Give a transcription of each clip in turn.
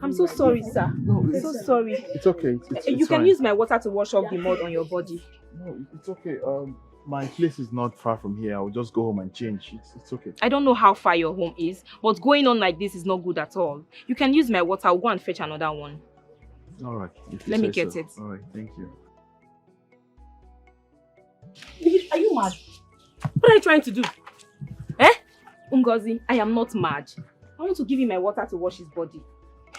I'm so sorry, sir. No, I'm so sorry. It's okay. You can fine. use my water to wash off the mud on your body. No, it's okay. My place is not far from here. I'll just go home and change. It's okay. I don't know how far your home is, but going on like this is not good at all. You can use my water. I'll go and fetch another one. All right. Let me get it. All right. Thank you. Are you mad? What are you trying to do? Eh? Ngozi, I am not mad. I want to give him my water to wash his body.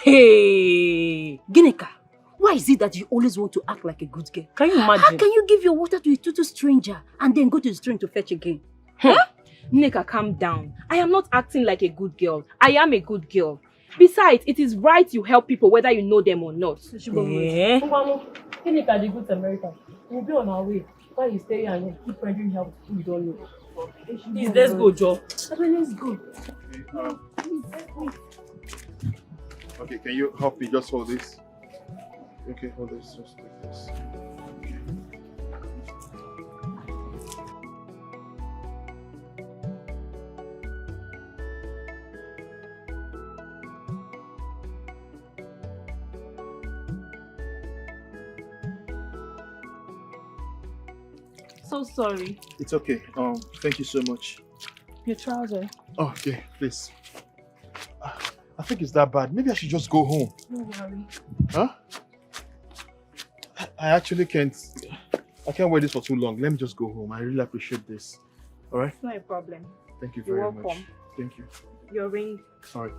Hey, Gineka, why is it that you always want to act like a good girl? Can you imagine? How can you give your water to a total stranger and then go to the stream to fetch again? Huh? Nneka, calm down. I am not acting like a good girl. I am a good girl. Besides, it is right you help people whether you know them or not. Eh? Nneka, the good Samaritan. We'll be on our way. Why you stay here and keep rendering help to people you don't know? Please, let's go, Joe. Let's go. Okay, can you help me just hold this? Okay, hold this. Just like this. Okay. So sorry. It's okay. Thank you so much. Your trouser. Oh, okay, please. I think it's that bad. Maybe I should just go home. No worry. Huh? I actually can't. I can't wear this for too long. Let me just go home. I really appreciate this. All right? It's not a problem. Thank you You're very welcome. much. Thank you. Your ring. All right.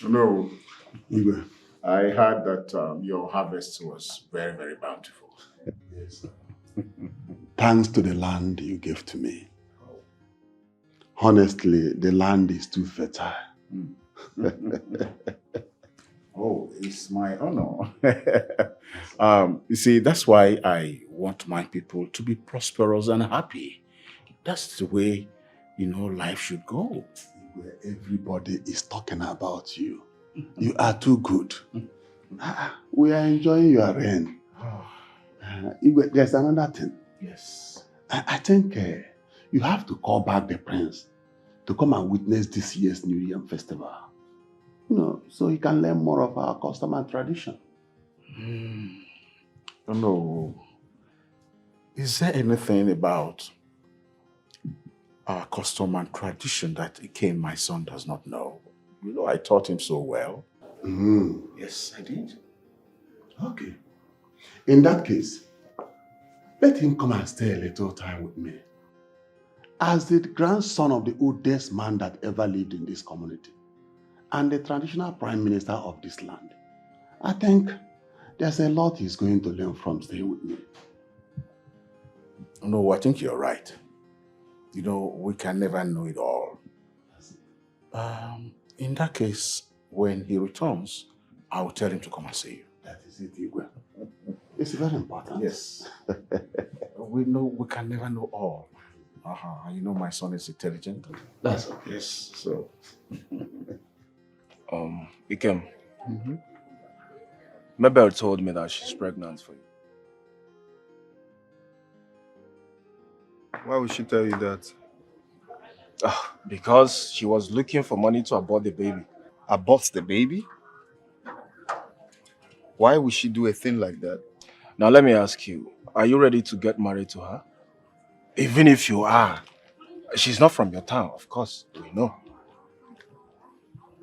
No, I heard that your harvest was very, very bountiful. Yes. Thanks to the land you gave to me. Honestly, the land is too fertile. Oh, it's my honor. You see, that's why I want my people to be prosperous and happy. That's the way, life should go. Where everybody is talking about you. You are too good. We are enjoying your reign. There's another thing. Yes. I think you have to call back the prince to come and witness this year's New Year festival. So he can learn more of our custom and tradition. No. Is there anything about our custom and tradition that Dikeh, my son, does not know? I taught him so well. Yes, I did. Okay. In that case, let him come and stay a little time with me. As the grandson of the oldest man that ever lived in this community and the traditional prime minister of this land, I think there's a lot he's going to learn from staying with me. No, I think you're right. We can never know it all. In that case, when he returns, I will tell him to come and see you. That is it, Igwe. It's very important. Yes. We know we can never know all. My son is intelligent. That's okay. Yes, so. Ikem. Mabel told me that she's pregnant for you. Why would she tell you that? Because she was looking for money to abort the baby. Abort the baby? Why would she do a thing like that? Now let me ask you, are you ready to get married to her? Even if you are, she's not from your town, of course, we know.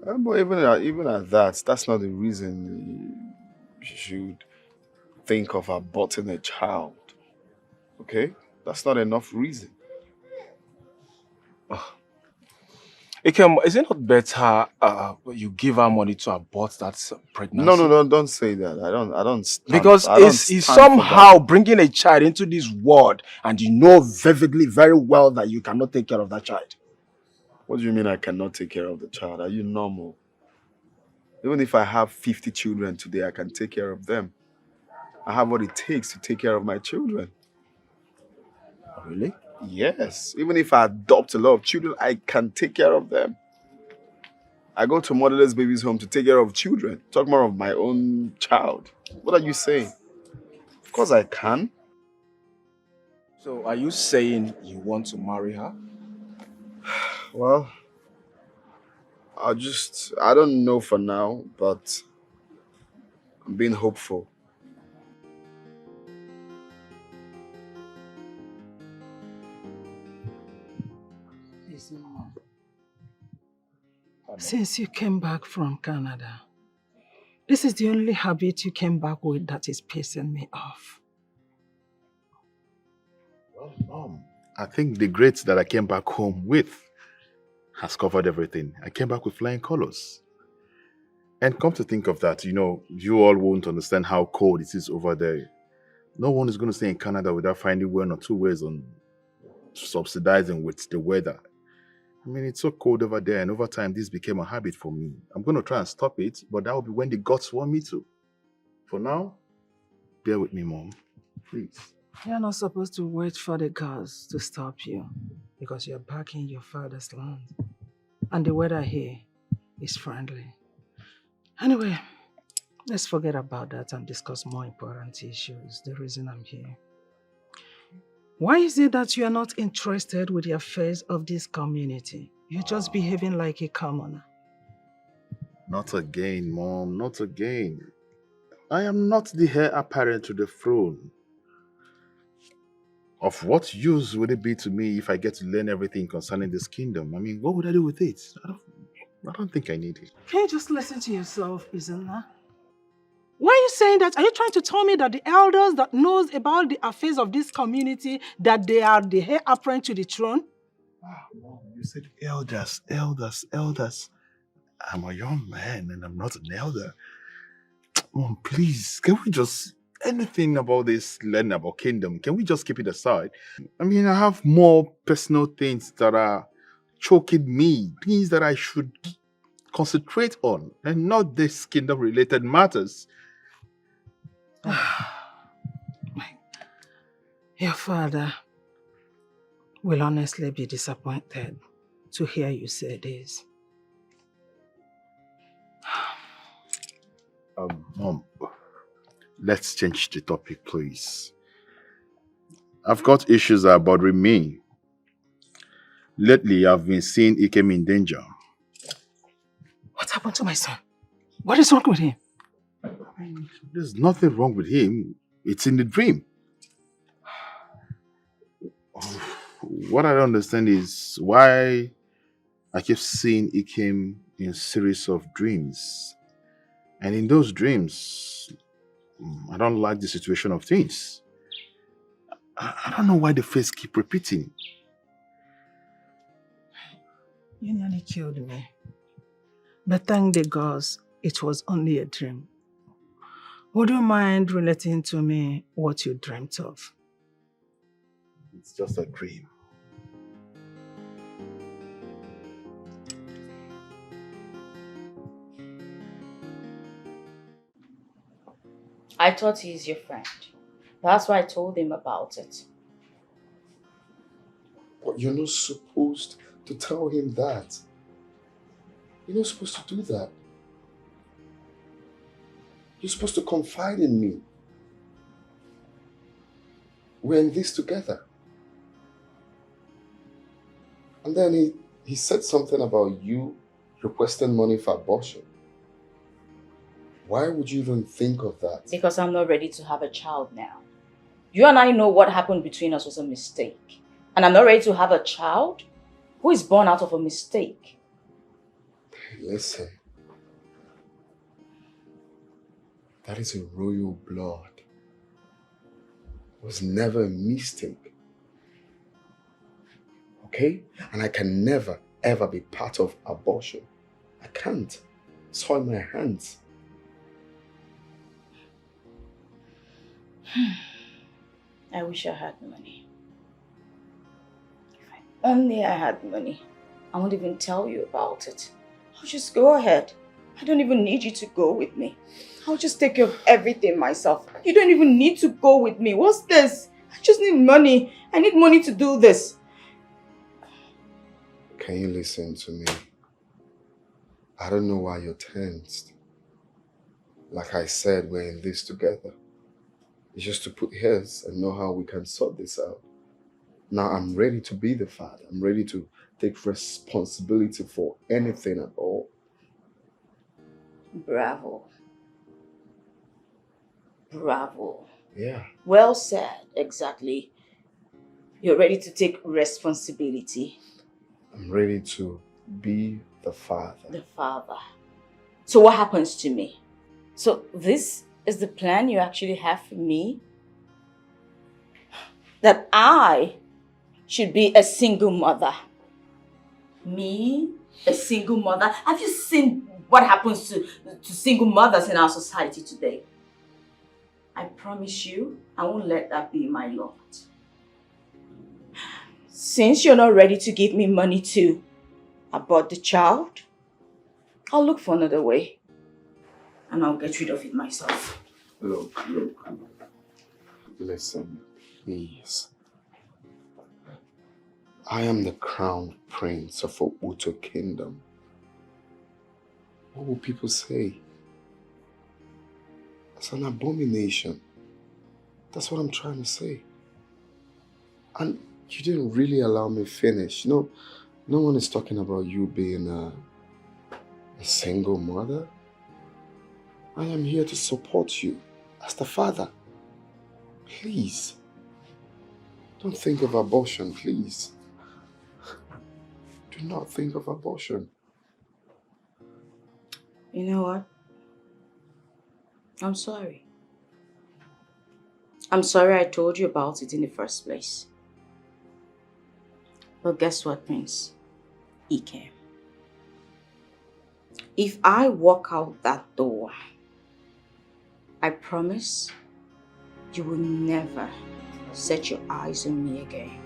But even at that, that's not the reason you should think of aborting a child. Okay? That's not enough reason. Ikem, is it not better you give her money to abort that pregnancy? No, don't say that. I don't stand. Because it's somehow bringing a child into this world and you know vividly very well that you cannot take care of that child. What do you mean I cannot take care of the child? Are you normal? Even if I have 50 children today, I can take care of them. I have what it takes to take care of my children. Really? Yes. Even if I adopt a lot of children, I can take care of them. I go to motherless babies' home to take care of children. Talk more of my own child. What are you saying? Of course I can. So are you saying you want to marry her? Well, I don't know for now, but I'm being hopeful. Listen, since you came back from Canada, this is the only habit you came back with that is pissing me off. Well, Mom, I think the grades that I came back home with has covered everything. I came back with flying colors. And come to think of that, you all won't understand how cold it is over there. No one is going to stay in Canada without finding 1 or 2 ways on subsidizing with the weather. I mean, it's so cold over there, and over time, this became a habit for me. I'm going to try and stop it, but that will be when the gods want me to. For now, bear with me, Mom. Please. You're not supposed to wait for the gods to stop you because you're back in your father's land. And the weather here is friendly. Anyway, let's forget about that and discuss more important issues, the reason I'm here. Why is it that you're not interested with the affairs of this community? You're just behaving like a commoner. Not again, Mom, not again. I am not the heir apparent to the throne. Of what use would it be to me if I get to learn everything concerning this kingdom? I mean, what would I do with it? I don't think I need it. Can you just listen to yourself, Izana? Why are you saying that? Are you trying to tell me that the elders that knows about the affairs of this community, that they are the heir apparent to the throne? Mom, you said elders. I'm a young man and I'm not an elder. Mom, please, can we just... anything about this learning about kingdom, can we just keep it aside? I mean, I have more personal things that are choking me, things that I should concentrate on, and not this kingdom-related matters. Your father will honestly be disappointed to hear you say this. Mom, let's change the topic, please. I've got issues that are bothering me. Lately, I've been seeing Ikem in danger. What happened to my son? What is wrong with him? There's nothing wrong with him. It's in the dream. What I don't understand is why I keep seeing Ikem in a series of dreams. And in those dreams, I don't like the situation of things. I don't know why the face keep repeating. You nearly killed me. But thank the gods, it was only a dream. Would you mind relating to me what you dreamt of? It's just a dream. I thought he's your friend. That's why I told him about it. But you're not supposed to tell him that. You're not supposed to do that. You're supposed to confide in me. We're in this together. And then he said something about you requesting money for abortion. Why would you even think of that? Because I'm not ready to have a child now. You and I know what happened between us was a mistake. And I'm not ready to have a child who is born out of a mistake. Listen. That is a royal blood. It was never a mistake. Okay? And I can never, ever be part of abortion. I can't. It's all in my hands. I wish I had money. If only I had money. I won't even tell you about it. I'll just go ahead. I don't even need you to go with me. I'll just take care of everything myself. You don't even need to go with me. What's this? I just need money. I need money to do this. Can you listen to me? I don't know why you're tensed. Like I said, we're in this together. It's just to put heads and know how we can sort this out. Now I'm ready to be the father. I'm ready to take responsibility for anything at all. Bravo. Bravo. Yeah. Well said, exactly. You're ready to take responsibility. I'm ready to be the father. The father. So what happens to me? So this is the plan you actually have for me? That I should be a single mother. Me? A single mother? Have you seen what happens to single mothers in our society today? I promise you, I won't let that be my lot. Since you're not ready to give me money to abort the child, I'll look for another way. And I'll get rid of it myself. Look. Listen, please. I am the crown prince of a Uto kingdom. What will people say? It's an abomination. That's what I'm trying to say. And you didn't really allow me finish. No one is talking about you being a single mother. I am here to support you as the father. Please. Don't think of abortion, please. Do not think of abortion. You know what? I'm sorry. I'm sorry I told you about it in the first place. But guess what, Prince? Dikeh. If I walk out that door, I promise you will never set your eyes on me again.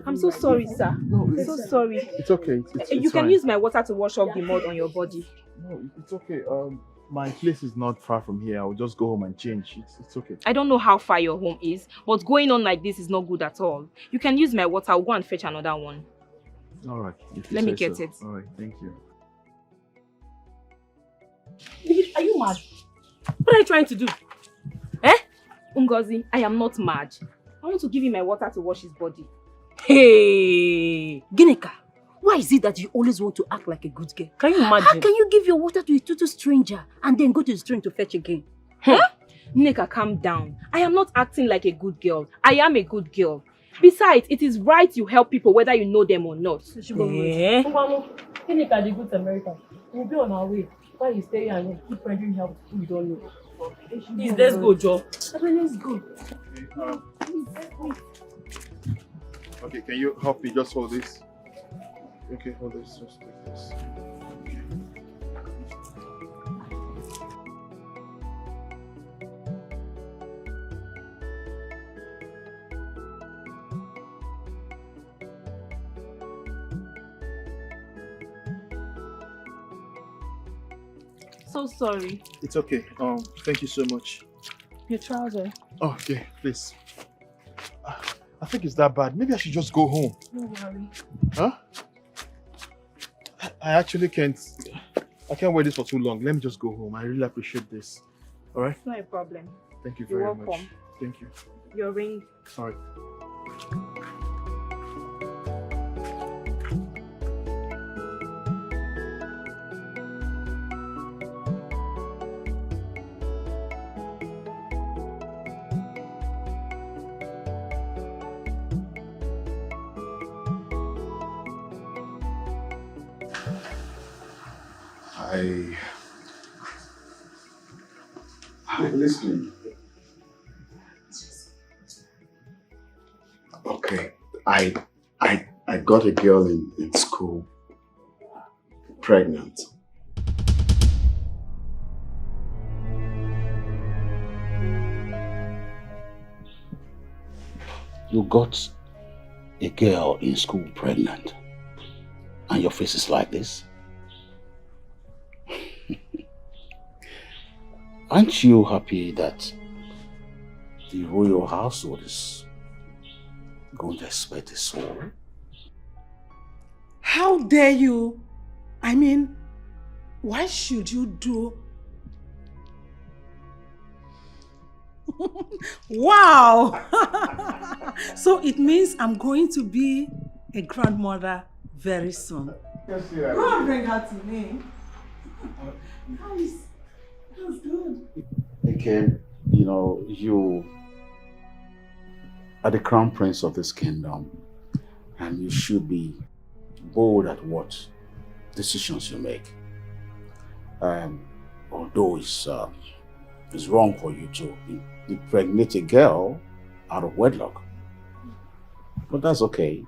I'm so sorry, sir. I'm so sorry. It's okay. You can fine. use my water to wash off the mud on your body. No, it's okay. My place is not far from here. I'll just go home and change. It's okay. I don't know how far your home is, but going on like this is not good at all. You can use my water. I'll go and fetch another one. All right. Let me get it. All right. Thank you. Are you mad? What are you trying to do? Eh? Ngozi, I am not mad. I want to give him my water to wash his body. Hey, Gineka, why is it that you always want to act like a good girl? Can you imagine? How can you give your water to a total stranger and then go to the stream to fetch again? Huh? Nneka, calm down. I am not acting like a good girl. I am a good girl. Besides, it is right you help people whether you know them or not. Eh? Nneka, the good American. We'll be on our way. Why you stay here and keep rendering help to people you don't know? Please, let's go, Joe. Let's go. Okay, can you help me just hold this? Okay, hold this. Just take this. Okay. So sorry. It's okay. Thank you so much. Your trouser. Oh, okay, please. I think it's that bad. Maybe I should just go home. Don't worry. Huh? I actually can't. I can't wait this for too long. Let me just go home. I really appreciate this. All right? It's not a problem. Thank you You're very welcome. much. Thank you. Your ring. All right. I'm listening. Okay, I got a girl in school pregnant. You got a girl in school pregnant, and your face is like this? Aren't you happy that the royal household is going to expect a soul? How dare you? I mean, why should you do... Wow! So it means I'm going to be a grandmother very soon. Go and bring her to me. Nice. That's good. Again, you know, you are the crown prince of this kingdom, and you should be bold at what decisions you make. Although it's wrong for you to impregnate a girl out of wedlock, but that's okay.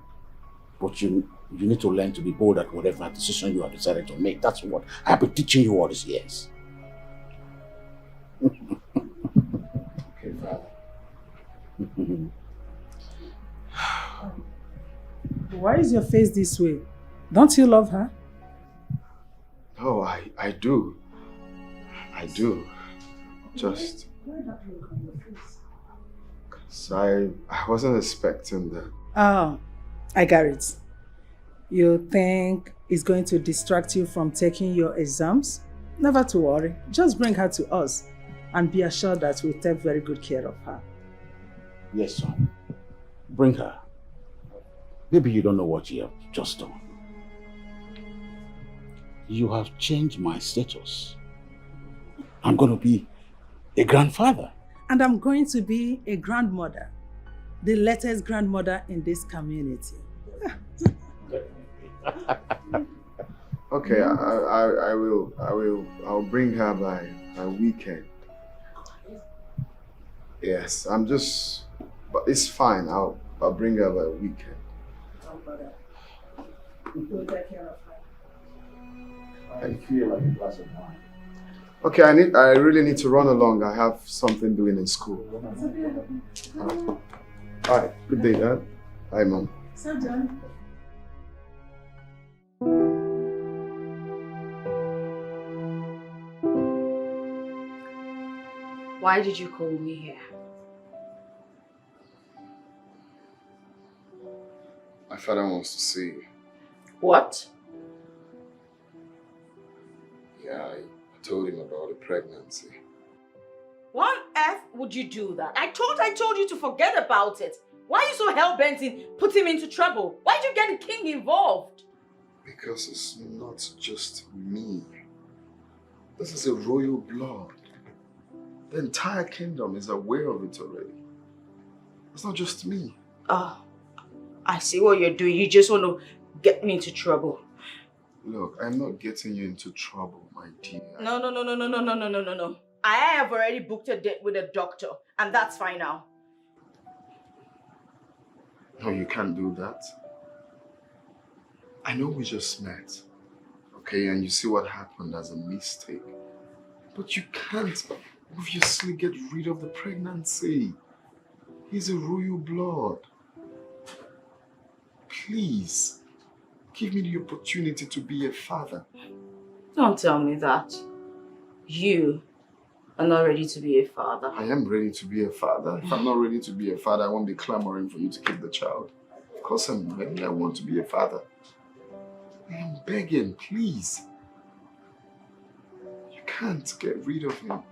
But you need to learn to be bold at whatever decision you have decided to make. That's what I've been teaching you all these years. Okay, Father. Why is your face this way? Don't you love her? Oh, I do. I do. Just... Because I wasn't expecting that. Oh, I got it. You think it's going to distract you from taking your exams? Never to worry. Just bring her to us and be assured that we'll take very good care of her. Yes, son. Bring her. Maybe you don't know what you have just done. You have changed my status. I'm going to be a grandfather. And I'm going to be a grandmother. The latest grandmother in this community. Okay, I'll bring her by weekend. Yes, but it's fine. I'll bring her by weekend. We'll take care of her. I feel like a glass of wine. Okay, I really need to run along. I have something doing in school. All right. Good day, Dad. Bye, Mom. So done. Why did you call me here? My father wants to see you. What? Yeah, I told him about the pregnancy. Why on earth would you do that? I told you to forget about it. Why are you so hell-bent in putting him into trouble? Why did you get the king involved? Because it's not just me. This is a royal blood. The entire kingdom is aware of it already. It's not just me. Oh, I see what you're doing. You just want to get me into trouble. Look, I'm not getting you into trouble, my dear. No. I have already booked a date with a doctor, and that's fine now. No, you can't do that. I know we just met, okay, and you see what happened as a mistake. But you can't obviously get rid of the pregnancy. He's a royal blood. Please, give me the opportunity to be a father. Don't tell me that. You, I'm not ready to be a father. I am ready to be a father. If I'm not ready to be a father, I won't be clamoring for you to keep the child. Of course I'm ready. I want to be a father. I am begging, please. You can't get rid of him.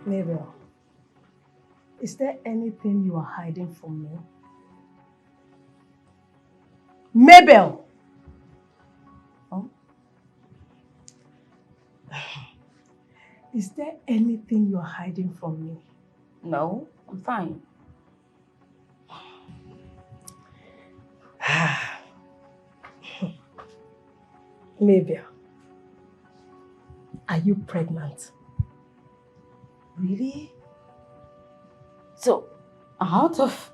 Mabel, is there anything you are hiding from me? Mabel! Oh? Is there anything you are hiding from me? No, I'm fine. Mabel, are you pregnant? Really? So, out of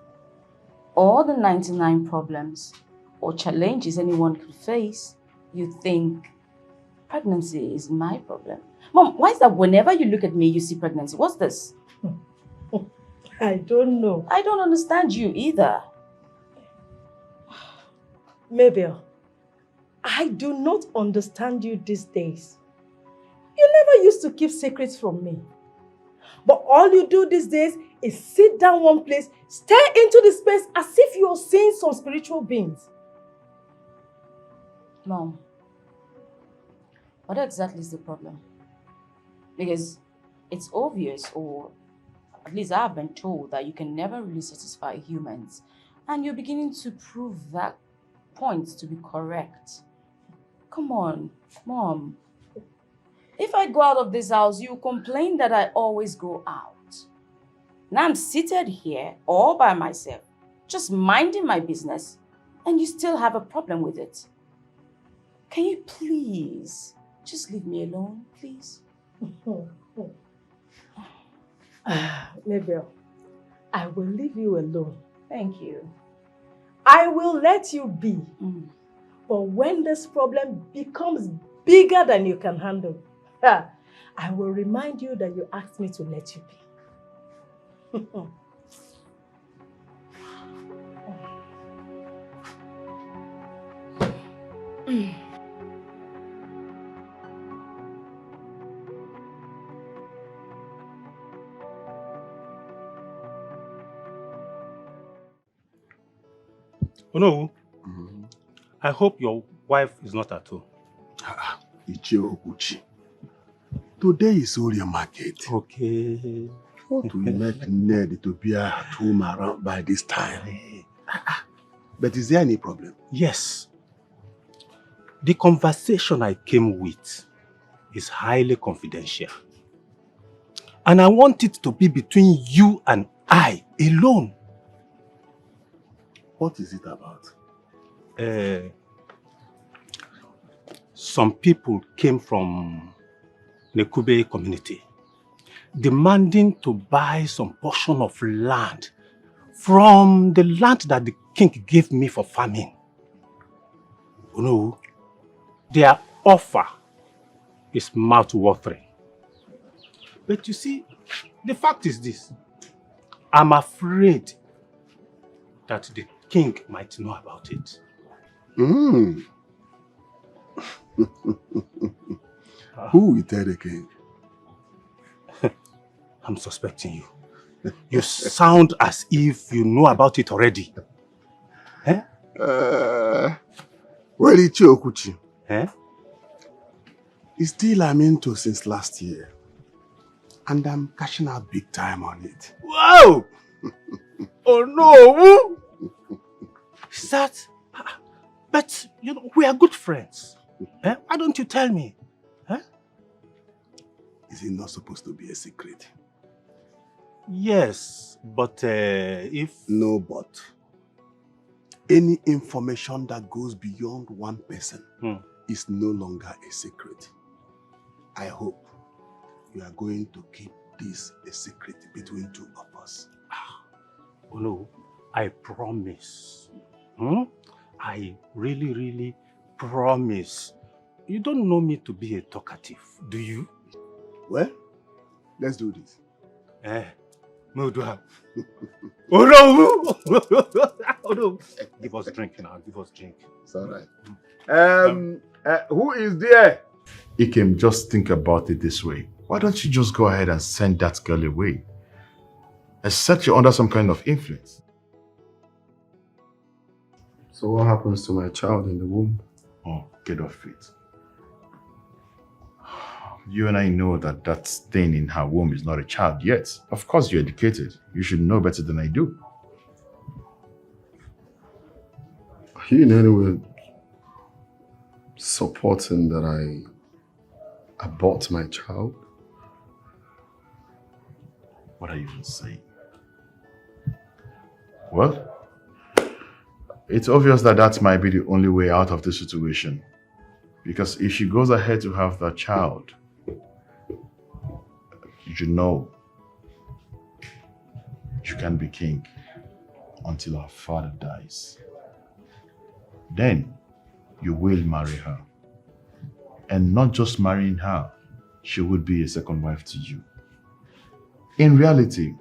all the 99 problems or challenges anyone could face, you think pregnancy is my problem? Mom, why is that whenever you look at me, you see pregnancy? What's this? I don't know. I don't understand you either. Mabel, I do not understand you these days. You never used to keep secrets from me. But all you do these days is sit down one place, stare into the space as if you're seeing some spiritual beings. Mom, what exactly is the problem? Because it's obvious, or at least I've been told, that you can never really satisfy humans. And you're beginning to prove that point to be correct. Come on, Mom. If I go out of this house, you complain that I always go out. Now I'm seated here all by myself, just minding my business, and you still have a problem with it. Can you please just leave me alone, please? Mabel, I will leave you alone. Thank you. I will let you be. But when this problem becomes bigger than you can handle, I will remind you that you asked me to let you be. Oh no, I hope your wife is not at home. Ichiro Okuchi. Today is Oria market. Okay. What will make Ned to be at home around by this time? But is there any problem? Yes. The conversation I came with is highly confidential. And I want it to be between you and I alone. What is it about? Some people came from Nekube community demanding to buy some portion of land from the land that the king gave me for farming. You know, their offer is mouth-watering. But you see, the fact is this. I'm afraid that the king might know about it. Who will tell the king? I'm suspecting you. You sound as if you know about it already. Eh? Well, Ichiro Okuchi. Eh? It's still I'm into since last year. And I'm cashing out big time on it. Wow! Oh no! Is that... But, you know, we are good friends. Eh? Why don't you tell me? Eh? Is it not supposed to be a secret? Yes, but if... No but. Any information that goes beyond one person is no longer a secret. I hope you are going to keep this a secret between two of us. Oh no, I promise. I really, really promise. You don't know me to be a talkative, do you? Well, let's do this. No, do have. Oh no! Oh no! Give us a drink now, give us a drink. It's all right. Who is there? Ikem, just think about it this way. Why don't you just go ahead and send that girl away? Except you're under some kind of influence. So what happens to my child in the womb? Oh, get off it. You and I know that that thing in her womb is not a child yet. Of course you're educated. You should know better than I do. Are you in any way supporting that I abort my child? What are you even saying? Well, it's obvious that that might be the only way out of the situation. Because if she goes ahead to have that child, you know, you can't be king until her father dies. Then you will marry her. And not just marrying her, she would be a second wife to you. In reality,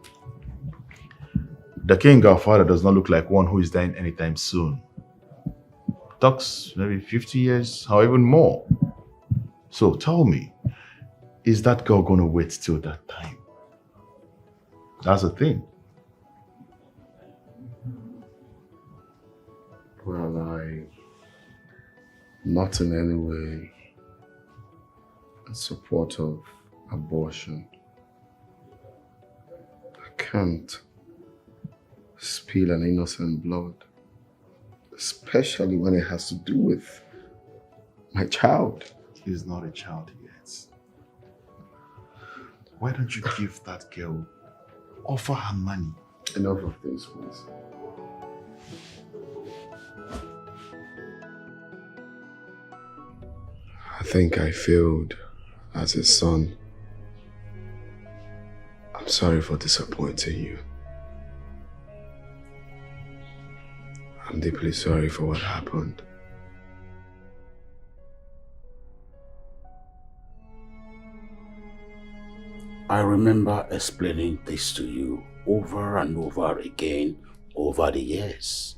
the king, our father, does not look like one who is dying anytime soon. Talks maybe 50 years or even more. So tell me, is that girl going to wait till that time? That's the thing. Well, I'm not in any way in support of abortion. I can't spill an innocent blood, especially when it has to do with my child. He's not a child yet. Why don't you give that girl, offer her money? Enough of this, please. I think I failed as a son. I'm sorry for disappointing you. I'm deeply sorry for what happened. I remember explaining this to you over and over again over the years,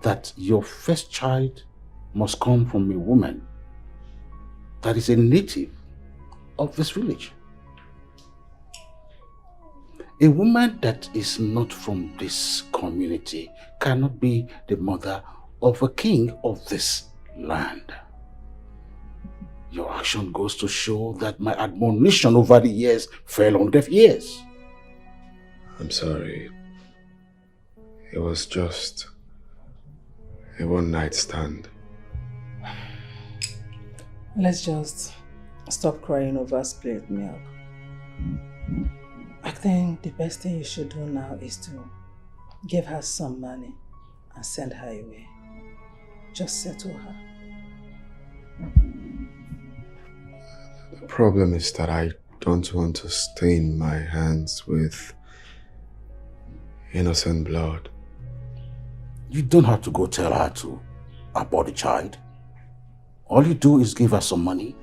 that your first child must come from a woman that is a native of this village. A woman that is not from this community cannot be the mother of a king of this land. Your action goes to show that my admonition over the years fell on deaf ears. I'm sorry. It was just a one-night stand. Let's just stop crying over spilled milk. I think the best thing you should do now is to give her some money and send her away. Just settle her. The problem is that I don't want to stain my hands with innocent blood. You don't have to go tell her to abort the child. All you do is give her some money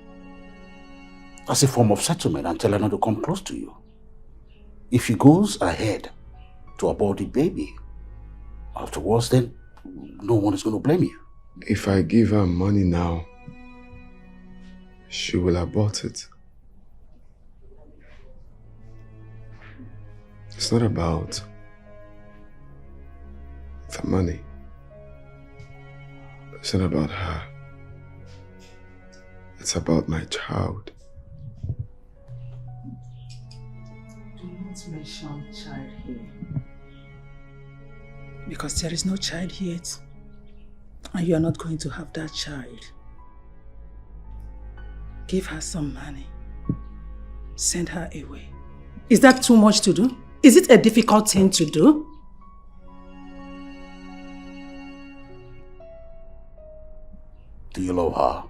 as a form of settlement and tell her not to come close to you. If she goes ahead to abort the baby, afterwards then no one is going to blame you. If I give her money now, she will abort it. It's not about the money. It's not about her. It's about my child. Do not mention child here. Because there is no child yet. And you are not going to have that child. Give her some money. send her away. Is that too much to do? Is it a difficult thing to do? Do you love her?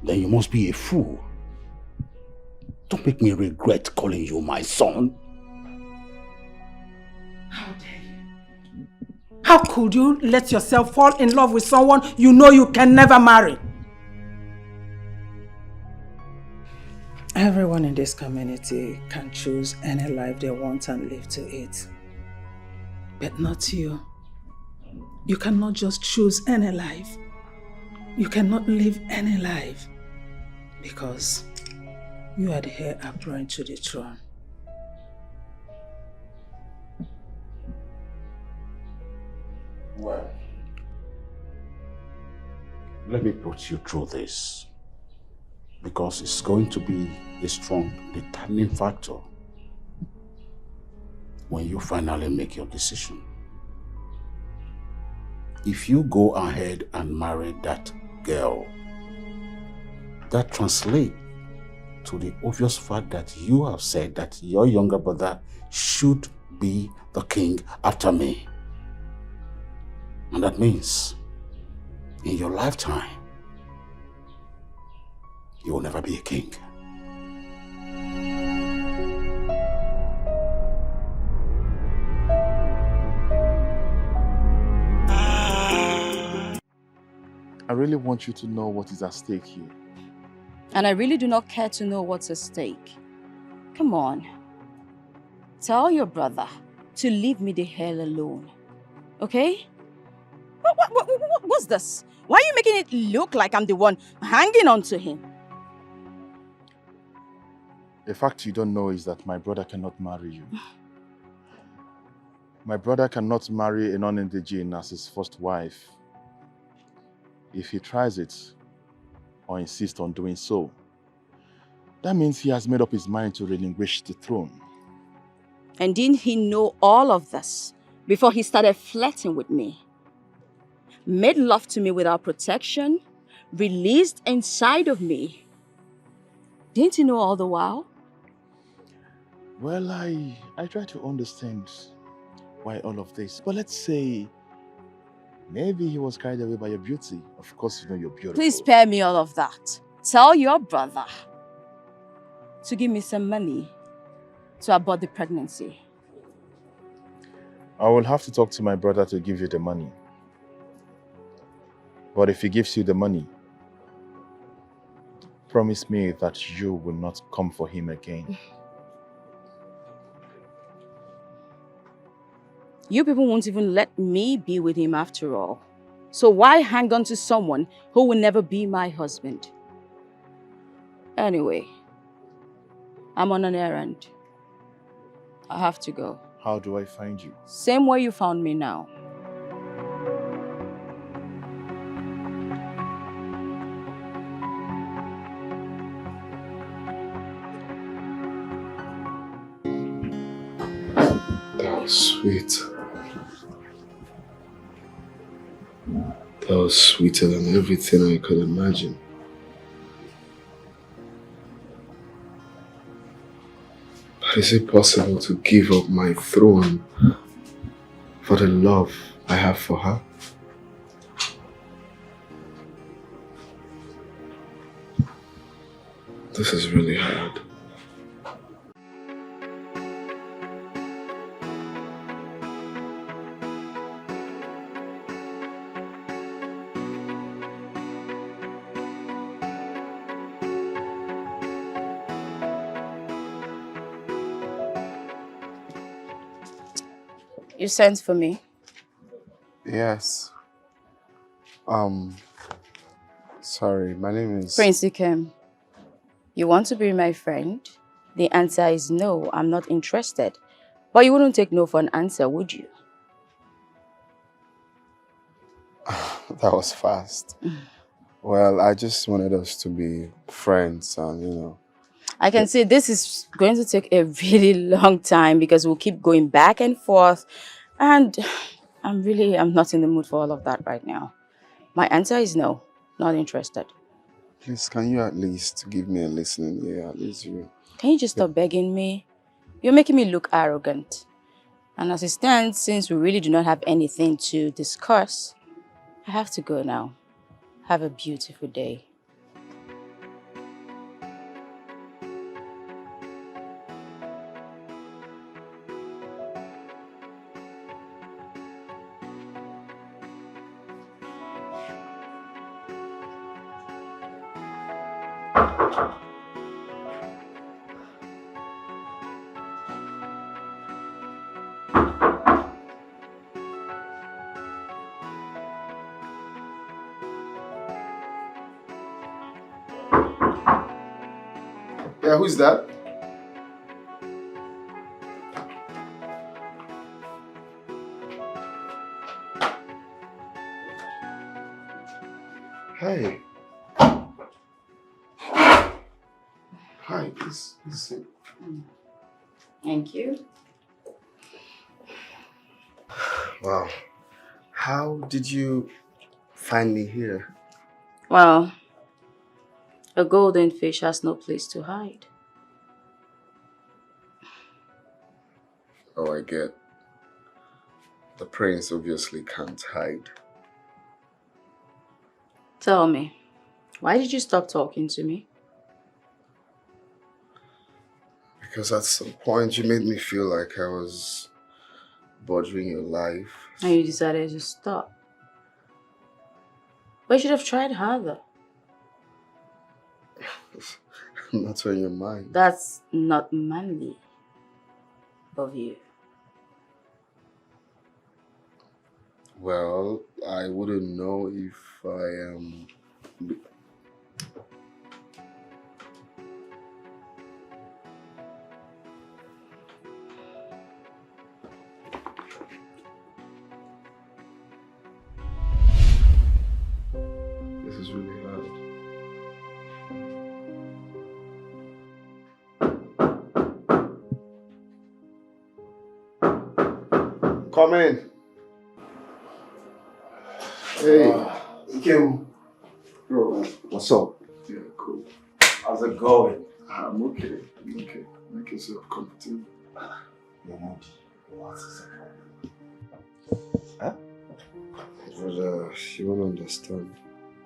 Then you must be a fool. Don't make me regret calling you my son. How dare you? How could you let yourself fall in love with someone you know you can never marry? Everyone in this community can choose any life they want and live to it. But not you. You cannot just choose any life. You cannot live any life. Because you are the heir apparent to the throne. Well, let me put you through this. Because it's going to be a strong determining factor when you finally make your decision. If you go ahead and marry that girl, that translates to the obvious fact that you have said that your younger brother should be the king after me. And that means, in your lifetime, you will never be a king. I really want you to know what is at stake here. And I really do not care to know what's at stake. Come on. Tell your brother to leave me the hell alone. Okay? What's this? Why are you making it look like I'm the one hanging on to him? The fact you don't know is that my brother cannot marry you. My brother cannot marry a non-indigene as his first wife. If he tries it, or insists on doing so, that means he has made up his mind to relinquish the throne. And didn't he know all of this before he started flirting with me? Made love to me without protection, released inside of me. Didn't he know all the while? Well, I try to understand why all of this. But let's say, maybe he was carried away by your beauty. Of course, you know you're beautiful. Please spare me all of that. Tell your brother to give me some money to abort the pregnancy. I will have to talk to my brother to give you the money. But if he gives you the money, promise me that you will not come for him again. You people won't even let me be with him after all. So why hang on to someone who will never be my husband? Anyway, I'm on an errand. I have to go. How do I find you? Same way you found me now. That was sweet. That was sweeter than everything I could imagine. But is it possible to give up my throne for the love I have for her? This is really hard. You sent for me? Yes. Sorry, my name is... Prince Dikeh. You want to be my friend? The answer is no, I'm not interested. But you wouldn't take no for an answer, would you? That was fast. Well, I just wanted us to be friends and, you know... I can see this is going to take a really long time because we'll keep going back and forth. And I'm not in the mood for all of that right now. My answer is no, not interested. Please, can you at least give me a listening ear? At least you. Can you just stop begging me? You're making me look arrogant. And as it stands, since we really do not have anything to discuss, I have to go now. Have a beautiful day. Yeah, who's that? Hey. Hi, please sit. Thank you. Wow. How did you find me here? Well, a golden fish has no place to hide. Oh, I get. The prince obviously can't hide. Tell me, why did you stop talking to me? Because at some point you made me feel like I was bothering your life. And you decided to stop. But you should have tried harder. Not on your mind. That's not manly of you. Well, I wouldn't know if I am. This is really hard. Come in. Hey. Kim. Bro. What's up? Yeah, cool. How's it going? I'm okay. I'm okay. Make yourself comfortable. You're moody. What is the problem? But you won't understand.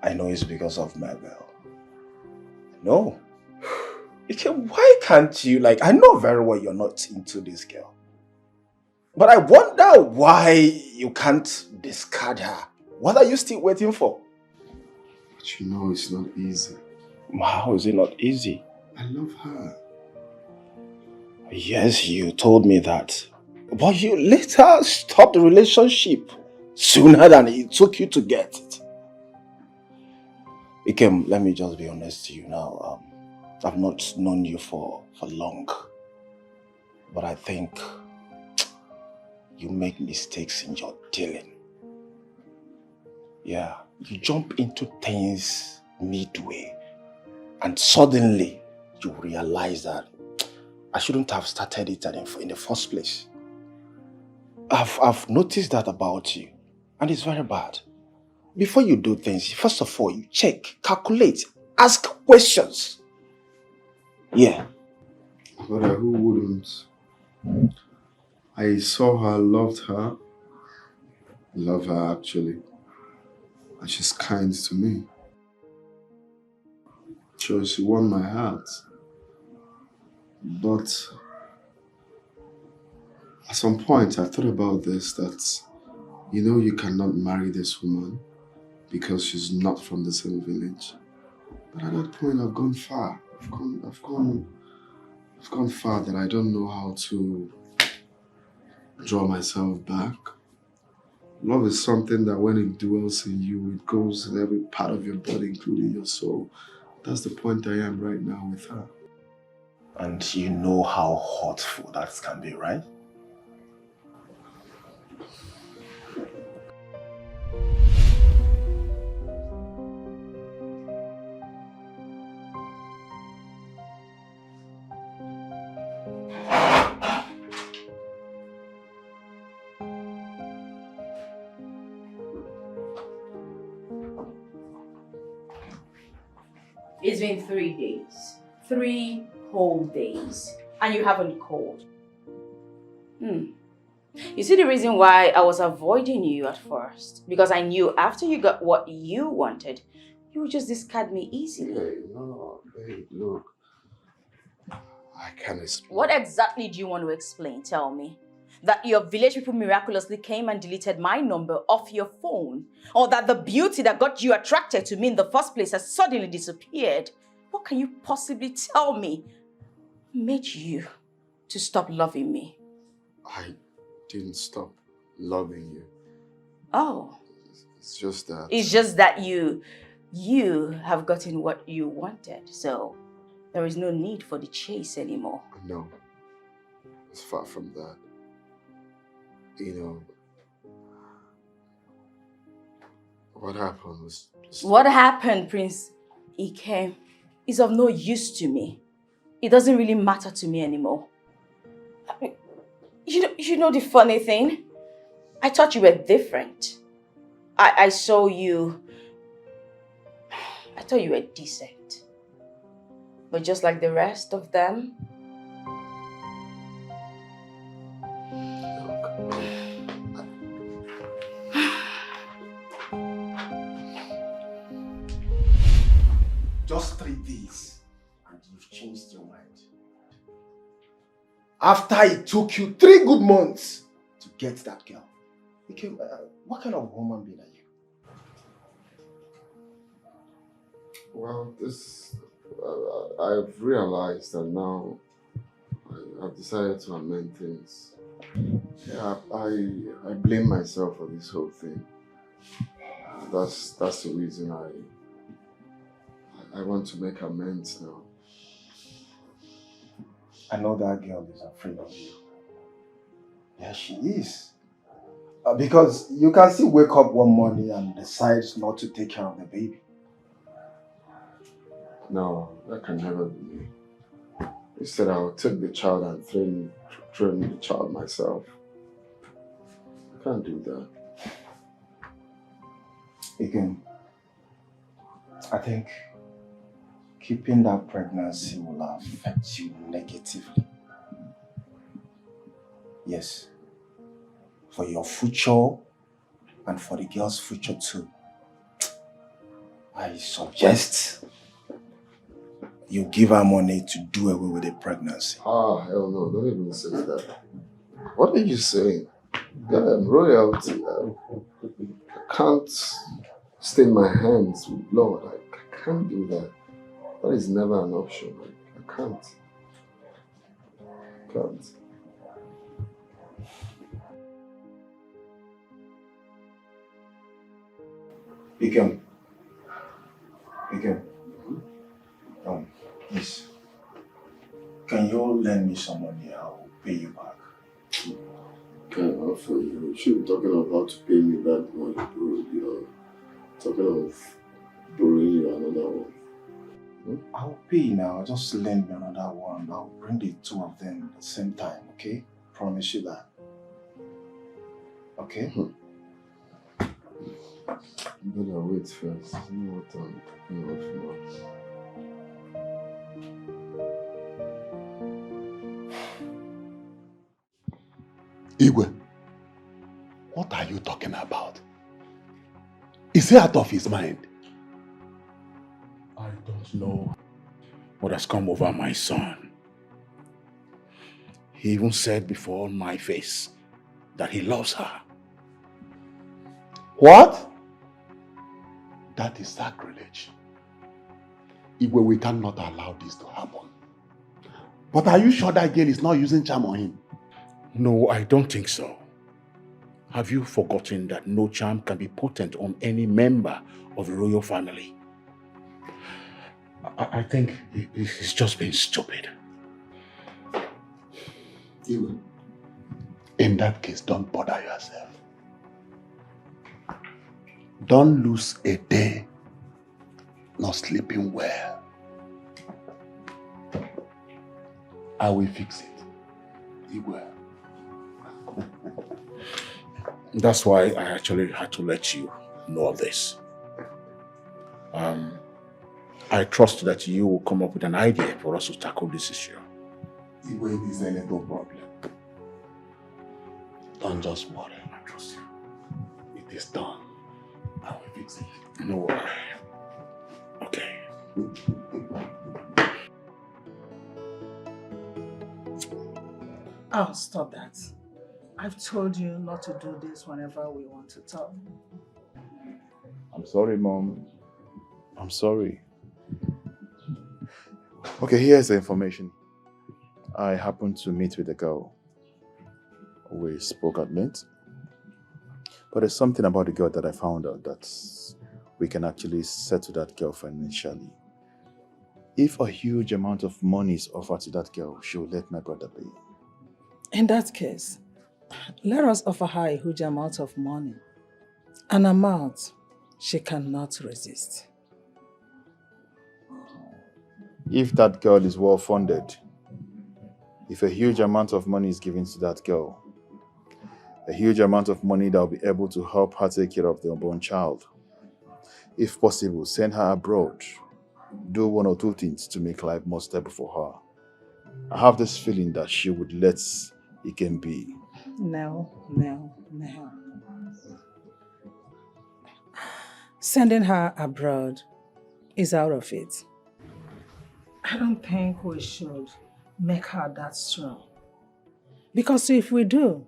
I know it's because of Mabel. No. Why can't you, I know very well you're not into this girl. But I wonder why you can't discard her. What are you still waiting for? But you know it's not easy. How is it not easy? I love her. Yes, you told me that. But you later stopped the relationship sooner than it took you to get it. Ikem, let me just be honest to you now. I've not known you for long. But I think you make mistakes in your dealing. Yeah, you jump into things midway and suddenly you realize that I shouldn't have started it in the first place. I've noticed that about you, and it's very bad. Before you do things, first of all, you check, calculate, ask questions. Yeah. But who wouldn't? I saw her, loved her. Love her actually. And she's kind to me. So she won my heart. But at some point I thought about this, that you cannot marry this woman because she's not from the same village. But at that point I've gone far. I've gone far that I don't know how to draw myself back. Love is something that when it dwells in you, it goes in every part of your body, including your soul. That's the point I am right now with her. And you know how hurtful that can be, right? It's been 3 days. 3 whole days. And you haven't called. You see the reason why I was avoiding you at first? Because I knew after you got what you wanted, you would just discard me easily. Hey, no, babe, look. I can't explain. What exactly do you want to explain? Tell me. That your village people miraculously came and deleted my number off your phone? Or that the beauty that got you attracted to me in the first place has suddenly disappeared? What can you possibly tell me made you to stop loving me? I didn't stop loving you. Oh. It's just that... It's just that you have gotten what you wanted. So there is no need for the chase anymore. No. It's far from that. You know, what happened was... What happened, Prince Dikeh, is of no use to me. It doesn't really matter to me anymore. I mean, you know the funny thing? I thought you were different. I saw you... I thought you were decent. But just like the rest of them... Just 3 days and you've changed your mind. After it took you 3 good months to get that girl. What kind of woman being are you? Well, I've realized that now I've decided to amend things. Yeah, I blame myself for this whole thing. That's the reason I want to make amends now. I know that girl is afraid of you. Yeah, she is. Because you can still wake up one morning and decide not to take care of the baby. No, that can never be me. Instead, I'll take the child and train the child myself. I can't do that. Again, I think keeping that pregnancy will affect you negatively. Yes. For your future and for the girl's future too. I suggest you give her money to do away with the pregnancy. Ah, hell no, don't even say that. What are you saying? Royalty. I can't stain my hands with blood. I can't do that. That is never an option. I can't. Dikeh. Please. Can you lend me some money? I'll pay you back. Can't offer you. You should be talking of how to pay me back money, bro. You're talking of borrowing you another one. I'll pay now. Just lend me another one. I'll bring the 2 of them at the same time, okay? Promise you that. Okay? Better wait first. You know what I'm talking of now. Igwe, what are you talking about? Is he out of his mind? I don't know what has come over my son. He even said before my face that he loves her. What? That is sacrilege. Igwe, we cannot allow this to happen. But are you sure that girl is not using charm on him? No, I don't think so. Have you forgotten that no charm can be potent on any member of the royal family? I think he's just been stupid. Igwe, in that case, don't bother yourself. Don't lose a day not sleeping well. I will fix it. Igwe. That's why I actually had to let you know of this. I trust that you will come up with an idea for us to tackle this issue. It is a little problem. Don't just worry. I trust you. It is done. I will fix it. No worry. Okay. Oh, stop that. I've told you not to do this whenever we want to talk. I'm sorry, Mom. I'm sorry. Okay, here's the information. I happened to meet with a girl. We spoke at length. But there's something about the girl that I found out that we can actually settle that girl financially. If a huge amount of money is offered to that girl, she will let my brother pay. In that case, let us offer her a huge amount of money. An amount she cannot resist. If that girl is well funded, if a huge amount of money is given to that girl, a huge amount of money that will be able to help her take care of the unborn child. If possible, send her abroad. Do one or two things to make life more stable for her. I have this feeling that she would let it can be. No. Sending her abroad is out of it. I don't think we should make her that strong. Because if we do,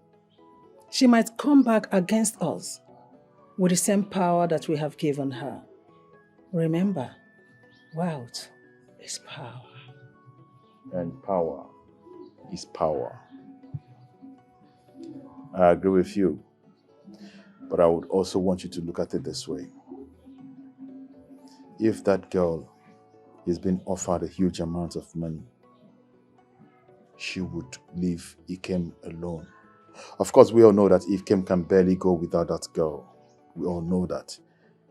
she might come back against us with the same power that we have given her. Remember, wealth is power. And power is power. I agree with you. But I would also want you to look at it this way. If that girl is being offered a huge amount of money, she would leave Ikem alone. Of course, we all know that Ikem can barely go without that girl. We all know that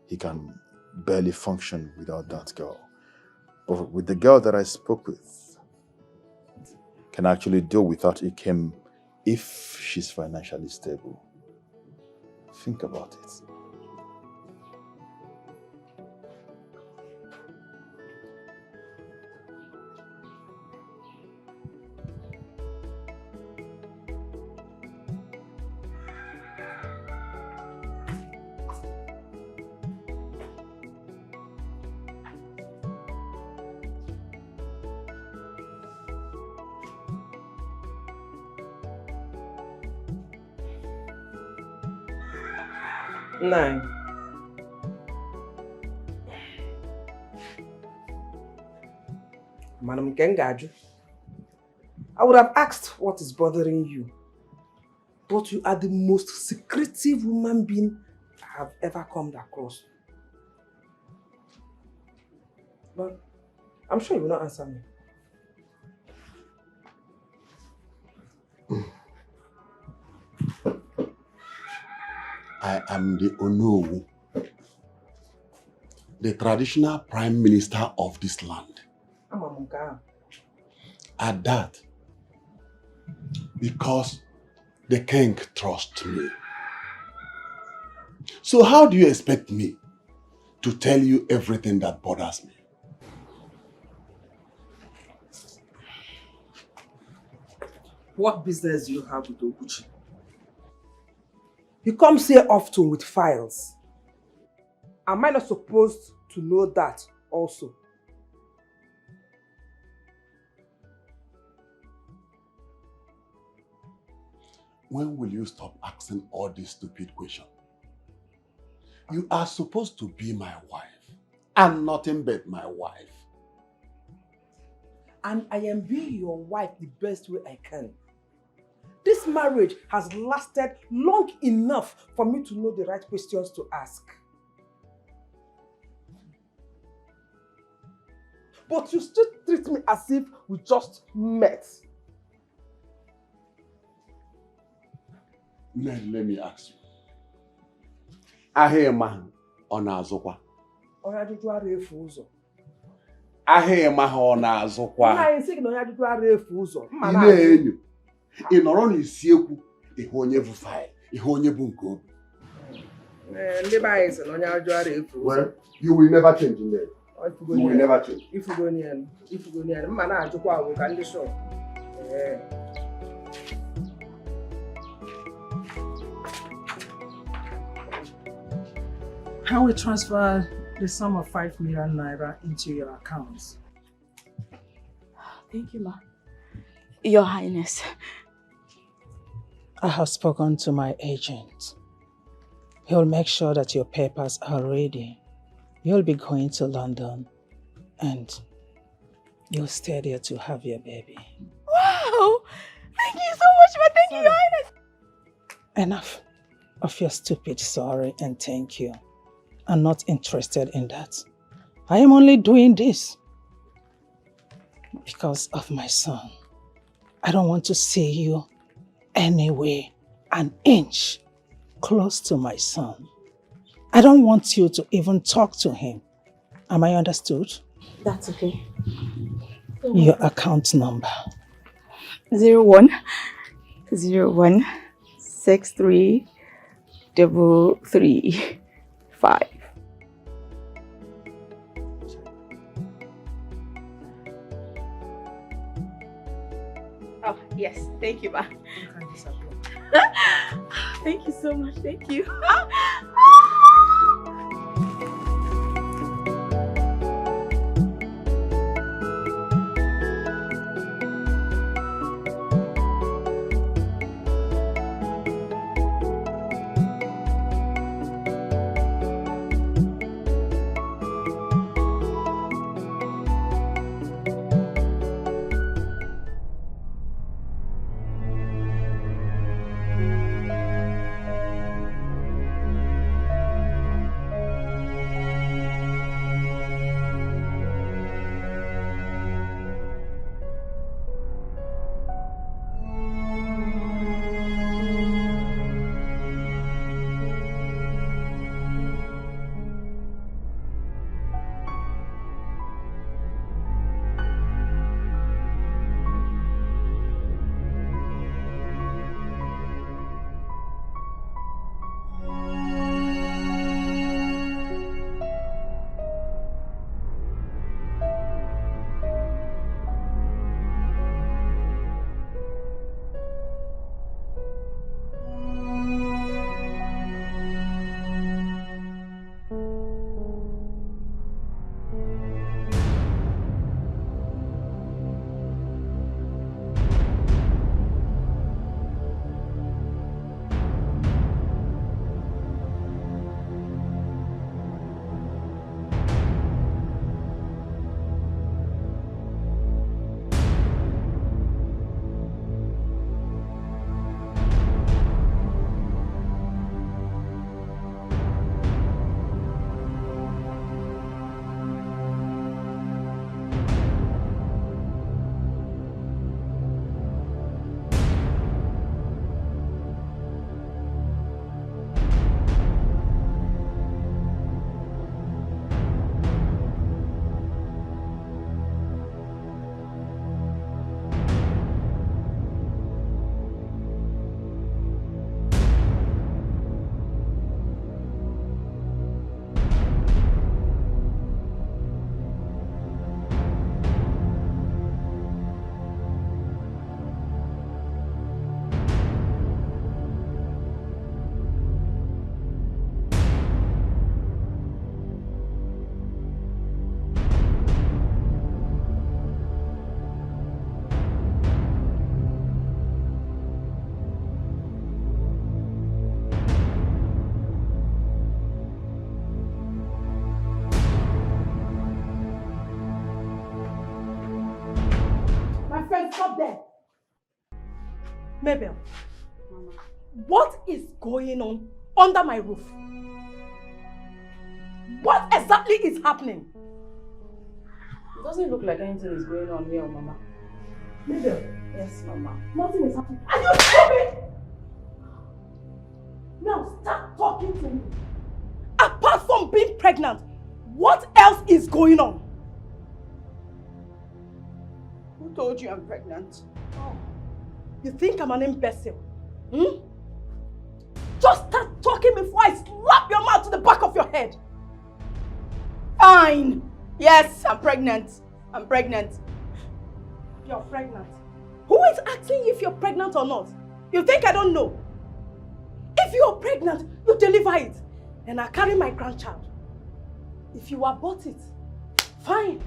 he can barely function without that girl. But with the girl that I spoke with, can actually do without Ikem if she's financially stable. Think about it. Nine. Madam Kengaju, I would have asked what is bothering you, but you are the most secretive woman being I have ever come across. But I'm sure you will not answer me. I am the Onowu, the traditional prime minister of this land. At that, because the king trusts me. So how do you expect me to tell you everything that bothers me? What business do you have with Oguchi? He comes here often with files. Am I not supposed to know that also? When will you stop asking all these stupid questions? You are supposed to be my wife, and nothing but my wife. And I am being your wife the best way I can. This marriage has lasted long enough for me to know the right questions to ask. But you still treat me as if we just met. Now, let me ask you. Ahema ona azokwa. Oya juju ara efu ụzọ. Ahema ona azokwa. Nna anyị sị gị na oya juju ara efu ụzọ. Ị na-enyo. Ị nọrọ n'isi ekwu ihe onye bụ file, ihe onye bụ nke obi. Ndị be anyị sị na onye juju ara efu ụzọ. Well, you will never change in there. You will never change. If you go near, man, I took out with the show. I will transfer the sum of 5 million naira into your accounts. Thank you, ma. Your Highness. I have spoken to my agent. He'll make sure that your papers are ready. You'll be going to London and you'll stay there to have your baby. Wow! Thank you so much, ma. Thank you, Your Highness. Enough of your stupid sorry and thank you. I'm not interested in that. I am only doing this because of my son. I don't want to see you anywhere an inch close to my son. I don't want you to even talk to him. Am I understood? That's okay. Your account number. 0101633335. Oh, yes. Thank you, ma. Thank you so much. Thank you. Stop there. Mabel, what is going on under my roof? What exactly is happening? It doesn't look like anything is going on here, Mama. Mabel. Yes, Mama. Nothing is happening. Are you stupid? Now start talking to me. Apart from being pregnant, what else is going on? Who told you I'm pregnant? Oh, you think I'm an imbecile? Just start talking before I slap your mouth to the back of your head. Fine. Yes, I'm pregnant. I'm pregnant. You're pregnant. Who is asking if you're pregnant or not? You think I don't know? If you're pregnant, you deliver it. And I carry my grandchild. If you abort it, fine.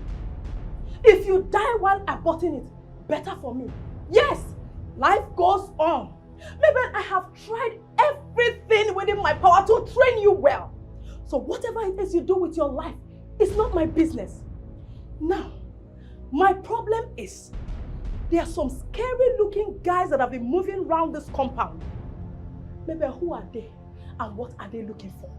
If you die while aborting it, better for me. Yes, life goes on. Maybe I have tried everything within my power to train you well. So whatever it is you do with your life, it's not my business. Now, my problem is, there are some scary looking guys that have been moving around this compound. Maybe who are they and what are they looking for?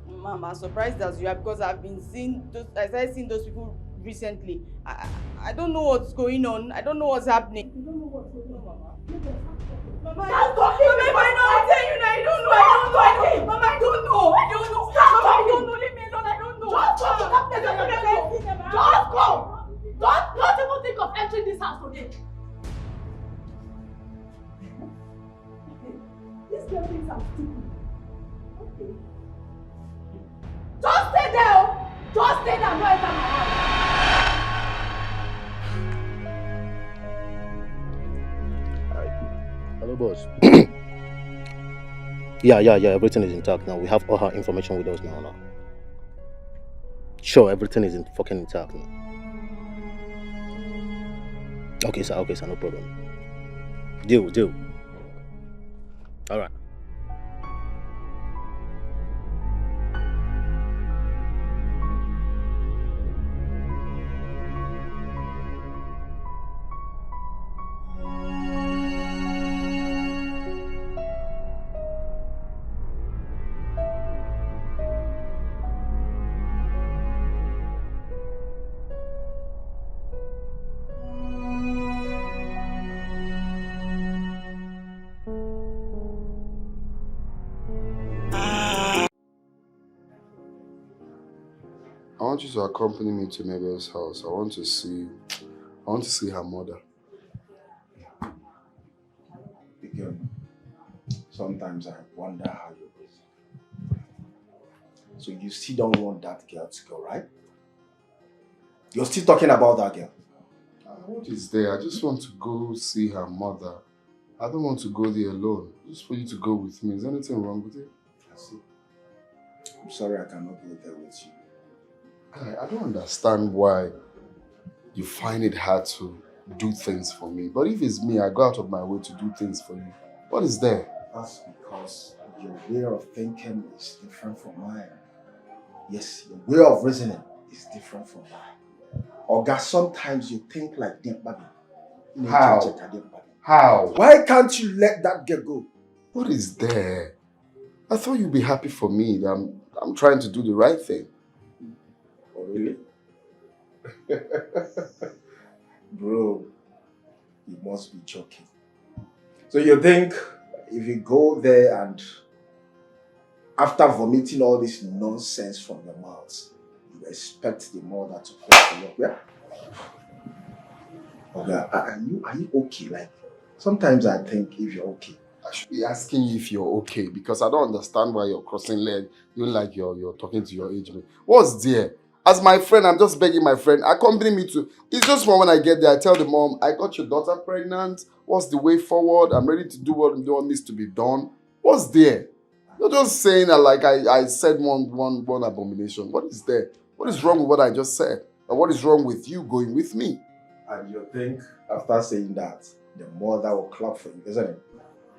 Mom, I'm surprised as you are because I've been seeing those, I started seeing those people recently. I don't know what's going on. I don't know what's happening. You don't know what's going on, Mama. Mama, stop talking! Mama, if I know, I tell you that I don't know. Mama, I don't know. I don't know. Stop Mama, I don't know. Leave me alone. I don't know. Just go to that place. Just go. Don't even think of entering this house today. This girl thinks I'm stupid. Okay. Just stay there. Just stay there. No enter my house. Hello, boss. Yeah, everything is intact now. We have all her information with us now. Sure, everything is fucking intact now. Okay, sir, no problem. Deal. Alright. I want you to accompany me to Mabel's house. I want to see her mother. Dikeh, sometimes I wonder how you reason. So you still don't want that girl to go, right? You're still talking about that girl? What is there? I just want to go see her mother. I don't want to go there alone. Just for you to go with me. Is there anything wrong with it? I see. I'm sorry I cannot go there with you. I don't understand why you find it hard to do things for me. But if it's me, I go out of my way to do things for you. What is there? That's because your way of thinking is different from mine. Yes, your way of reasoning is different from mine. Oga, sometimes you think like them, baby. How? Why can't you let that girl go? What is there? I thought you'd be happy for me. I'm trying to do the right thing. Oh, really? Bro, you must be joking. So you think if you go there and after vomiting all this nonsense from your mouth, you expect the mother to close the door, yeah? Okay, are you okay? Like, sometimes I think if you're okay. I should be asking you if you're okay because I don't understand why you're crossing leg. You like you're talking to your age mate. What's there? As my friend, I'm just begging my friend, accompany me to. It's just for when I get there, I tell the mom, I got your daughter pregnant. What's the way forward? I'm ready to do what needs to be done. What's there? You're just saying that like I said one abomination. What is there? What is wrong with what I just said? And what is wrong with you going with me? And you think after saying that, the mother will clap for you, isn't it?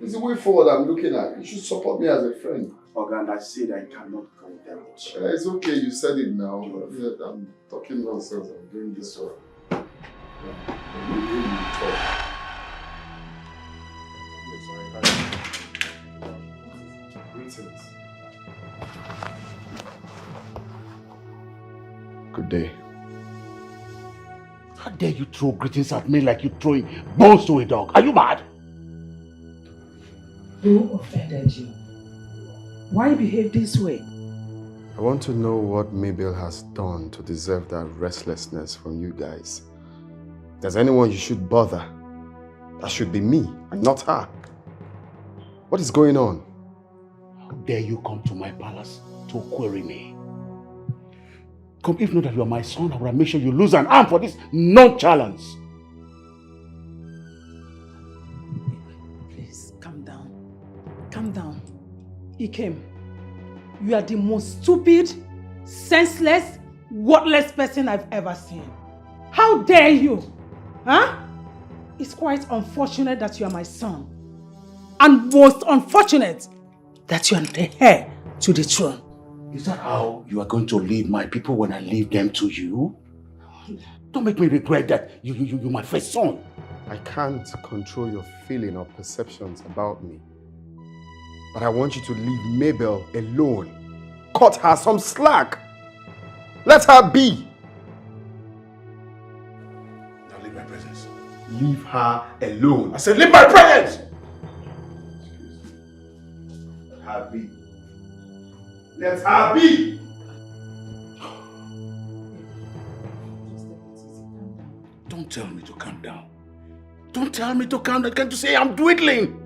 It's the way forward I'm looking at. You should support me as a friend. Okay, and I said I cannot go there with you. It's okay, you said it now. I'm talking nonsense. I'm doing this one. Greetings. Good day. How dare you throw greetings at me like you're throwing bones to a dog? Are you mad? Who offended you? Why behave this way? I want to know what Mabel has done to deserve that restlessness from you guys. If there's anyone you should bother, that should be me and not her. What is going on? How dare you come to my palace to query me? Come, if not that you are my son, I will make sure you lose an arm for this nonchalance. Please, calm down. Calm down. Ikem, you are the most stupid, senseless, worthless person I've ever seen. How dare you? Huh? It's quite unfortunate that you are my son. And most unfortunate that you are the heir to the throne. Is that how you are going to leave my people when I leave them to you? Don't make me regret that you're my first son. I can't control your feeling or perceptions about me. But I want you to leave Mabel alone. Cut her some slack. Let her be. Now leave my presence. Leave her alone. I said leave my presence! Let her be. Let her be! Don't tell me to calm down. Don't tell me to calm down. Can't you say I'm dwindling?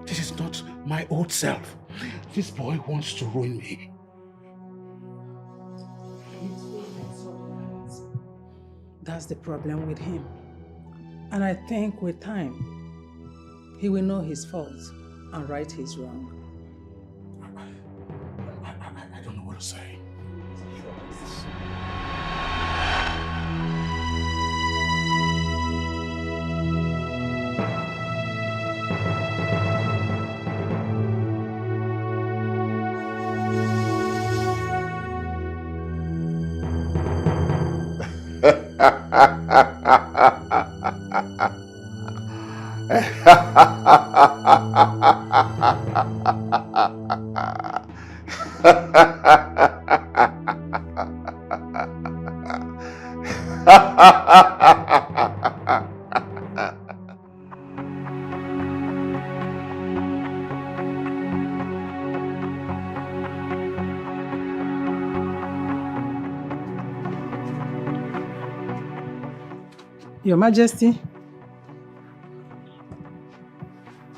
This is not my old self. This boy wants to ruin me. That's the problem with him. And I think with time, he will know his faults and right his wrong. I don't know what to say. Your Majesty.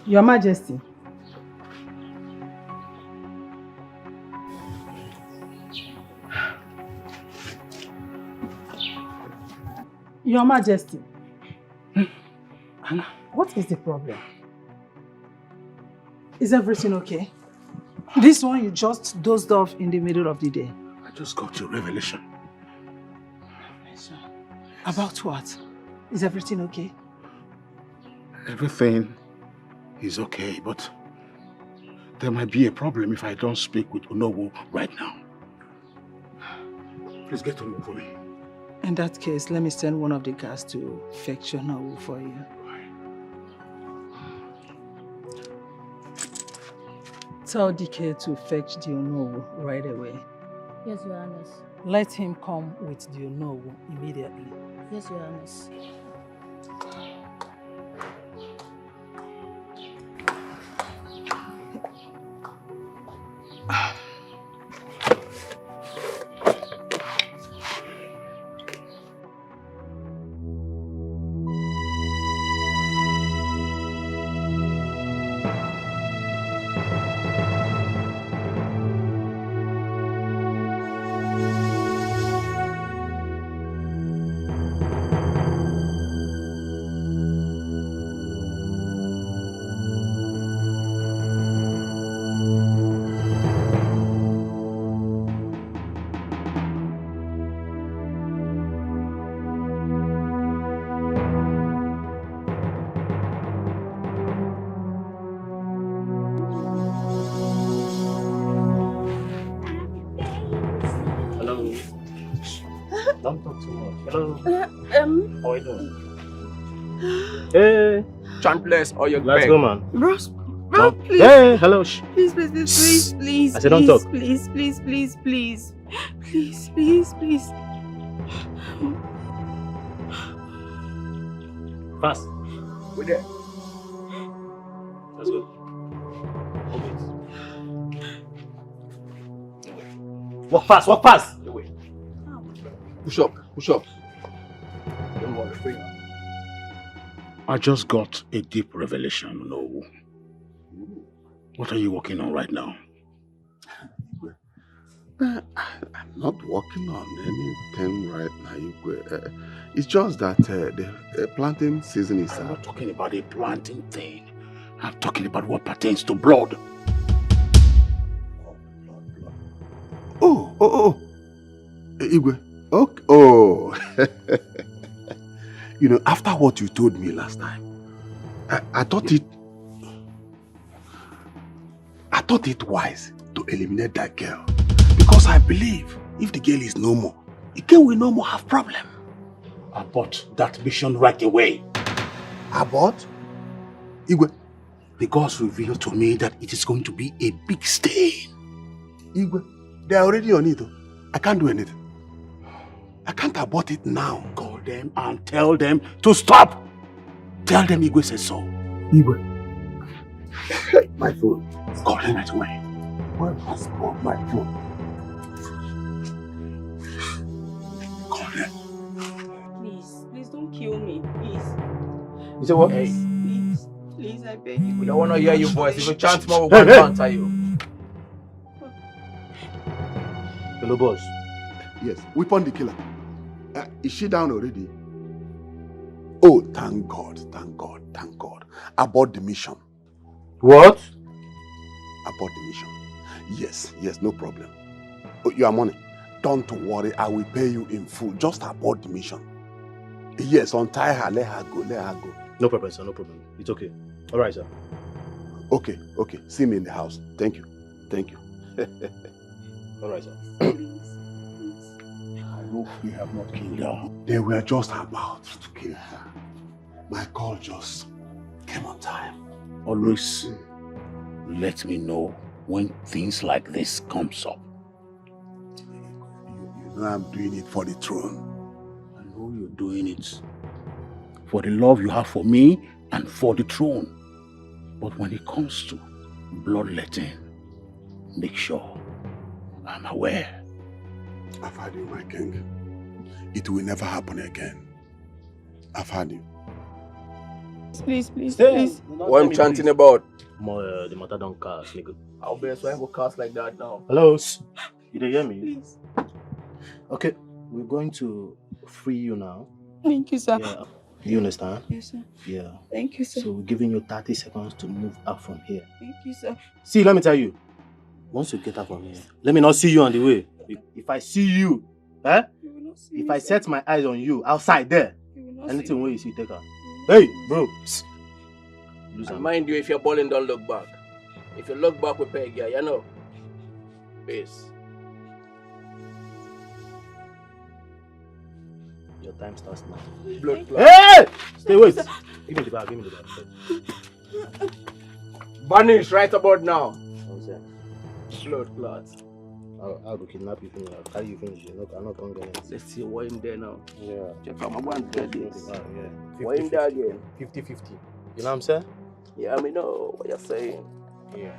Your Majesty. Your Majesty. Anna, what is the problem? Is everything okay? This one you just dozed off in the middle of the day. I just got your revelation. About what? Is everything okay? Everything is okay, but there might be a problem if I don't speak with Unowu right now. Please get Unowu for me. In that case, let me send one of the guards to fetch Unowu for you. Tell Dikeh to fetch the Unowu right away. Yes, Your Highness. Let him come with the Unowu immediately. Yes, Your Highness. Don't talk too much. Hello. How are you doing? Hey. Chantless or your Let's go, man. Bros, Please. Hey, hello. Please, please. I said don't talk. Please. Fast. We're there. Let's go. Walk fast. Push up. Don't worry, free. I just got a deep revelation, Unowu. What are you working on right now? I'm not working on anything right now, Igwe. It's just that the planting season is... I'm not talking about a planting thing. I'm talking about what pertains to blood. Oh. Igwe. Okay. Oh. You know, after what you told me last time, I thought it wise to eliminate that girl. Because I believe if the girl is no more, the girl will no more have problem. Abort that mission right away. Abort? Igwe. The gods revealed to me that it is going to be a big stain. Igwe, they are already on it. I can't do anything. I can't abort it now. Call them and tell them to stop. Tell them Igwe says so. Igwe. My phone. Call them right away. Where has got my phone? Call them. Please don't kill me, please. You say what? Please, I beg you. We don't want to hear your voice. If you chant more, we're going to banter you. Hello, boss. Yes, we found the killer. Is she down already? Oh, thank God. Abort the mission. What? Abort the mission. Yes, no problem. Oh, your money. Don't worry, I will pay you in full. Just abort the mission. Yes, untie her, let her go. No problem, sir, no problem. It's okay. All right, sir. Okay. See me in the house. Thank you. All right, sir. I hope we have not killed her. They were just about to kill her. My call just came on time. Always let me know when things like this comes up. You know I'm doing it for the throne. I know you're doing it for the love you have for me and for the throne. But when it comes to bloodletting, make sure I'm aware. I've had you, my king. It will never happen again. I've had you. Please. What I'm chanting about? The matter don't cast, nigga. I'll be so I go cast like that now. Hello? You don't hear me? Please. Okay, we're going to free you now. Thank you, sir. Yeah. You understand? Yes, sir. Yeah. Thank you, sir. So we're giving you 30 seconds to move out from here. Thank you, sir. See, let me tell you. Once you get out from here, let me not see you on the way. If I see you, if I set my eyes on you outside there, anything where you see, take her. Hey, bro. And mind you, if you're balling, don't look back. If you look back, we pay girl, you know. Peace. Your time starts now. Blood clot. Hey! Stay, wait. Give me the bag. Vanish right about now. Blood clots. I'll go kidnap you. I'll carry you finish. I'm not going to get it. Let's see what in there now. Yeah. Check out my one thread this. Yeah. What in there again? 50-50. You know what I'm saying? Yeah, I know what you're saying. Yeah.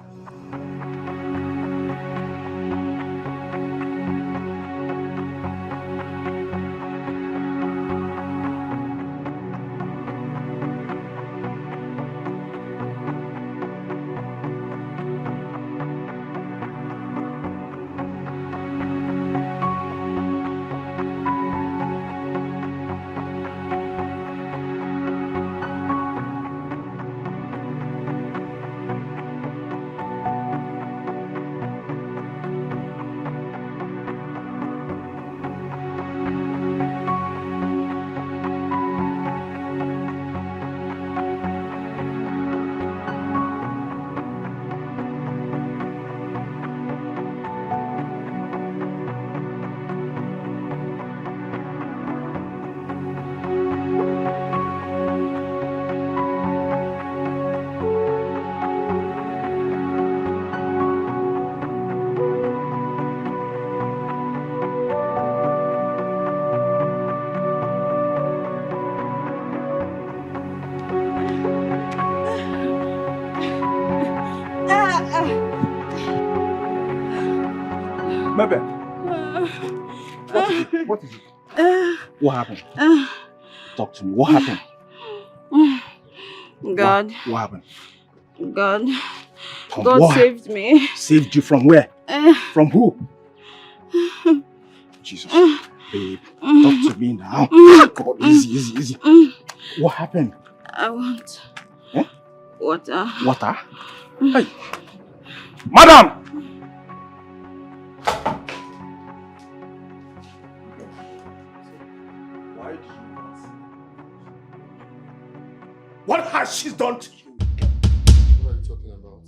Baby. What is it? What happened? Talk to me. What happened? God. What happened? God. From God what? saved me. Saved you from where? From who? Jesus. Babe, talk to me now. Come on, easy. What happened? I want Eh? water. Water? Hey! Madam! Why do you not? What has she done to you? What are you talking about?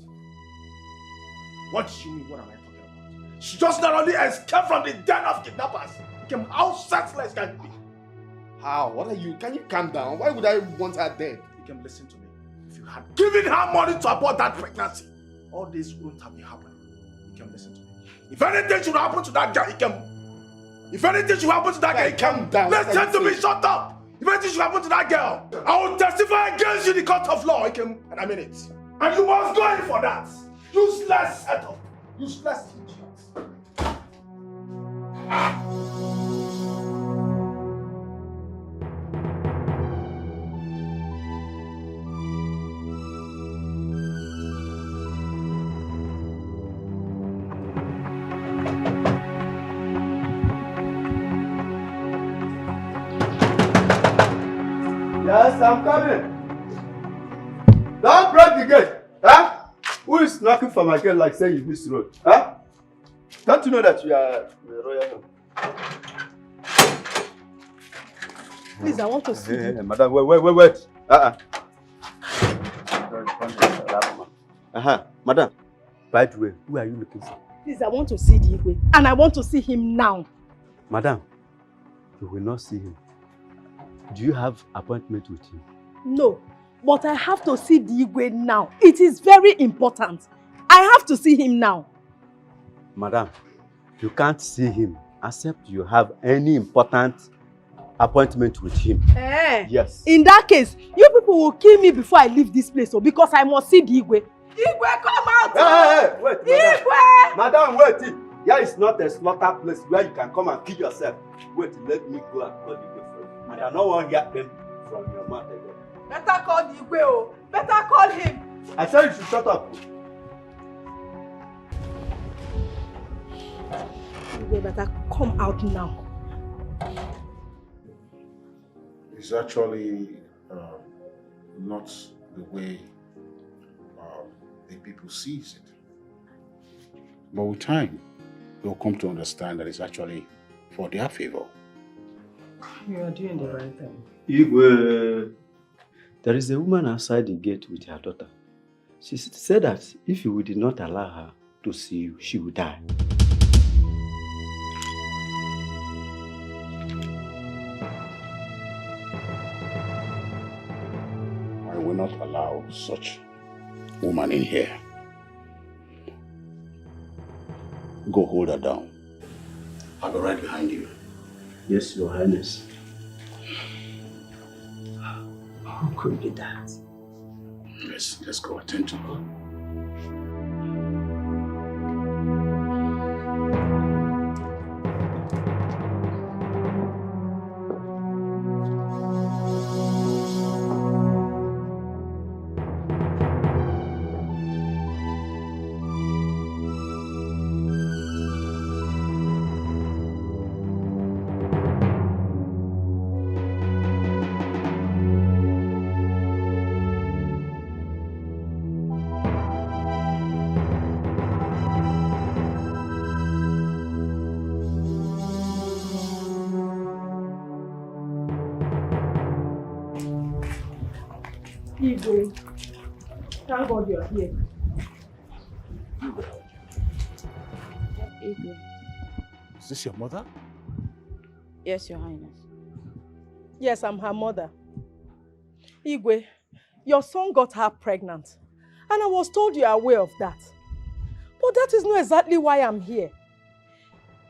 What do you mean, what am I talking about? She just not only escaped from the den of kidnappers. How senseless can it be? How? What are you? Can you calm down? Why would I want her dead? You can listen to me. If you had given her money to abort that pregnancy, all this wouldn't have been happening. You can listen to me. If anything should happen to that girl, you can. If anything should happen to that girl, you can. Calm down. Listen to me, shut up! If anything should happen to that girl, I will testify against you in the court of law, and I mean it. And you must go in for that. Useless setup. Useless idiot. Yes, I'm coming. Don't break the gate. Huh? Who is knocking for my gate like saying you miss the road? Huh? Don't you know that you are a royal? Please, I want to see you. Madam, wait. Madam. By the way, who are you looking for? Please, I want to see Dikeh. And I want to see him now. Madam, you will not see him. Do you have appointment with him? No, but I have to see Dikeh now. It is very important. I have to see him now. Madam, you can't see him except you have any important appointment with him. Yes. In that case, you people will kill me before I leave this place, because I must see Dikeh. Dikeh, come out! Hey, wait, Dikeh! Madam, wait. Here is not a slaughter place where you can come and kill yourself. Wait, let me go and call Dikeh for you. And I don't want to hear them from your mouth again. Better call Dikeh, oh. Better call him. I said you should shut up. Dikeh better come out now. It's actually not the way the people sees it. But with time, they'll come to understand that it's actually for their favor. You are doing the right thing. Igwe, there is a woman outside the gate with her daughter. She said that if you did not allow her to see you, she would die. I will not allow such woman in here. Go hold her down. I'll be right behind you. Yes, Your Highness. Who could be that? Let's go attend to her. Igwe, thank God you are here. Igwe. Is this your mother? Yes, Your Highness. Yes, I'm her mother. Igwe, your son got her pregnant. And I was told you are aware of that. But that is not exactly why I'm here.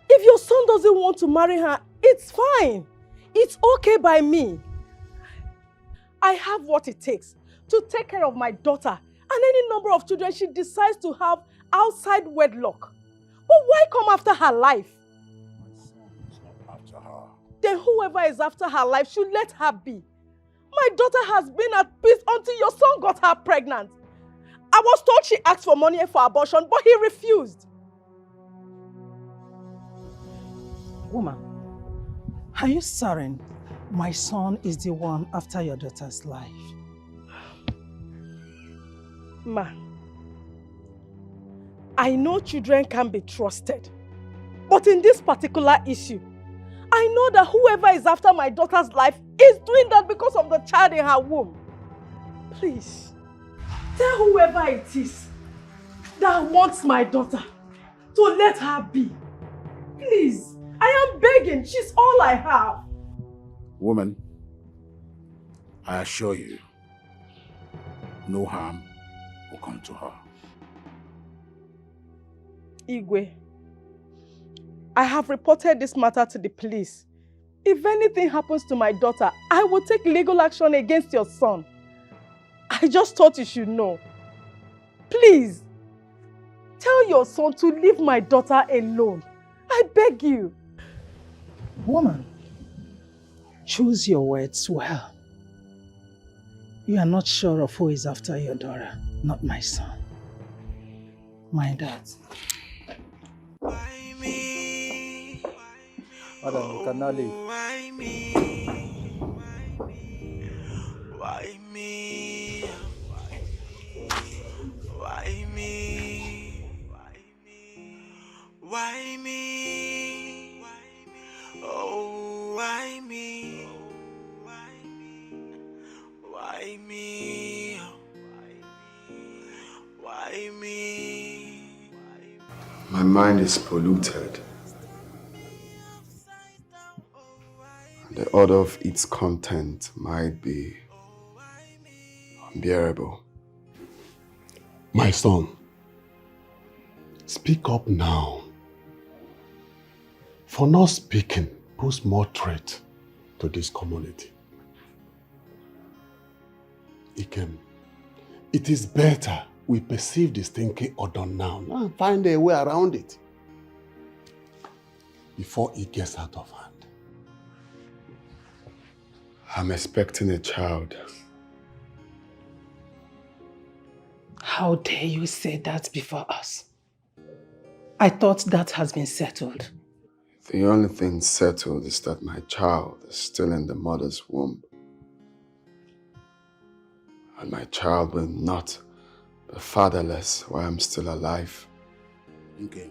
If your son doesn't want to marry her, it's fine. It's okay by me. I have what it takes to take care of my daughter and any number of children she decides to have outside wedlock. But why come after her life? My son is not after her. Then whoever is after her life should let her be. My daughter has been at peace until your son got her pregnant. I was told she asked for money for abortion, but he refused. Woman, are you certain my son is the one after your daughter's life? Ma, I know children can be trusted, but in this particular issue, I know that whoever is after my daughter's life is doing that because of the child in her womb. Please, tell whoever it is that wants my daughter to let her be. Please, I am begging. She's all I have. Woman, I assure you, no harm will come to her. Igwe, I have reported this matter to the police. If anything happens to my daughter, I will take legal action against your son. I just thought you should know. Please, tell your son to leave my daughter alone. I beg you. Woman, choose your words well. You are not sure of who is after your daughter, not my son. My dad. Madam, you cannot leave. Why me? Why me? Why me? Why me? Oh, why me? Why me? Why me? My mind is polluted. The order of its content might be unbearable. My son, speak up now. For not speaking puts more threat to this community. Ikem, it is better we perceive this thinking order now and find a way around it before it gets out of hand. I'm expecting a child. How dare you say that before us? I thought that has been settled. The only thing settled is that my child is still in the mother's womb. And my child will not be fatherless while I'm still alive. Okay.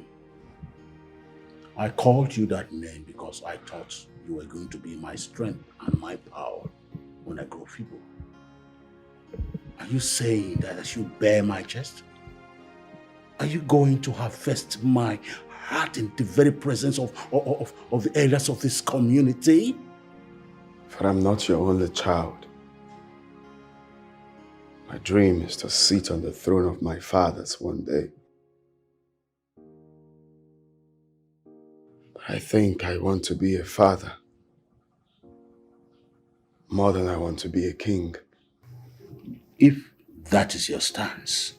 I called you that name because I thought you were going to be my strength and my power when I grow feeble. Are you saying that I should bare my chest? Are you going to harvest my heart in the very presence of the elders of this community? For I'm not your only child. My dream is to sit on the throne of my fathers one day. But I think I want to be a father more than I want to be a king. If that is your stance,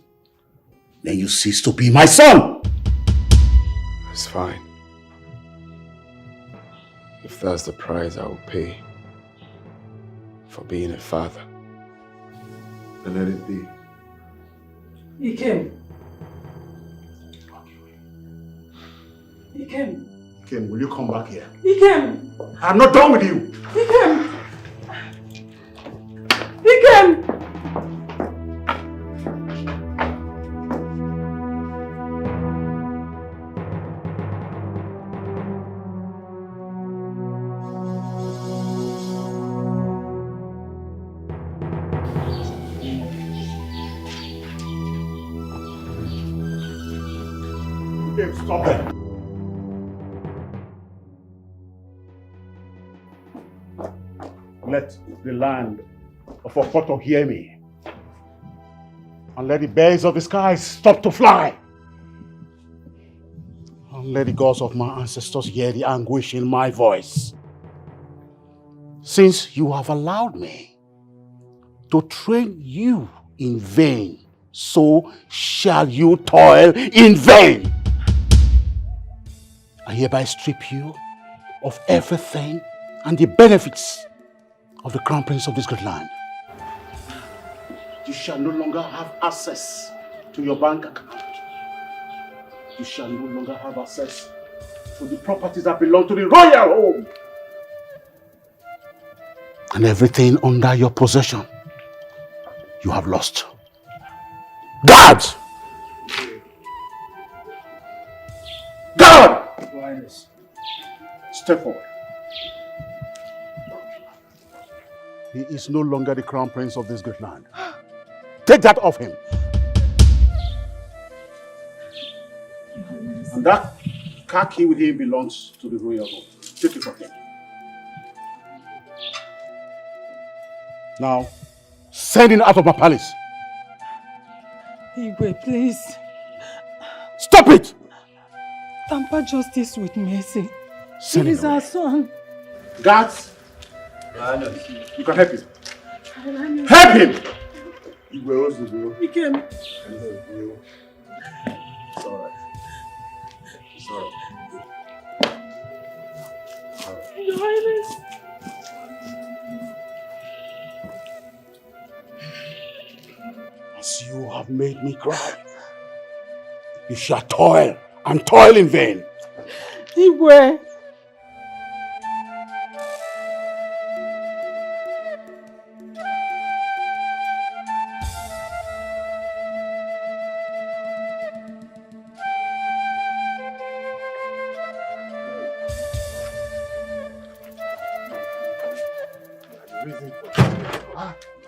then you cease to be my son! It's fine. If that's the price I will pay for being a father, then let it be. Ikem. Ikem. Ikem, will you come back here? Ikem. I'm not done with you! Ikem. Ikem. Stop it! Let the land of Okoto hear me. And let the birds of the skies stop to fly. And let the gods of my ancestors hear the anguish in my voice. Since you have allowed me to train you in vain, so shall you toil in vain. I hereby strip you of everything and the benefits of the crown prince of this good land. You shall no longer have access to your bank account. You shall no longer have access to the properties that belong to the royal home. And everything under your possession, you have lost. Guards! Guard! Step forward. He is no longer the crown prince of this great land. Take that off him. And that car key with him belongs to the royal home. Take it from him. Now, send him out of my palace. Igwe, please. Stop it! Tamper justice with mercy. Send He him is away. our son. Guards, you can help him. Help him! He came. It's alright. It's alright. Your Highness. As you have made me cry, you shall toil and toil in vain. Igwe.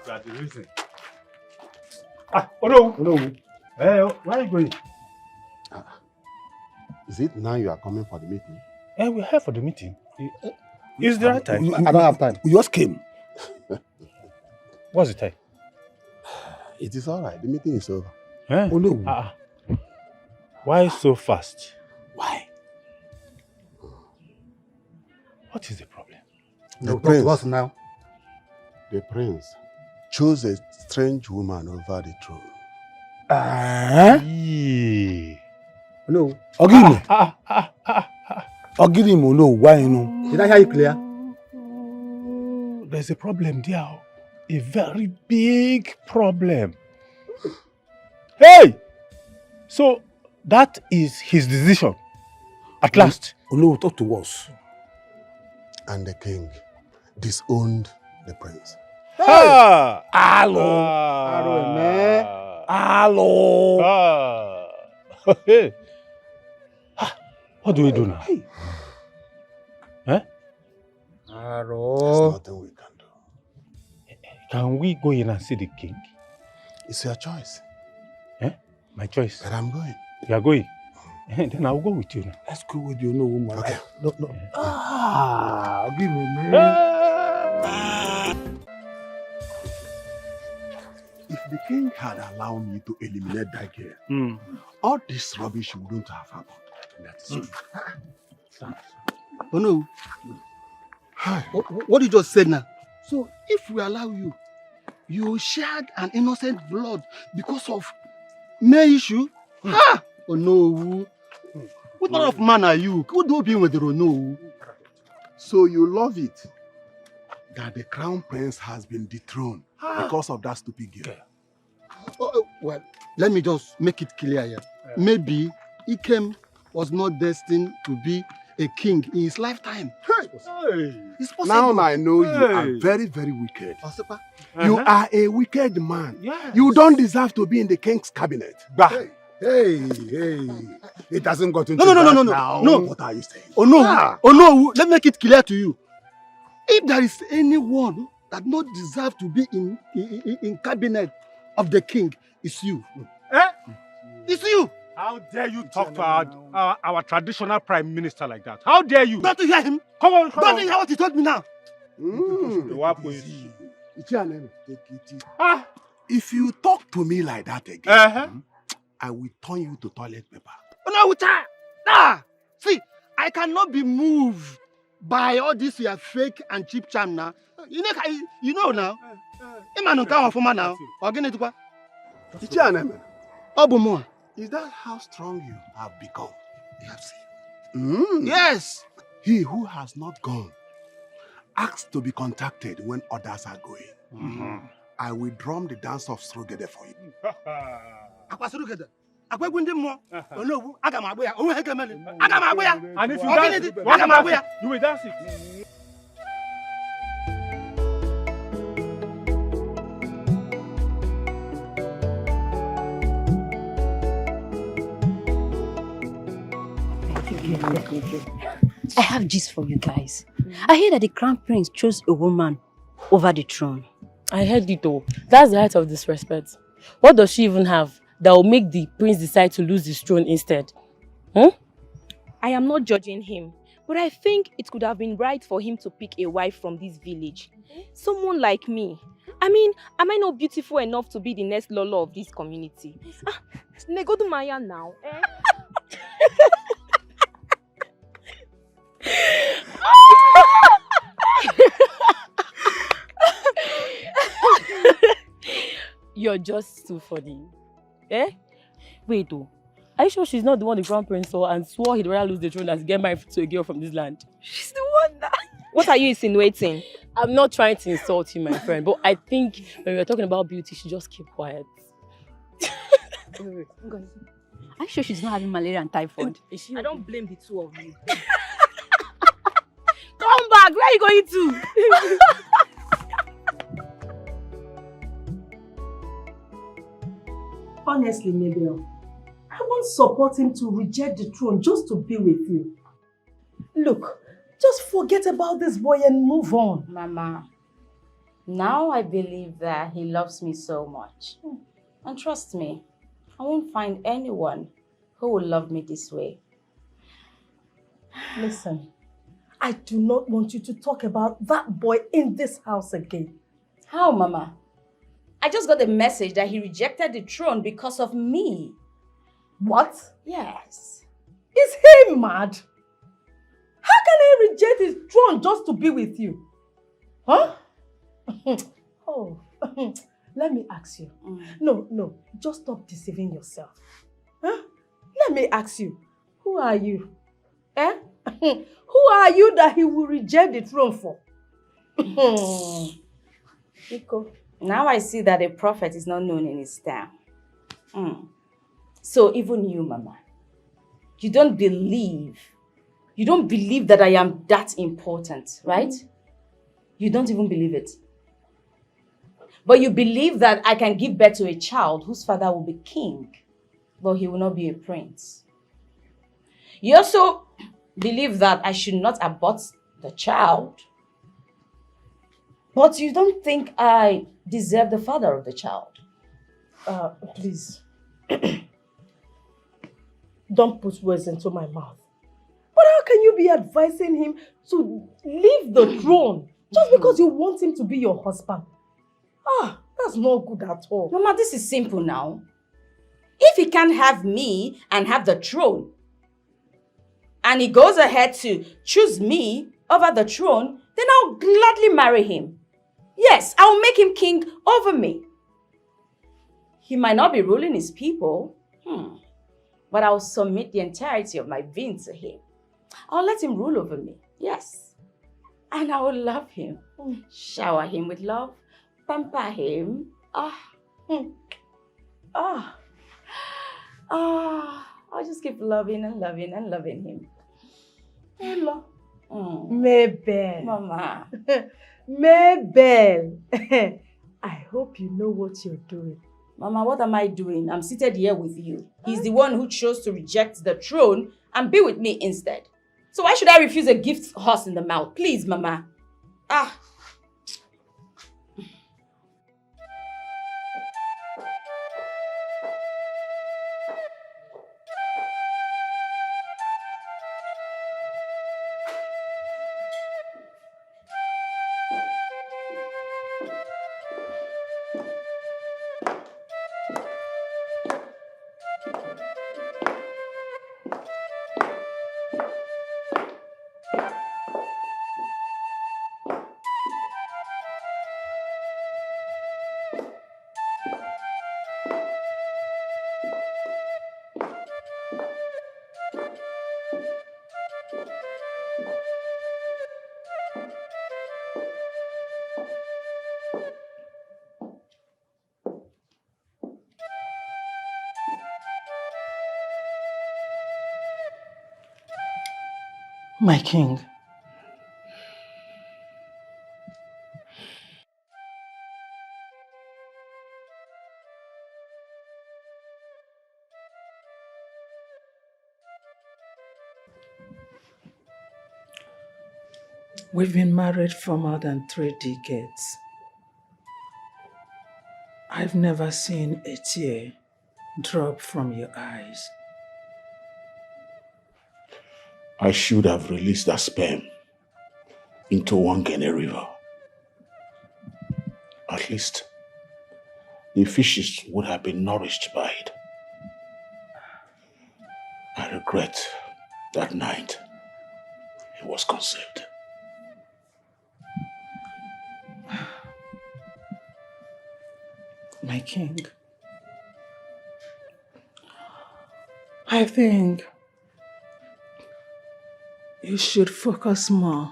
That's the reason. Oh no. Hey, where are you going? Is it now you are coming for the meeting? We're here for the meeting. Is the right time? I don't have time. We just came. What's the time? It is all right. The meeting is over. Huh? Oh no. Why so fast? Why? What is the problem? The prince, now. The prince chose a strange woman over the throne. No. Ogini. Ogini, no. Why no? Did I hear you clear? There's a problem there. A very big problem. Hey! So that is his decision. At last. Oh no, talk to us. And the king disowned the prince. Ah! Hello. Hello, man. Hello. Hey. What do we do now? Hey. Huh? There's nothing we can do. Can we go in and see the king? It's your choice. My choice. But I'm going. You are going? Then I'll go with you now. Let's go with you, no woman. Okay. No. Give me, man. If the king had allowed me to eliminate Dikeh, all this rubbish wouldn't have happened. That's it. Oh no. What you just said now? So if we allow you, you shed an innocent blood because of mere issue? Ha! Oh no. What kind of man are you? Who do be with the no? So you love it that the crown prince has been dethroned because of that stupid girl. Well, let me just make it clear here. Maybe Ikem was not destined to be a king in his lifetime. It's possible. Now I know you are very, very wicked. You are a wicked man. Yes. You don't deserve to be in the king's cabinet. Hey. It hasn't gotten to No. now. No. What are you saying? Oh no. Let me make it clear to you. If there is anyone that not deserve to be in cabinet of the king, it's you. It's you. How dare you talk to our traditional prime minister like that? How dare you? Don't you hear him? Come on. Don't you hear what he told me now? If you talk to me like that again, I will turn you to toilet paper. Oh no, see, I cannot be moved by all this your fake and cheap charm now. You know now. Now. Is that how strong you have become? You have seen. Yes. He who has not gone asks to be contacted when others are going. I will drum the dance of Srogede for you. And if you dance it, you will dance it. I have gist for you guys. I hear that the crown prince chose a woman over the throne. I heard it all. That's the height of disrespect. What does she even have that will make the prince decide to lose his throne instead? I am not judging him, but I think it could have been right for him to pick a wife from this village. Someone like me. I mean, am I not beautiful enough to be the next Lolo of this community? Negodu Maya now. You're just too funny. Eh? Wait though. Are you sure she's not the one the crown prince saw and swore he'd rather lose the throne than to get married to a girl from this land? She's the one that... What are you insinuating? I'm not trying to insult you, my friend, but I think when we're talking about beauty, she just keep quiet. Wait. Are you sure she's not having malaria and typhoid? I don't blame the two of you. Come back! Where are you going to? Honestly, Mabel, I won't support him to reject the throne just to be with you. Look, just forget about this boy and move on. Mama, now I believe that he loves me so much. And trust me, I won't find anyone who will love me this way. Listen, I do not want you to talk about that boy in this house again. How, Mama? I just got a message that he rejected the throne because of me. What? Yes. Is he mad? How can he reject his throne just to be with you? Huh? Oh, let me ask you. No, just stop deceiving yourself. Huh? Let me ask you, who are you? Eh? Who are you that he will reject the throne for? Iko, now I see that a prophet is not known in his town. So even you, Mama, you don't believe that I am that important, right? You don't even believe it. But you believe that I can give birth to a child whose father will be king, but he will not be a prince. You also believe that I should not abort the child, but you don't think I deserve the father of the child. Please. Don't put words into my mouth. But how can you be advising him to leave the throne just because you want him to be your husband? That's not good at all. Mama, this is simple now. If he can't have me and have the throne, and he goes ahead to choose me over the throne, then I'll gladly marry him. Yes, I'll make him king over me. He might not be ruling his people, but I'll submit the entirety of my being to him. I'll let him rule over me, yes. And I will love him, shower him with love, pamper him. I'll just keep loving and loving and loving him. Hello. Mabel. Mama. Mabel. I hope you know what you're doing. Mama, what am I doing? I'm seated here with you. He's the one who chose to reject the throne and be with me instead. So why should I refuse a gift horse in the mouth? Please, Mama. My king. We've been married for more than 3 decades. I've never seen a tear drop from your eyes. I should have released that sperm into Wangene River. At least the fishes would have been nourished by it. I regret that night it was conceived. My king, I think you should focus more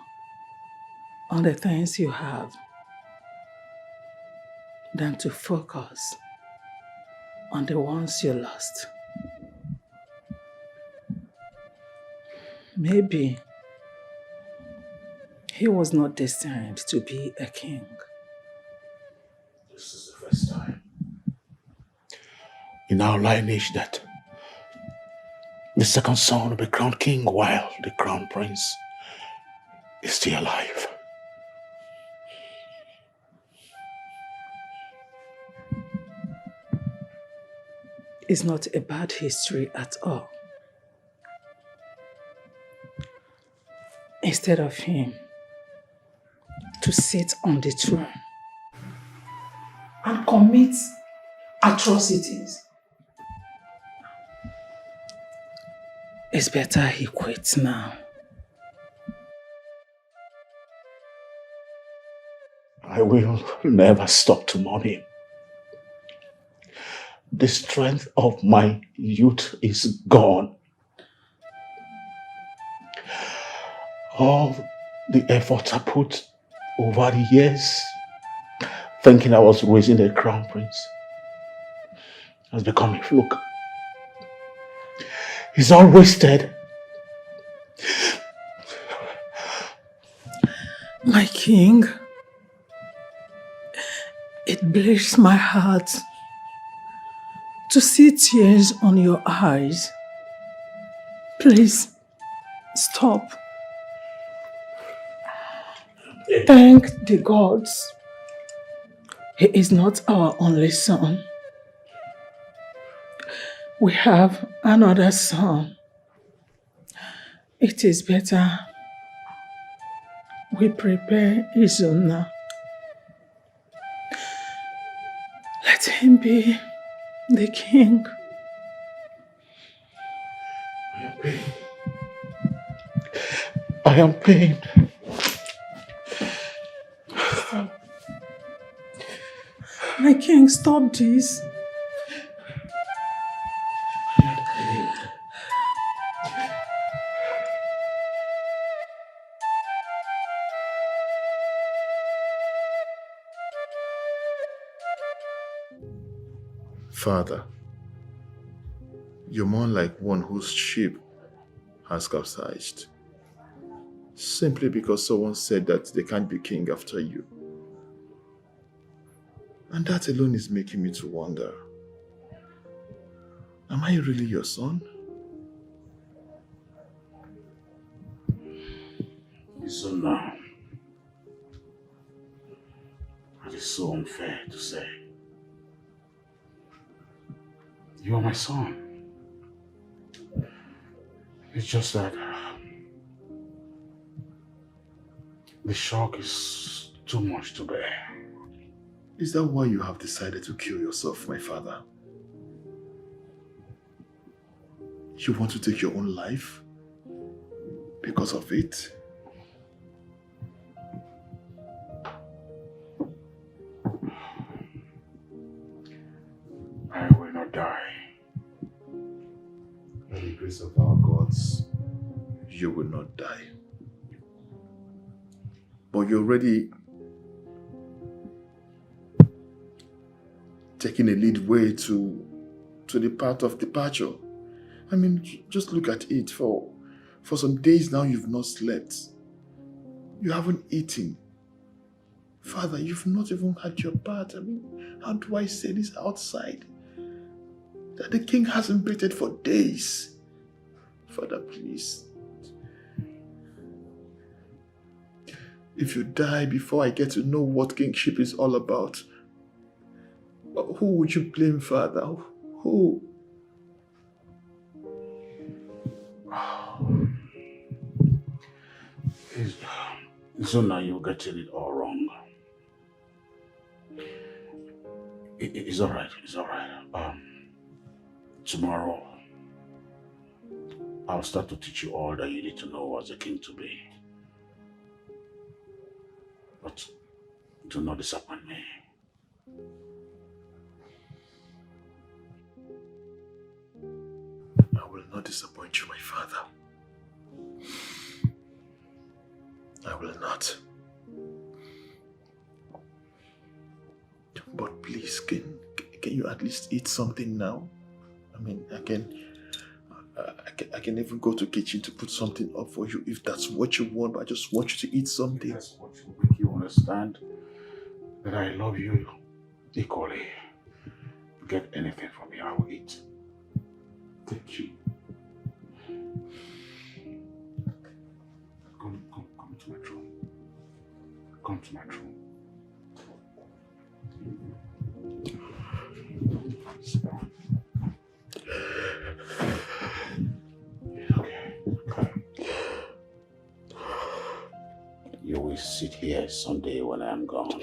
on the things you have than to focus on the ones you lost. Maybe he was not destined to be a king. This is the first time in our lineage that the second son will be crowned king while the crown prince is still alive. It's not a bad history at all. Instead of him to sit on the throne and commit atrocities, it's better he quits now. I will never stop to mourn him. The strength of my youth is gone. All the effort I put over the years thinking I was raising a crown prince has become a fluke. It's all wasted. My king, it bleeds my heart to see tears on your eyes. Please, stop. Thank the gods. He is not our only son. We have another son. It is better we prepare Izuna. Let him be the king. I am pained. My king, stop this. Father, you're more like one whose ship has capsized, simply because someone said that they can't be king after you. And that alone is making me to wonder, am I really your son? So now, it is so unfair to say. You are my son. It's just that the shock is too much to bear. Is that why you have decided to kill yourself, my father? You want to take your own life because of it? I will not die. By the grace of our gods, you will not die. But you're already taking a lead way to the path of departure. I mean, just look at it. For For some days now, you've not slept. You haven't eaten. Father, you've not even had your bath. I mean, how do I say this outside? That the king hasn't breathed for days. Father, please. If you die before I get to know what kingship is all about, who would you blame, Father? Who? So now you're getting it all wrong. It's all right. It's all right. Tomorrow, I'll start to teach you all that you need to know as a king to be. But do not disappoint me. I will not disappoint you, my father. I will not. But please, can you at least eat something now? I mean, I can even go to the kitchen to put something up for you if that's what you want, but I just want you to eat something. That's what will make you understand that I love you equally. Get anything from me, I will eat. Thank you. Come to my room. Come to my room. Okay. You will sit here someday when I am gone.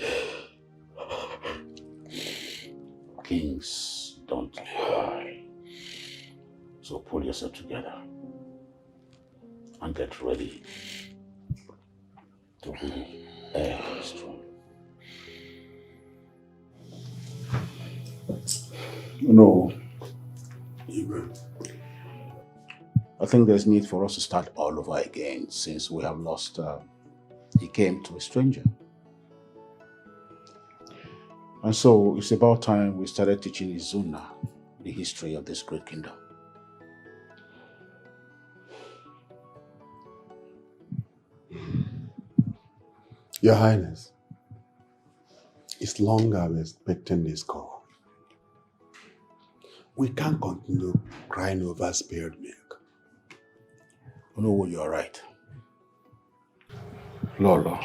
Kings don't cry. So pull yourself together and get ready to be heir to this throne. No, I think there's need for us to start all over again since we have lost he came to a stranger. And so it's about time we started teaching Izuna the history of this great kingdom. Your Highness, it's long I've been expecting this call. We can't continue crying over spilled milk. No, you're right. Lolo.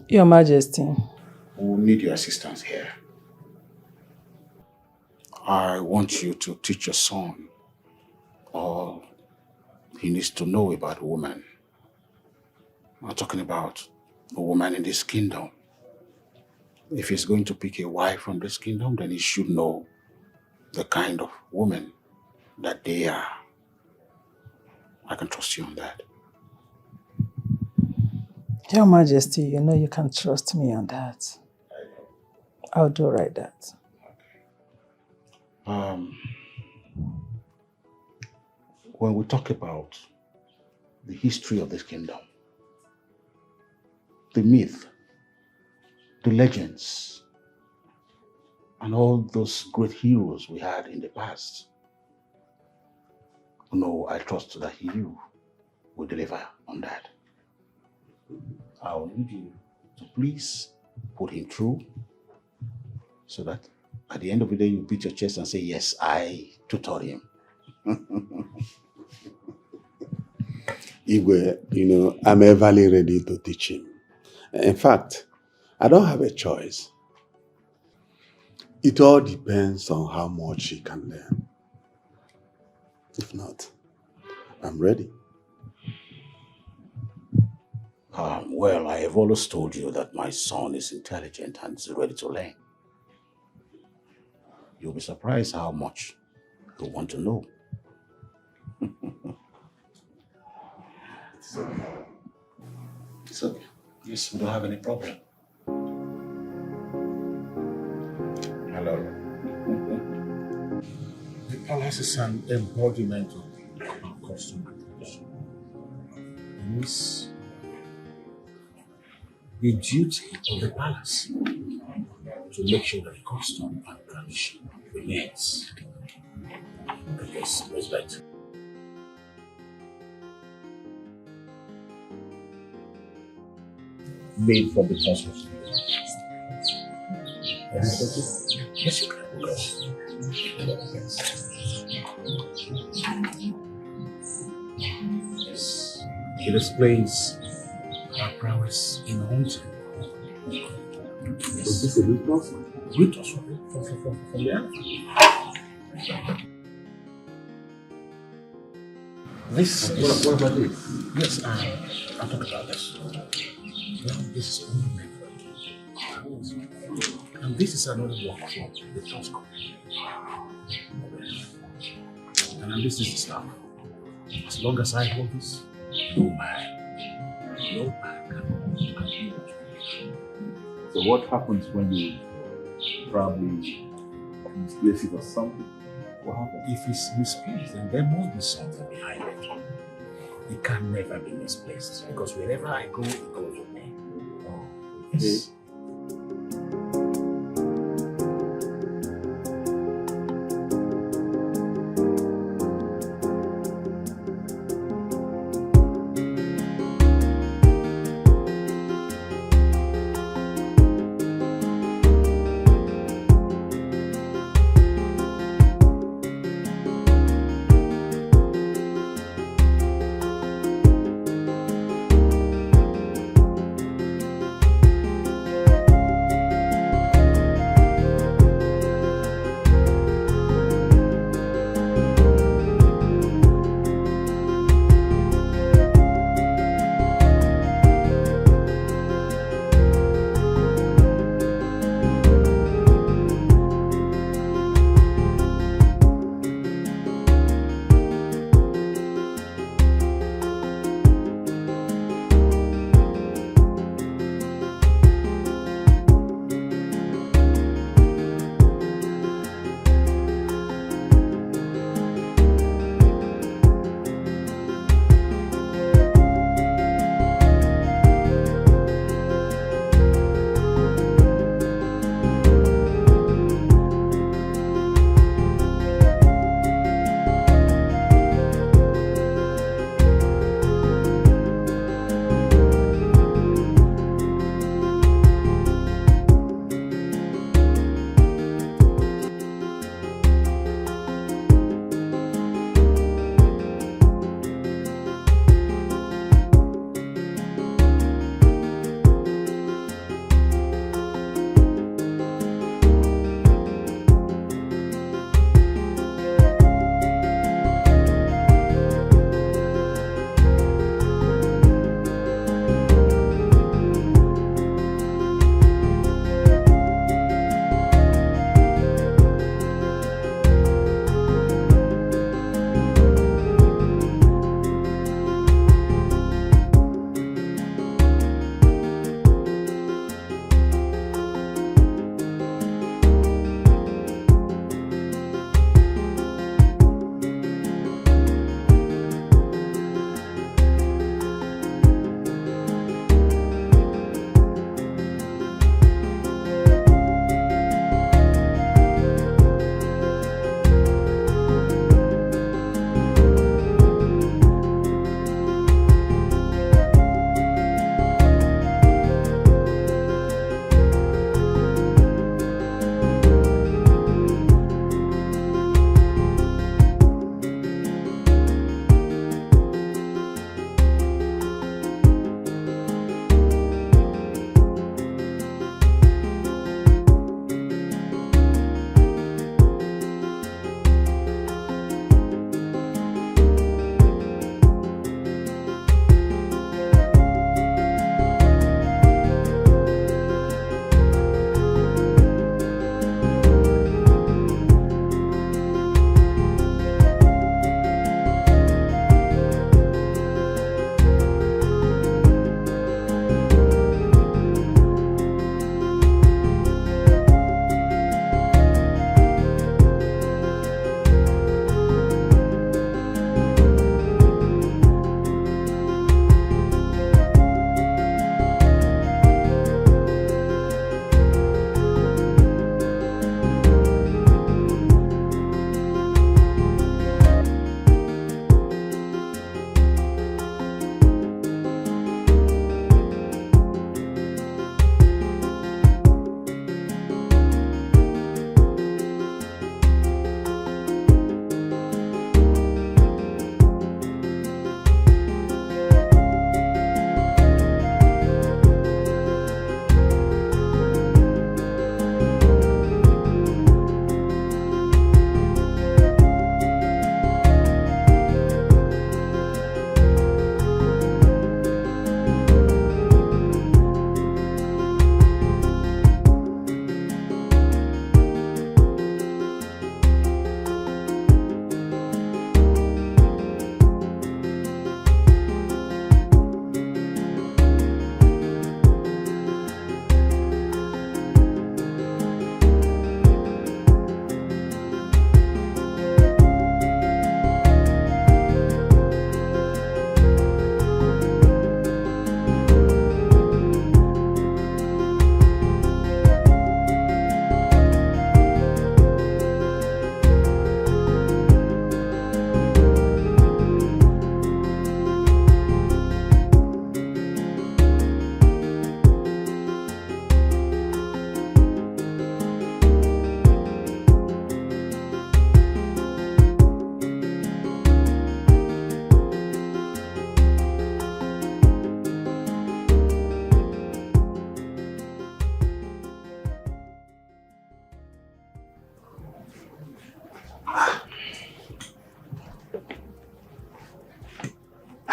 Your Majesty. We'll need your assistance here. I want you to teach your son all he needs to know about women. I'm talking about a woman in this kingdom. If he's going to pick a wife from this kingdom, then he should know the kind of woman that they are. I can trust you on that. Your Majesty, you know you can trust me on that. I'll do right that. When we talk about the history of this kingdom, the myth, the legends, and all those great heroes we had in the past, no, I trust that you will deliver on that. I will need you to please put him through so that at the end of the day you beat your chest and say, yes, I tutored him. Igwe, you know, I'm everly ready to teach him. In fact, I don't have a choice. It all depends on how much he can learn. If not, I'm ready. Well, I have always told you that my son is intelligent and is ready to learn. You'll be surprised how much he'll want to know. It's okay. It's okay. Yes, we don't have any problem. Hello. The palace is an embodiment of our custom and tradition. It is the duty of the palace to make sure that custom and tradition remains. Yes, respect. made from the tusk of steel. Yes, you can. Yes. It displays our prowess in hunting. Yes. Is this a real tusk? Real tusk from the elephant. This is... What about this? Yes, I'll talk about this. Now, this is only meant for you. And this is another work from the tusk. And this is the stuff. As long as I hold this, no man can hold. So what happens when you probably misplace it or something? What happens? If it's misplaced, then there must be something behind it. It can never be misplaced because wherever I go, it goes with me. Yes. Okay.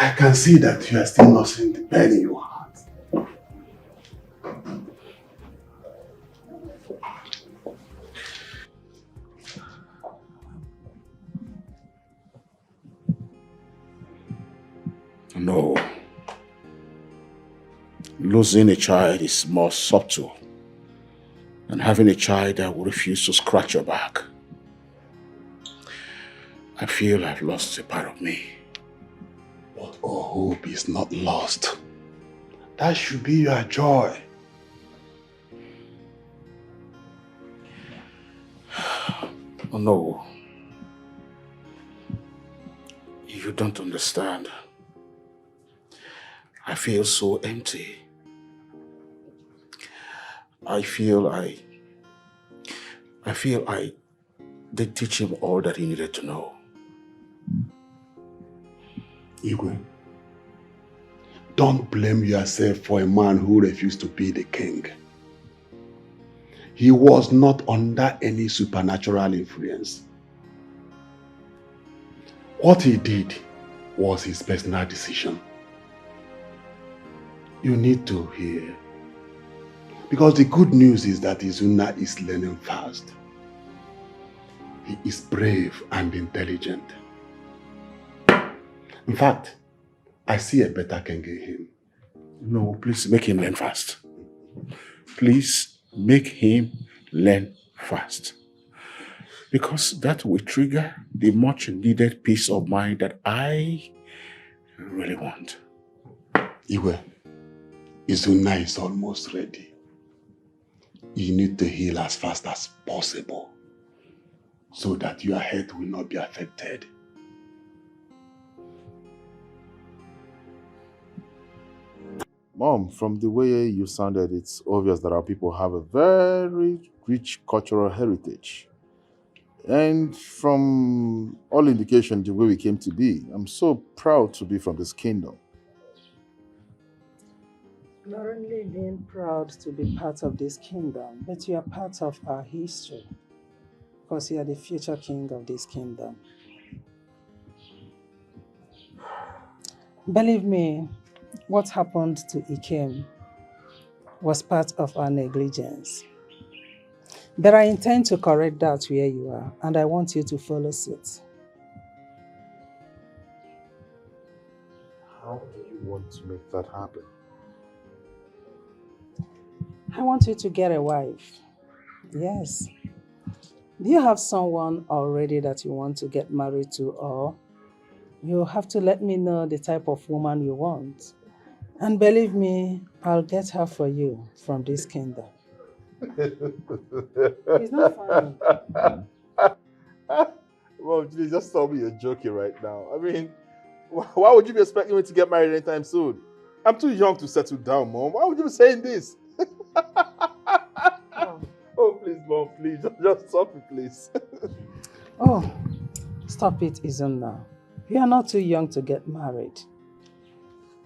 I can see that you are still nursing the pain in your heart. No. Losing a child is more subtle than having a child that will refuse to scratch your back. I feel I've lost a part of me. But all hope is not lost. That should be your joy. Oh, no. You don't understand. I feel so empty. I feel I did teach him all that he needed to know. Igwe, don't blame yourself for a man who refused to be the king. He was not under any supernatural influence. What he did was his personal decision. You need to hear. Because the good news is that Izuna is learning fast. He is brave and intelligent. In fact, I see a better king in him. No, please make him learn fast. Please make him learn fast. Because that will trigger the much needed peace of mind that I really want. Iwe, Izuna is almost ready. You need to heal as fast as possible so that your health will not be affected. Mom, from the way you sounded, it's obvious that our people have a very rich cultural heritage. And from all indications, the way we came to be, I'm so proud to be from this kingdom. Not only being proud to be part of this kingdom, but you are part of our history. Because you are the future king of this kingdom. Believe me, what happened to Ikem was part of our negligence. But I intend to correct that where you are, and I want you to follow suit. How do you want to make that happen? I want you to get a wife. Yes. Do you have someone already that you want to get married to, or you have to let me know the type of woman you want? And believe me, I'll get her for you from this kingdom. It's not funny. Mom, you just told me you're joking right now. I mean, why would you be expecting me to get married anytime soon? I'm too young to settle down, Mom. Why would you be saying this? Oh, please, Mom, please. Just stop it, please. Oh, stop it, Izunna. You are not too young to get married.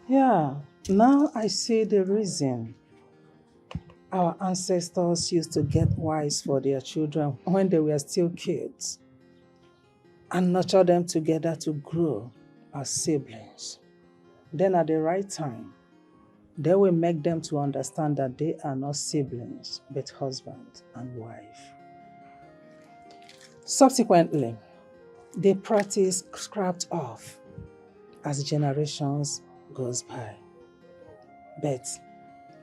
Yeah, now I see the reason. Our ancestors used to get wives for their children when they were still kids and nurture them together to grow as siblings. Then at the right time, they will make them to understand that they are not siblings, but husband and wife. Subsequently, the practice scrapped off as generations goes by. But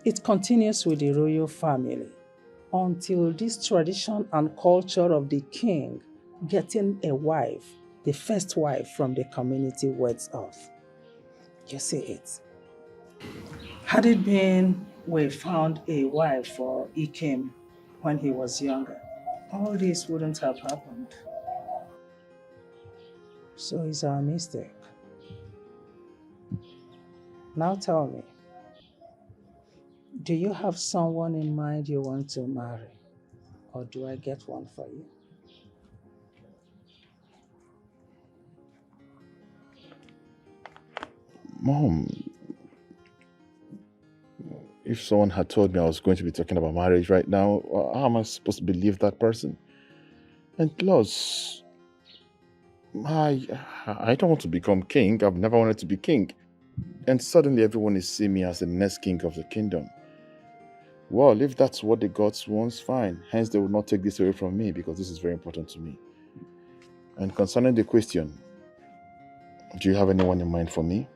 it continues with the royal family until this tradition and culture of the king getting a wife, the first wife from the community, words off. You see it. Had it been we found a wife for Ikem when he was younger, all this wouldn't have happened. So it's our mistake. Now tell me, do you have someone in mind you want to marry? Or do I get one for you? Mom, if someone had told me I was going to be talking about marriage right now, how am I supposed to believe that person? And plus, I don't want to become king. I've never wanted to be king. And suddenly everyone is seeing me as the next king of the kingdom. Well, if that's what the gods want, fine. Hence, they will not take this away from me because this is very important to me. And concerning the question, do you have anyone in mind for me?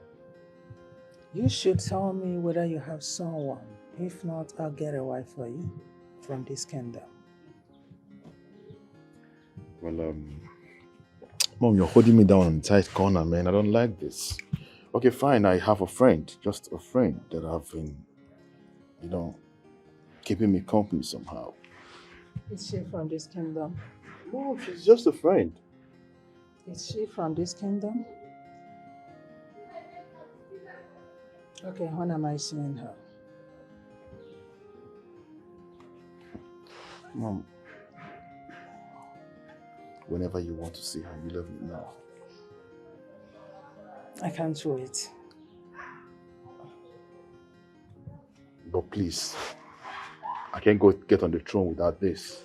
You should tell me whether you have someone. If not, I'll get a wife for you from this kingdom. Well, Mom, you're holding me down in a tight corner, man. I don't like this. Okay, fine. I have a friend, just a friend that I've been, keeping me company somehow. Is she from this kingdom? No, she's just a friend. Is she from this kingdom? Okay, when am I seeing her? Mom, whenever you want to see her, you let me know. I can't wait. But please, I can't get on the throne without this.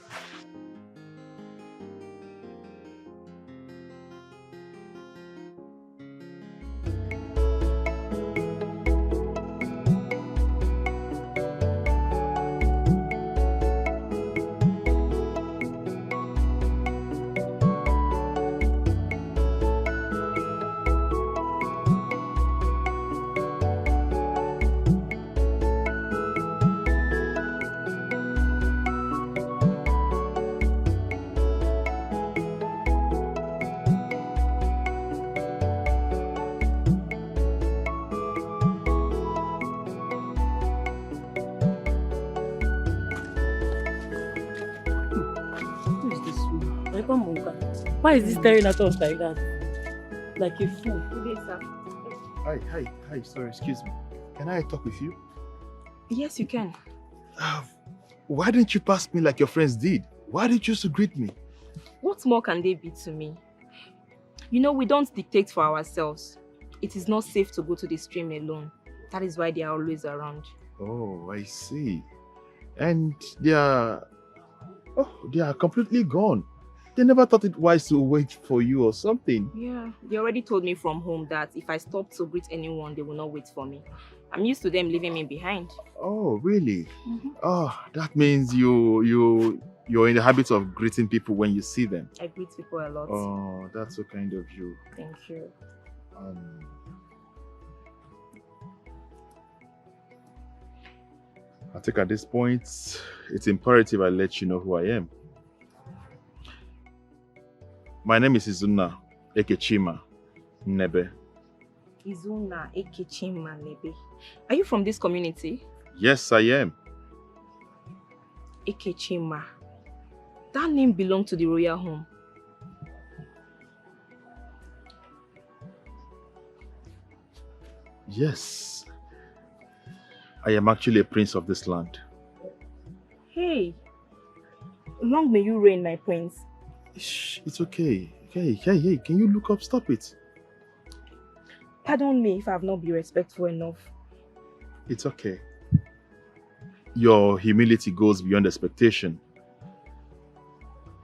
Why is he staring at us like that? Like a fool. Hi, sorry, excuse me. Can I talk with you? Yes, you can. Why didn't you pass me like your friends did? Why did you choose to greet me? What more can they be to me? You know, we don't dictate for ourselves. It is not safe to go to the stream alone. That is why they are always around. Oh, I see. And they are completely gone. They never thought it wise to wait for you or something. Yeah, they already told me from home that if I stop to greet anyone, they will not wait for me. I'm used to them leaving me behind. Oh, really? Mm-hmm. Oh, that means you're in the habit of greeting people when you see them. I greet people a lot. Oh, that's so kind of you. Thank you. I think at this point, it's imperative I let you know who I am. My name is Izuna Ekechima Nebe. Izuna Ekechima Nebe. Are you from this community? Yes, I am. Ekechima. That name belonged to the royal home. Yes. I am actually a prince of this land. Hey. Long may you reign, my prince. Shh, it's okay. Hey, can you look up? Stop it. Pardon me if I have not been respectful enough. It's okay. Your humility goes beyond expectation.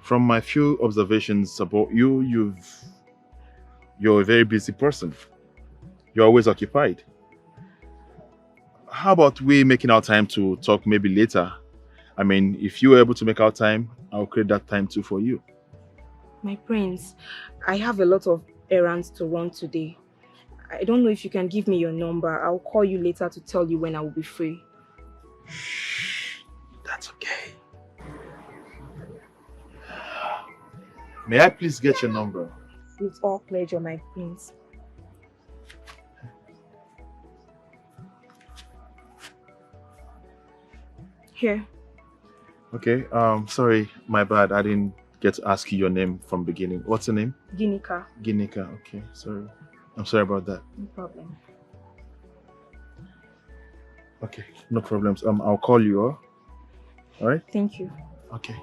From my few observations about you, you're a very busy person. You're always occupied. How about we making our time to talk maybe later? I mean, if you're able to make our time, I'll create that time too for you. My prince, I have a lot of errands to run today. I don't know if you can give me your number. I'll call you later to tell you when I will be free. Shh, that's okay. May I please get your number? With all pleasure, my prince. Here. Okay, sorry, my bad. I didn't get to ask you your name from beginning. What's your name? Ginika. Ginika, okay, sorry. I'm sorry about that. No problem. Okay, no problems. I'll call you, all right? Thank you. Okay.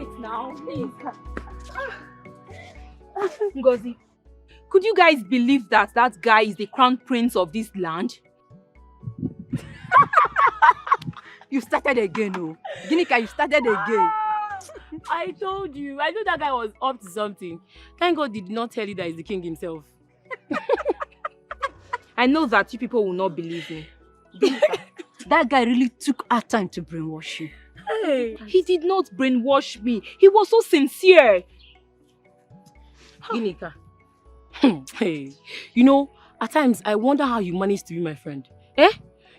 Wait now, please. Ngozi, could you guys believe that that guy is the crown prince of this land? You started again, oh. Ginika, you started again. I told you. I knew that guy was up to something. Thank God he did not tell you that he's the king himself. I know that you people will not believe me. That guy really took our time to brainwash you. Hey, he did not brainwash me. He was so sincere. Ginika. Hey, you know, at times I wonder how you managed to be my friend. Eh?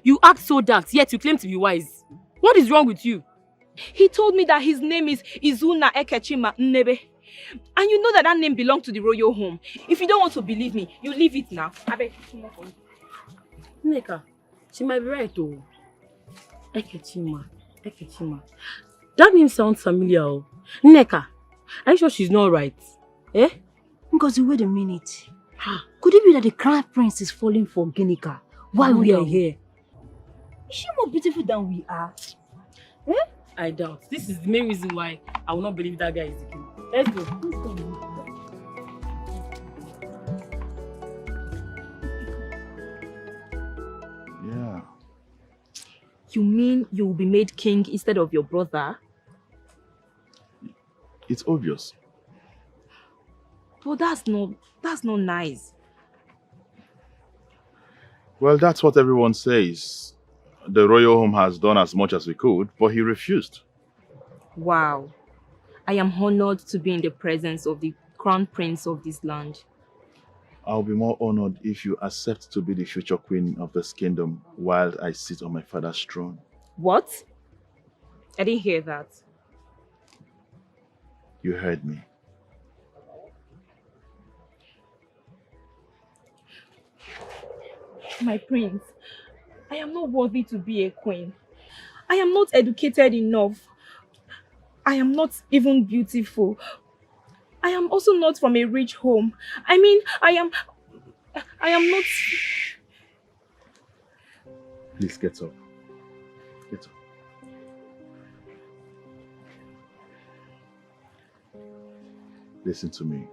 You act so dark, yet you claim to be wise. What is wrong with you? He told me that his name is Izuna Ekechima Nnebe. And you know that that name belongs to the royal home. If you don't want to believe me, you leave it now. I beg you. Nneka, she might be right though. Ekechima. That name sounds familiar. Oh. Nneka, are you sure she's not right? Eh? Because wait a minute. Could it be that the crown prince is falling for Ginika while we are here? Is she more beautiful than we are? Eh? I doubt. This is the main reason why I will not believe that guy is the king. Let's go. Yeah. You mean you will be made king instead of your brother? It's obvious. But that's not nice. Well, that's what everyone says. The royal home has done as much as we could, but he refused. Wow. I am honored to be in the presence of the crown prince of this land. I'll be more honored if you accept to be the future queen of this kingdom while I sit on my father's throne. What? I didn't hear that. You heard me. My prince, I am not worthy to be a queen. I am not educated enough. I am not even beautiful. I am also not from a rich home. I mean, I am not... Please get up. Get up. Listen to me.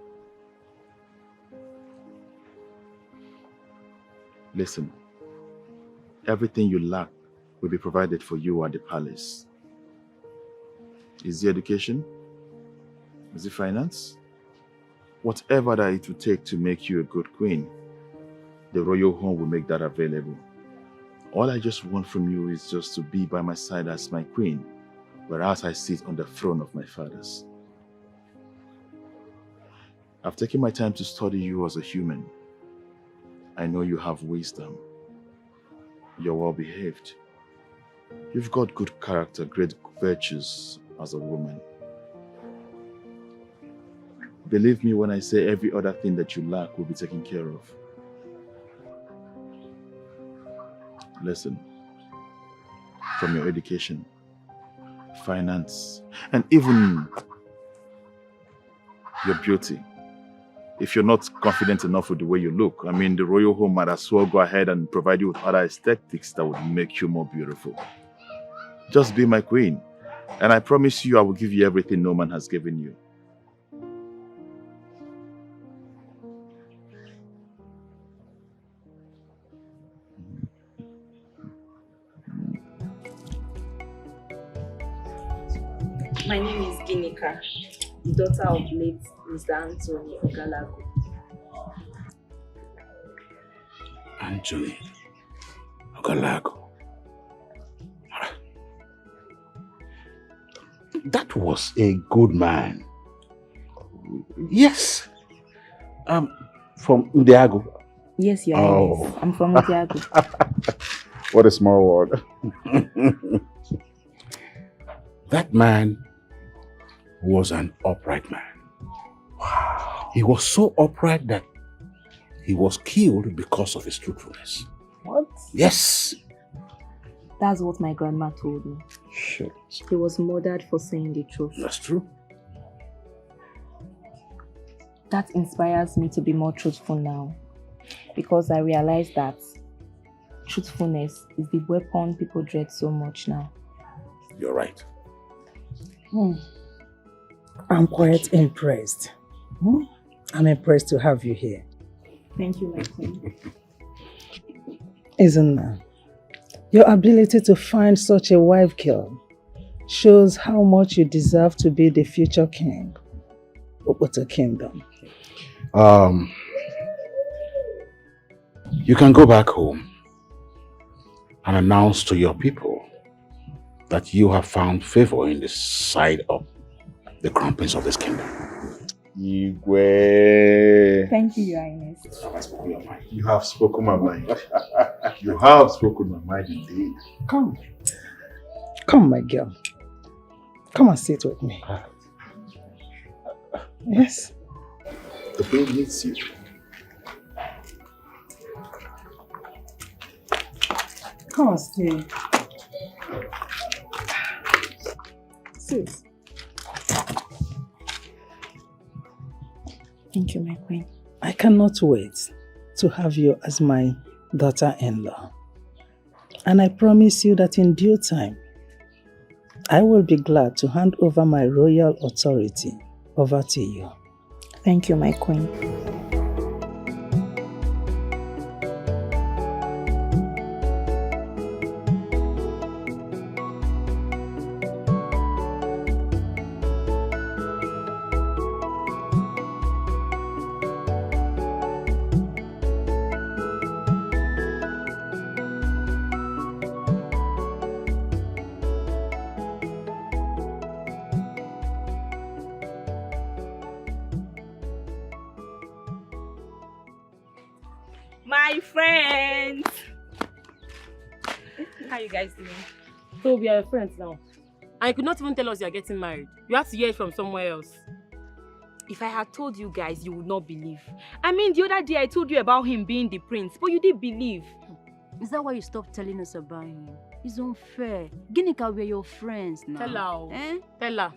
Listen. Everything you lack will be provided for you at the palace. Is it education? Is it finance? Whatever that it will take to make you a good queen, the royal home will make that available. All I just want from you is just to be by my side as my queen, whereas I sit on the throne of my fathers. I've taken my time to study you as a human. I know you have wisdom. You're well behaved. You've got good character, great virtues as a woman. Believe me when I say every other thing that you lack will be taken care of. Listen, from your education, finance, and even your beauty. If you're not confident enough with the way you look, I mean, the royal home might as well go ahead and provide you with other aesthetics that would make you more beautiful. Just be my queen, and I promise you I will give you everything no man has given you. My name is Ginika, the daughter of late Mr. Anthony Ogalago. Anthony Ogalago. That was a good man. Yes. From Udiago. Yes, Your Highness. I'm from Udiago. What a small world. That man was an upright man. Wow. He was so upright that he was killed because of his truthfulness. What? Yes. That's what my grandma told me. Shit. He was murdered for saying the truth. That's true. That inspires me to be more truthful now, because I realize that truthfulness is the weapon people dread so much now. You're right. I'm quite impressed. I'm impressed to have you here. Thank you, my queen. Isn't your ability to find such a wife girl shows how much you deserve to be the future king of the kingdom. You can go back home and announce to your people that you have found favor in the sight of the crown prince of this kingdom. Igwe. Thank you, Your Highness. You have spoken my mind. You have spoken my mind indeed. Come. Come, my girl. Come and sit with me. Yes. The queen needs you. Come and stay. Sit. Thank you, my queen. I cannot wait to have you as my daughter-in-law. And I promise you that in due time, I will be glad to hand over my royal authority over to you. Thank you, my queen. My friends! How you guys doing? So we are friends now. And you could not even tell us you are getting married. You have to hear it from somewhere else. If I had told you guys, you would not believe. I mean, the other day I told you about him being the prince, but you didn't believe. Is that why you stopped telling us about him? It's unfair. Ginika, we're your friends now. Tell her. Tell her.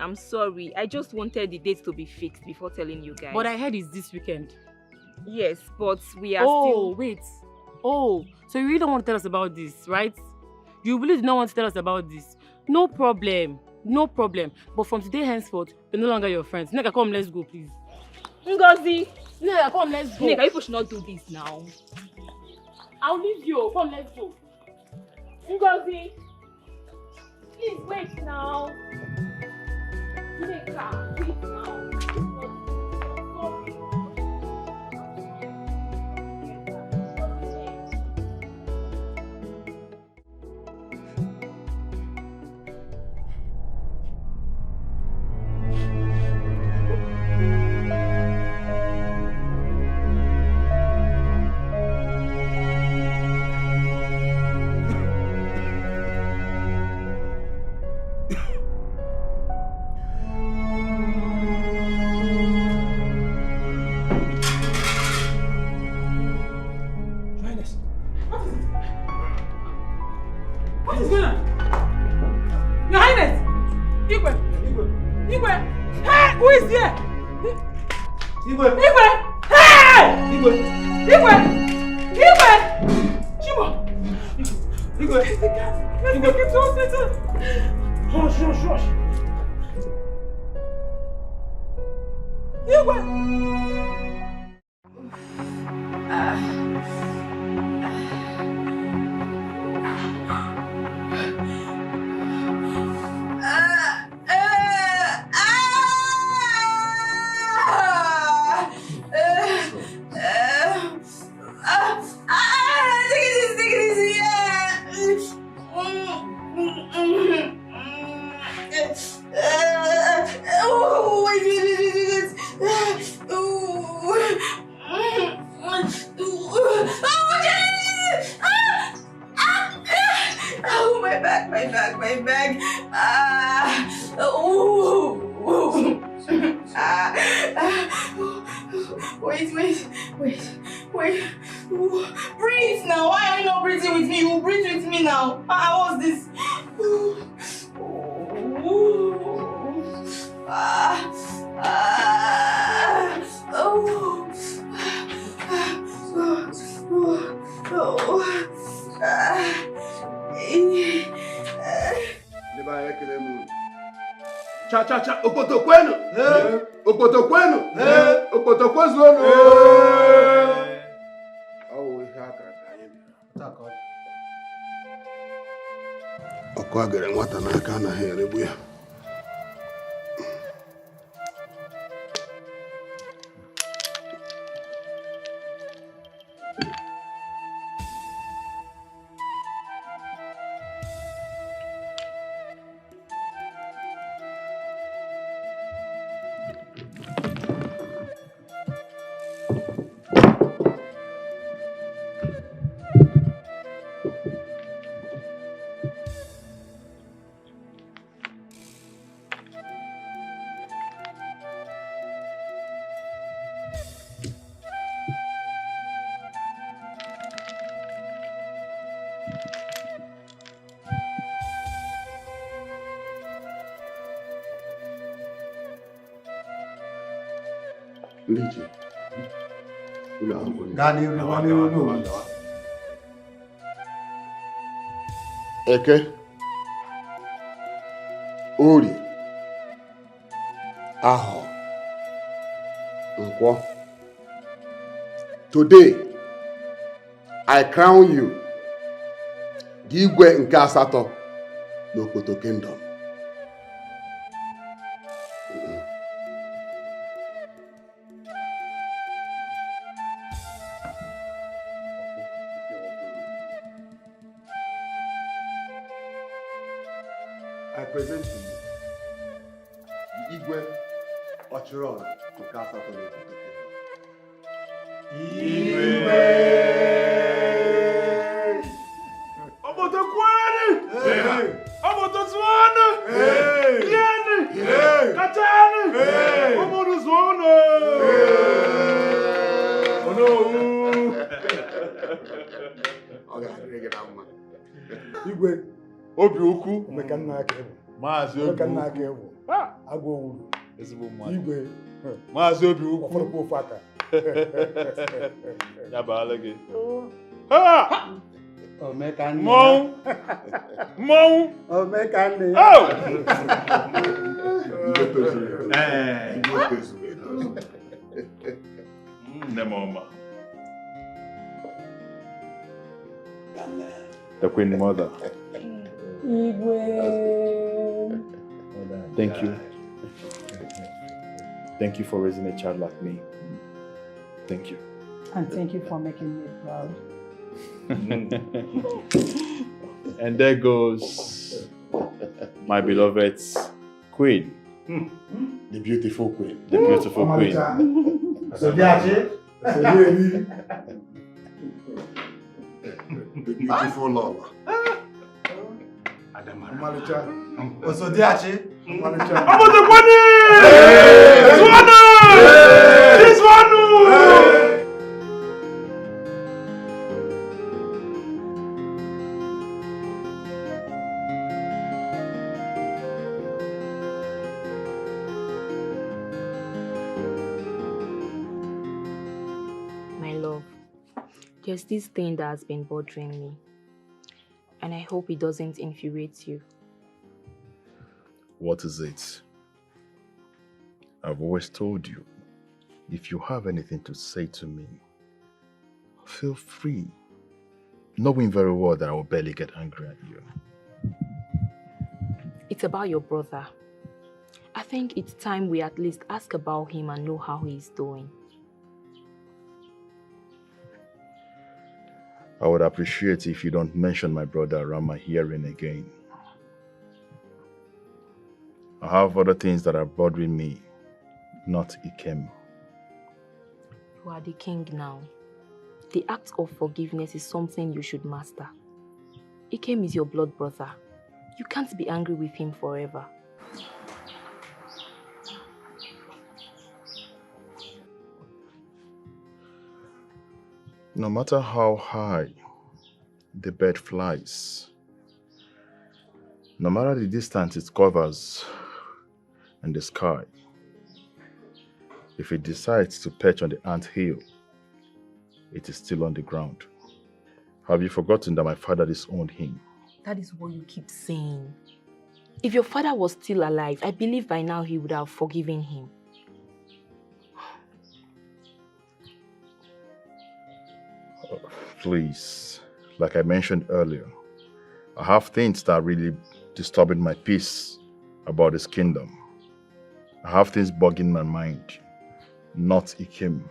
I'm sorry. I just wanted the dates to be fixed before telling you guys. But I heard it's this weekend. Yes, but we are still... wait. Oh, so you really don't want to tell us about this, right? You really do not want to tell us about this. No problem. No problem. But from today henceforth, we're no longer your friends. Neka, come, let's go, please. Ngozi! Neka, come, let's go. Neka, people should not do this now. I'll leave you. Come, let's go. Ngozi! Please wait now. Neka, wait now. Cha cha cha, Okotokwenu. Okotokwenu. Okotokwezuenu. Oh, we have ọkụ agere nwata n'aka anaghị eregbu ya. Eke, Ori, Aho, Nkwo. Today, I crown you, Igwe nke asatọ n'Okoto Kingdom. I present to you the Igwe Ochiron nke asatọ n'Okoto Kingdom. Igwe! Obotokwani! Obotozwana! Yeni! Katani! Omoruzwana! Oh no! Igwe, obi okwu meka nna aka ebu. Maazị obi Meka nna aka ebu. Agụ owuru. Ezigbo mmadụ. Igwe. Maazị obi ukwu. Ọfọdụ ofu aka. Ya baala gị. Ha! Omeka nne. Mmọnwụ! Mmọnwụ! Omeka nne. Oh! Nne m ọma. The Queen Mother. Thank you. Thank you for raising a child like me. Thank you. And thank you for making me proud. And there goes my beloved queen. The beautiful queen. The beautiful queen. The beautiful Lola. Osodiachi! Obotokwani! Zwanu! Zwanu! My love, there's this thing that has been bothering me, and I hope it doesn't infuriate you. What is it? I've always told you, if you have anything to say to me, feel free, knowing very well that I will barely get angry at you. It's about your brother. I think it's time we at least ask about him and know how he's doing. I would appreciate if you don't mention my brother around my hearing again. I have other things that are bothering me, not Ikem. You are the king now. The act of forgiveness is something you should master. Ikem is your blood brother. You can't be angry with him forever. No matter how high the bird flies, no matter the distance it covers in the sky, if it decides to perch on the anthill, it is still on the ground. Have you forgotten that my father disowned him? That is what you keep saying. If your father was still alive, I believe by now he would have forgiven him. Please, like I mentioned earlier, I have things that are really disturbing my peace about this kingdom. I have things bugging my mind, not Ikem.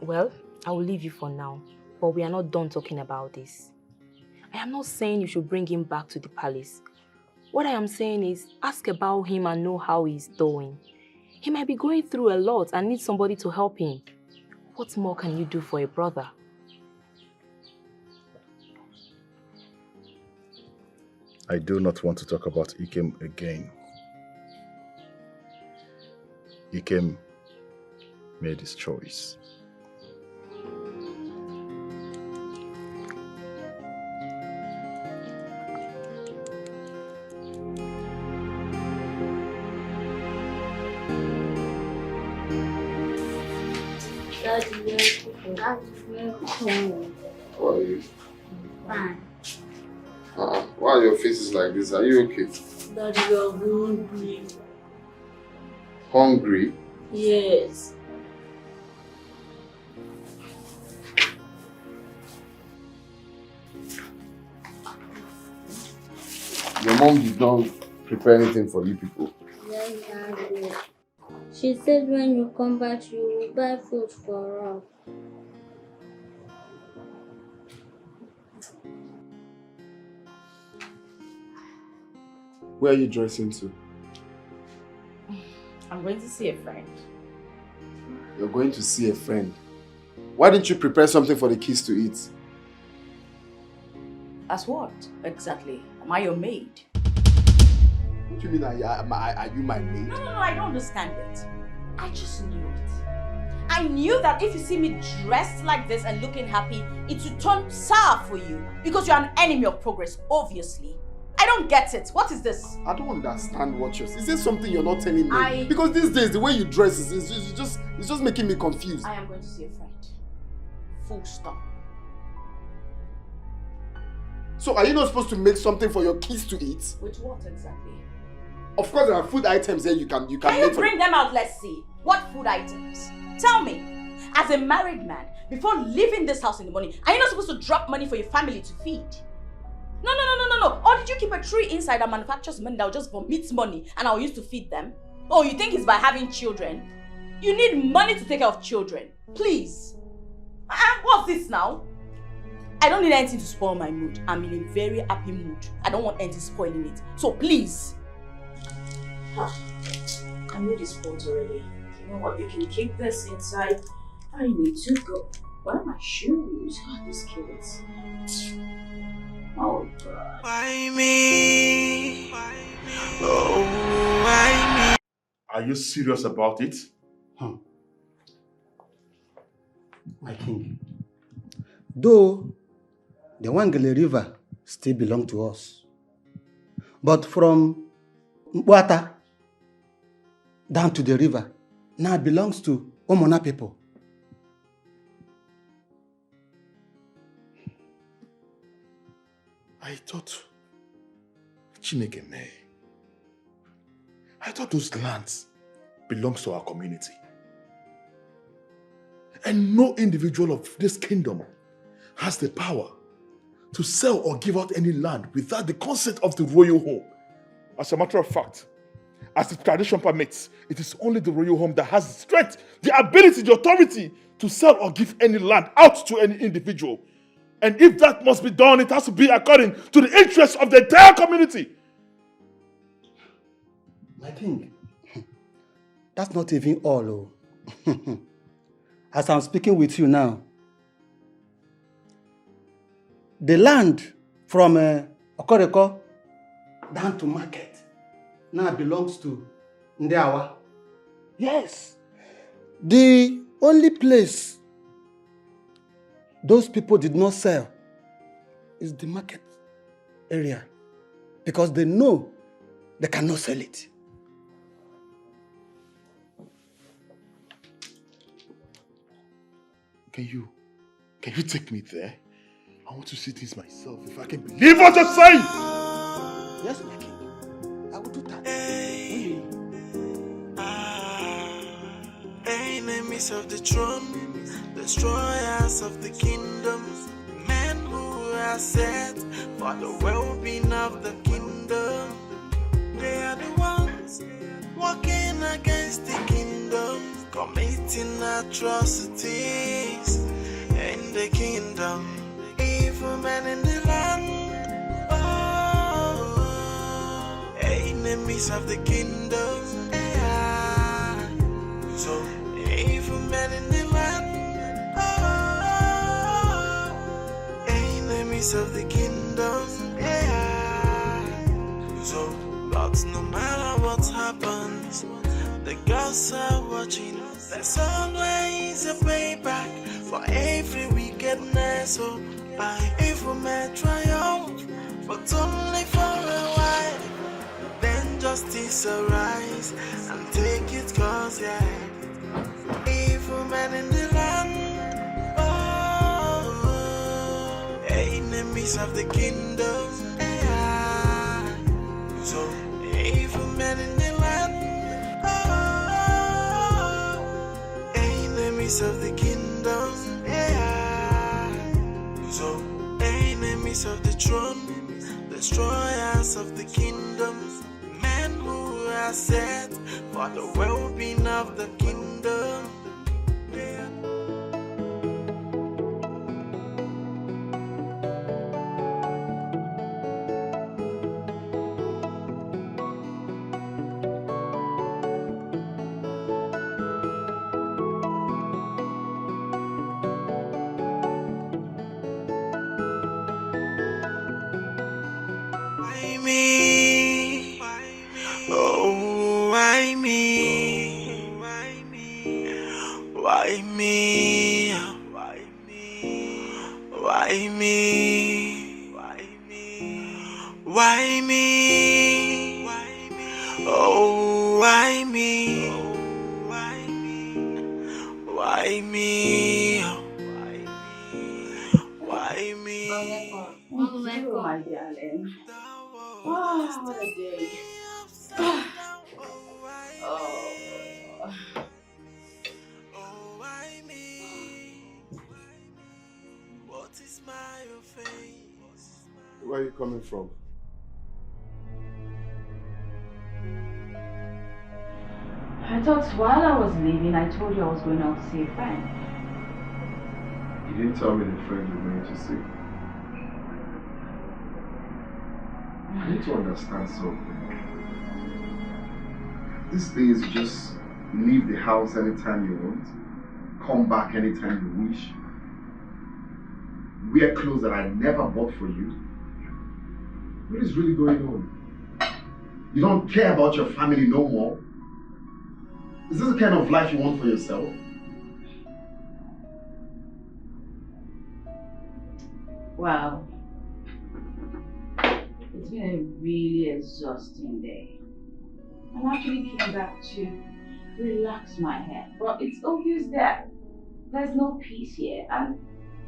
Well, I will leave you for now, but we are not done talking about this. I am not saying you should bring him back to the palace. What I am saying is, ask about him and know how he's doing. He might be going through a lot and needs somebody to help him. What more can you do for a brother? I do not want to talk about Ikem again. Ikem made his choice. How are you? Fine. Why are your faces like this? Are you okay? Daddy, you're hungry. Hungry? Yes. Your mom did not prepare anything for you people. Yes, Daddy. She said when you come back, she will buy food for us. Where are you dressing to? I'm going to see a friend. You're going to see a friend. Why didn't you prepare something for the kids to eat? As what, exactly? Am I your maid? What do you mean, are you my maid? No, I don't understand it. I just knew it. I knew that if you see me dressed like this and looking happy, it would turn sour for you. Because you're an enemy of progress, obviously. I don't get it. What is this? I don't understand what you're saying. Is there something you're not telling me? Because these days, the way you dress is just making me confused. I am going to see a friend. Full stop. So are you not supposed to make something for your kids to eat? With what exactly? Of course, there are food items here you can Can make. you bring them out? Let's see. What food items? Tell me. As a married man, before leaving this house in the morning, are you not supposed to drop money for your family to feed? No. Or did you keep a tree inside that manufactures money that will just vomit money and I'll use to feed them? Oh, you think it's by having children? You need money to take care of children. Please. What's this now? I don't need anything to spoil my mood. I'm in a very happy mood. I don't want anything spoiling it. So please. I need this food already. You know what? You can keep this inside. I need to go. Where are my shoes? Oh, these kids. Oh, God. Why me? Oh, why me? Are you serious about it? My king. Though the Wangele River still belongs to us, but from Mbuata down to the river now belongs to Omona people. I thought, Chineke me. I thought those lands belongs to our community. And no individual of this kingdom has the power to sell or give out any land without the consent of the royal home. As a matter of fact, as the tradition permits, it is only the royal home that has the strength, the ability, the authority to sell or give any land out to any individual. And if that must be done, it has to be according to the interests of the entire community. My king, that's not even all. Oh. As I'm speaking with you now, the land from Okoreko down to market now belongs to Ndiawa. Yes. The only place those people did not sell is the market area because they know they cannot sell it. Can you take me there? I want to see things myself. If I can believe what you're saying. Yes, my king. I will do that. Enemies of the throne, destroyers of the kingdom, men who are set for the well-being of the kingdom. They are the ones walking against the kingdom, committing atrocities in the kingdom. Evil men in the land, oh, enemies of the kingdom. Yeah. So evil men in the land, oh, enemies of the kingdom. Yeah. So, but no matter what happens, the gods are watching. There's always a payback for every wickedness. Oh, by evil men triumph, but only for a while. Then justice arise and take its course, yeah. Evil men in the land, oh, enemies of the kingdom, yeah. So evil men in the land, oh, enemies of the kingdom, yeah. So enemies of the throne, destroyers of the kingdom, men who are set for the well-being of the kingdom. Why me? Oh, why me? Why me? Why me? Why me? Why me? Oh, why me? Why me? Why me? Oh, my darling. Oh, what a day. Oh. Where are you coming from? I thought while I was leaving, I told you I was going out to see a friend. You didn't tell me the friend you're going to see. I need to understand something. These days, you just leave the house anytime you want, come back anytime you wish, wear clothes that I never bought for you. What is really going on? You don't care about your family no more? Is this the kind of life you want for yourself? Wow. It's been a really exhausting day. I actually came back to relax my head, but it's obvious that there's no peace here. And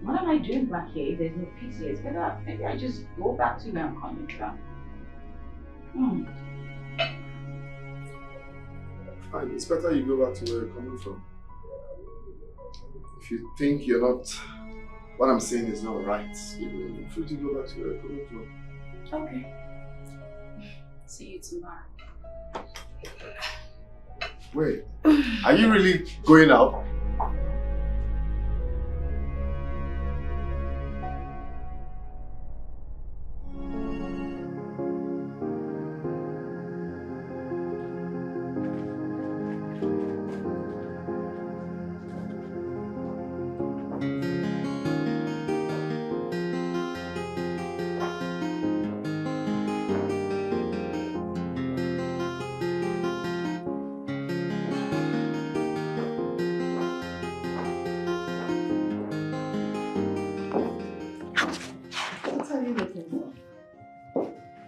what am I doing back here if there's no peace here? It's better maybe I just go back to where I'm coming from. Fine, it's better you go back to where you're coming from. If you think you're not, what I'm saying is not right, you're free to go back to where you're coming from. Okay. See you tomorrow. Wait, are you really going out?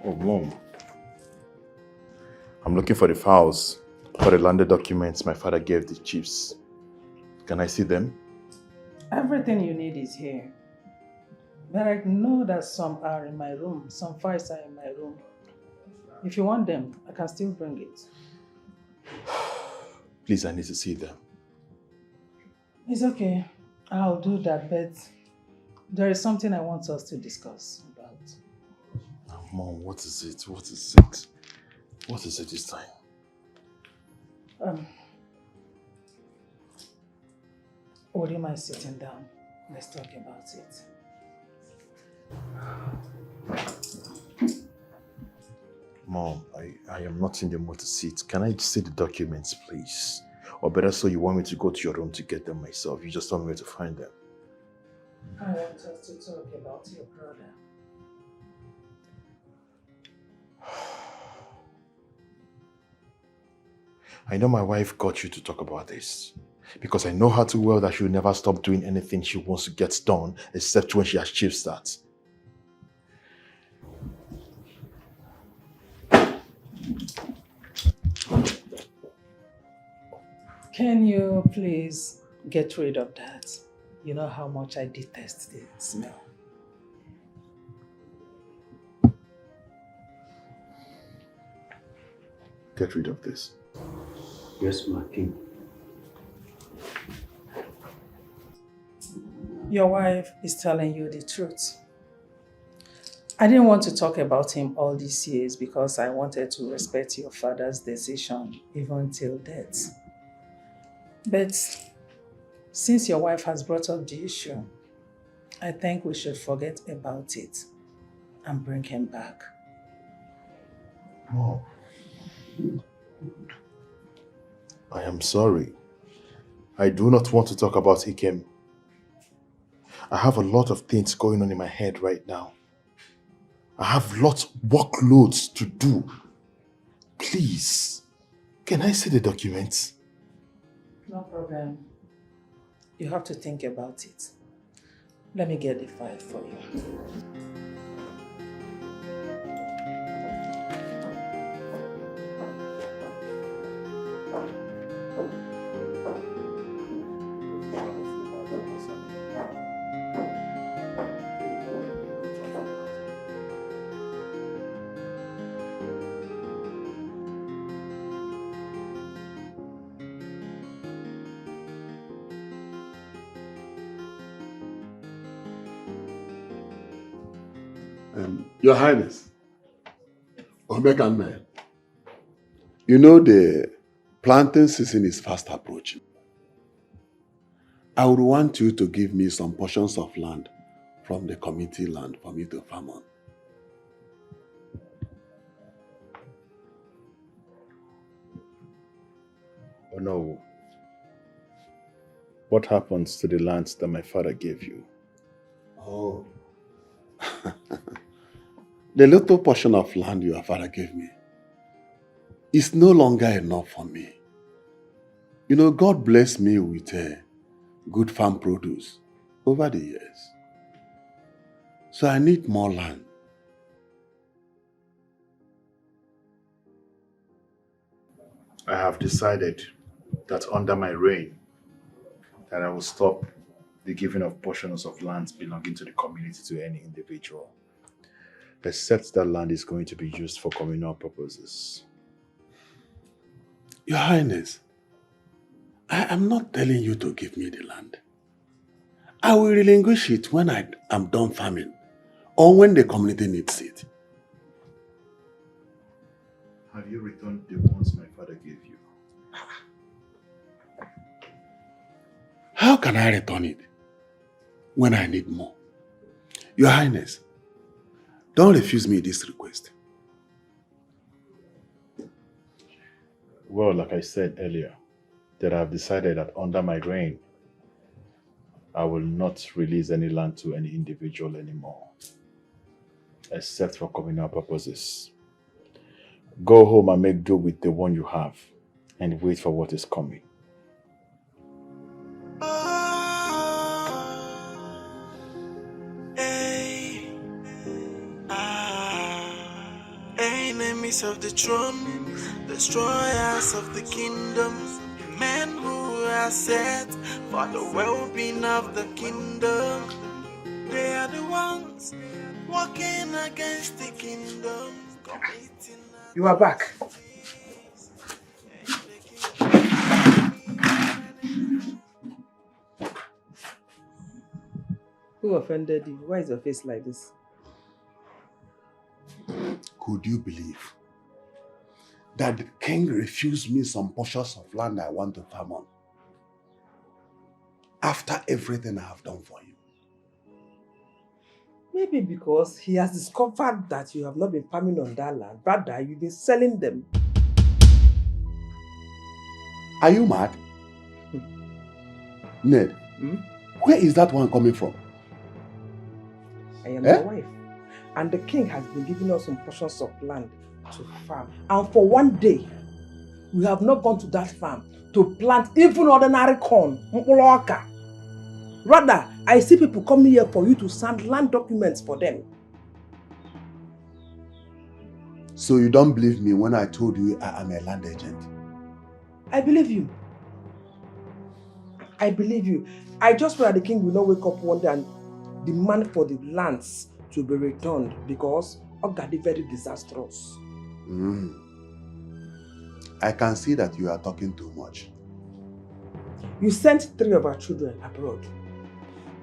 Oh, Mom. I'm looking for the files for the landed documents my father gave the chiefs. Can I see them? Everything you need is here. But I know that some are in my room. Some files are in my room. If you want them, I can still bring it. Please, I need to see them. It's okay. I'll do that, but there is something I want us to discuss about. Mom, what is it? What is it? What is it this time? Would you mind sitting down? Let's talk about it. Mom, I am not in the mood to sit. Can I see the documents, please? Or better so, you want me to go to your room to get them myself? You just tell me where to find them. I want us to talk about your brother. I know my wife got you to talk about this. Because I know her too well that she will never stop doing anything she wants to get done, except when she achieves that. Can you please get rid of that? You know how much I detest the smell. Get rid of this. Yes, my king. Your wife is telling you the truth. I didn't want to talk about him all these years because I wanted to respect your father's decision even till death. But since your wife has brought up the issue, I think we should forget about it and bring him back. Mom, I am sorry. I do not want to talk about Ikem. I have a lot of things going on in my head right now. I have lots of workloads to do. Please, can I see the documents? No problem. You have to think about it. Let me get the file for you. Your Highness, Omekanme, you know the planting season is fast approaching. I would want you to give me some portions of land from the community land for me to farm on. Oh no. What happens to the lands that my father gave you? Oh. The little portion of land your father gave me is no longer enough for me. You know, God blessed me with good farm produce over the years. So I need more land. I have decided that under my reign, that I will stop the giving of portions of lands belonging to the community to any individual, except that land is going to be used for communal purposes. Your Highness, I am not telling you to give me the land. I will relinquish it when I am done farming or when the community needs it. Have you returned the ones my father gave you? How can I return it when I need more? Your Highness, don't refuse me this request. Well, like I said earlier, that I have decided that under my reign, I will not release any land to any individual anymore, except for communal purposes. Go home and make do with the one you have, and wait for what is coming. Enemies of the throne, destroyers of the kingdom, men who are set for the well-being of the kingdom. They are the ones walking against the kingdom. You are back. Who offended you? Why is your face like this? Could you believe that the king refused me some portions of land I want to farm on? After everything I have done for him. Maybe because he has discovered that you have not been farming on that land, rather you've been selling them. Are you mad? Ned, where is that one coming from? I am your wife. And the king has been giving us some portions of land to farm. And for one day, we have not gone to that farm to plant even ordinary corn. Rather, I see people coming here for you to sign land documents for them. So you don't believe me when I told you I am a land agent? I believe you. I believe you. I just pray that the king will not wake up one day and demand for the lands to be returned because God is very disastrous. I can see that you are talking too much. You sent 3 of our children abroad.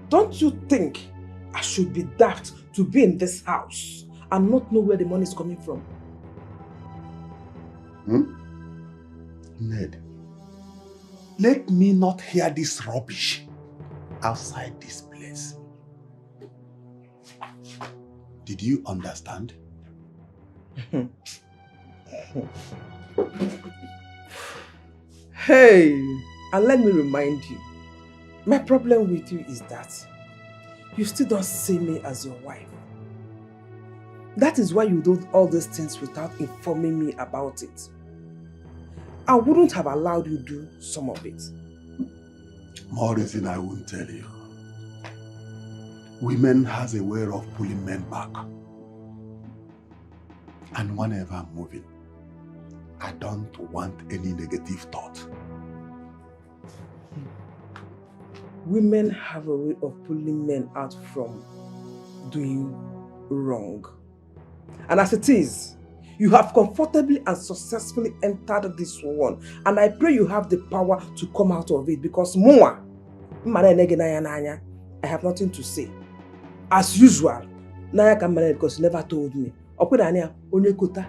Don't you think I should be daft to be in this house and not know where the money is coming from? Ned, let me not hear this rubbish outside this place. Did you understand? Hey, and let me remind you, my problem with you is that you still don't see me as your wife. That is why you do all these things without informing me about it. I wouldn't have allowed you to do some of it. More reason I won't tell you. Women has a way of pulling men back. And whenever I'm moving, I don't want any negative thought. Women have a way of pulling men out from doing wrong. And as it is, you have comfortably and successfully entered this one. And I pray you have the power to come out of it because I have nothing to say. As usual, Naya can manage because you never told me. Onye kota,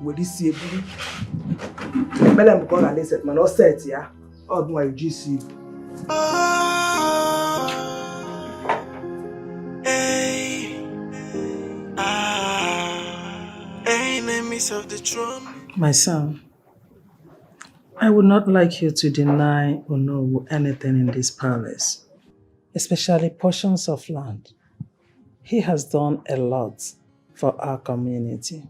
wedi si ebulu. Mele mko na leset man, o set ya. O dwa you GC. Enemies of the throne. My son, I would not like you to deny Onowu anything in this palace, especially portions of land. He has done a lot for our community.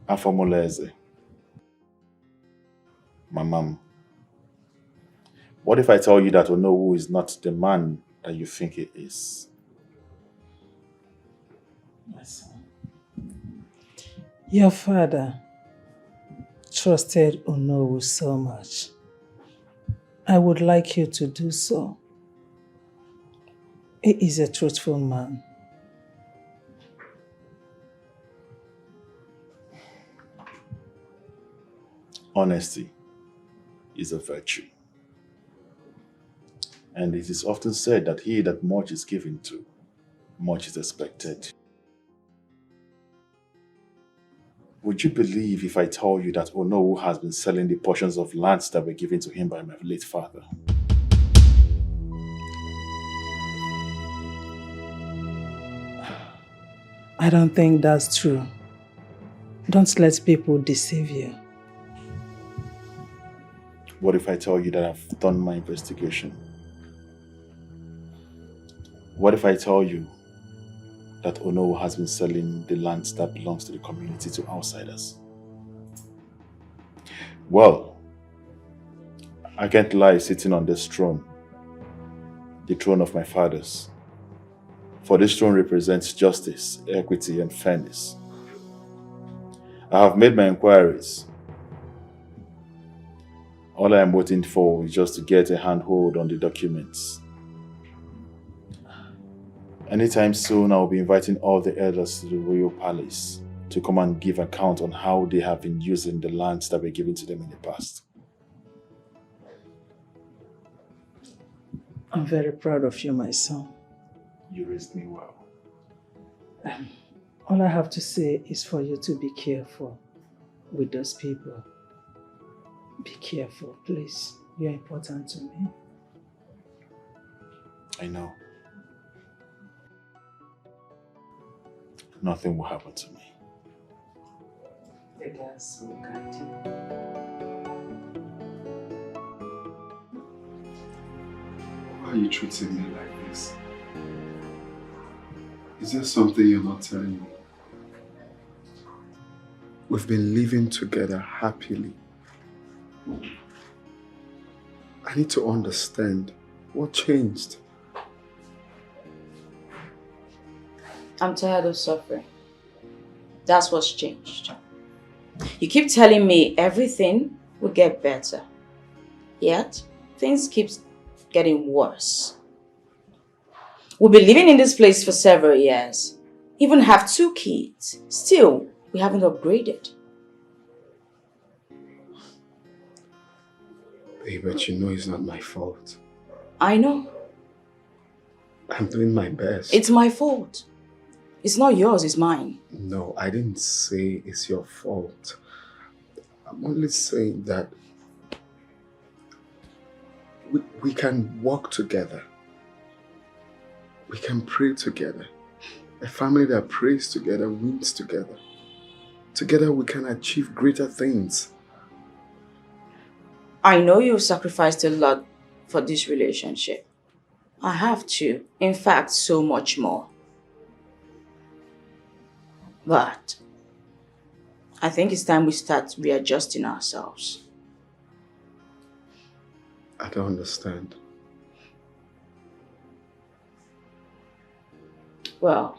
Afomoleze. My mom. What if I tell you that Onowu is not the man that you think he is? My son, your father trusted Onowu so much. I would like you to do so. He is a truthful man. Honesty is a virtue. And it is often said that he that much is given to, much is expected. Would you believe if I told you that Onowu has been selling the portions of lands that were given to him by my late father? I don't think that's true. Don't let people deceive you. What if I tell you that I've done my investigation? What if I tell you that Onowu has been selling the lands that belongs to the community to outsiders? Well, I can't lie sitting on this throne, the throne of my fathers. For this throne represents justice, equity, and fairness. I have made my inquiries. All I am waiting for is just to get a handhold on the documents. Anytime soon, I'll be inviting all the elders to the royal palace to come and give account on how they have been using the lands that were given to them in the past. I'm very proud of you, my son. You raised me well. All I have to say is for you to be careful with those people. Be careful, please. You're important to me. I know. Nothing will happen to me. The gods will guide you. Why are you treating me like this? Is there something you're not telling me? We've been living together happily. I need to understand what changed. I'm tired of suffering. That's what's changed. You keep telling me everything will get better. Yet, things keep getting worse. We've been living in this place for several years. Even have 2 kids. Still, we haven't upgraded. Babe, but you know it's not my fault. I know. I'm doing my best. It's my fault. It's not yours, it's mine. No, I didn't say it's your fault. I'm only saying that we can work together. We can pray together. A family that prays together wins together. Together we can achieve greater things. I know you've sacrificed a lot for this relationship. I have too. In fact, so much more. But I think it's time we start readjusting ourselves. I don't understand. Well,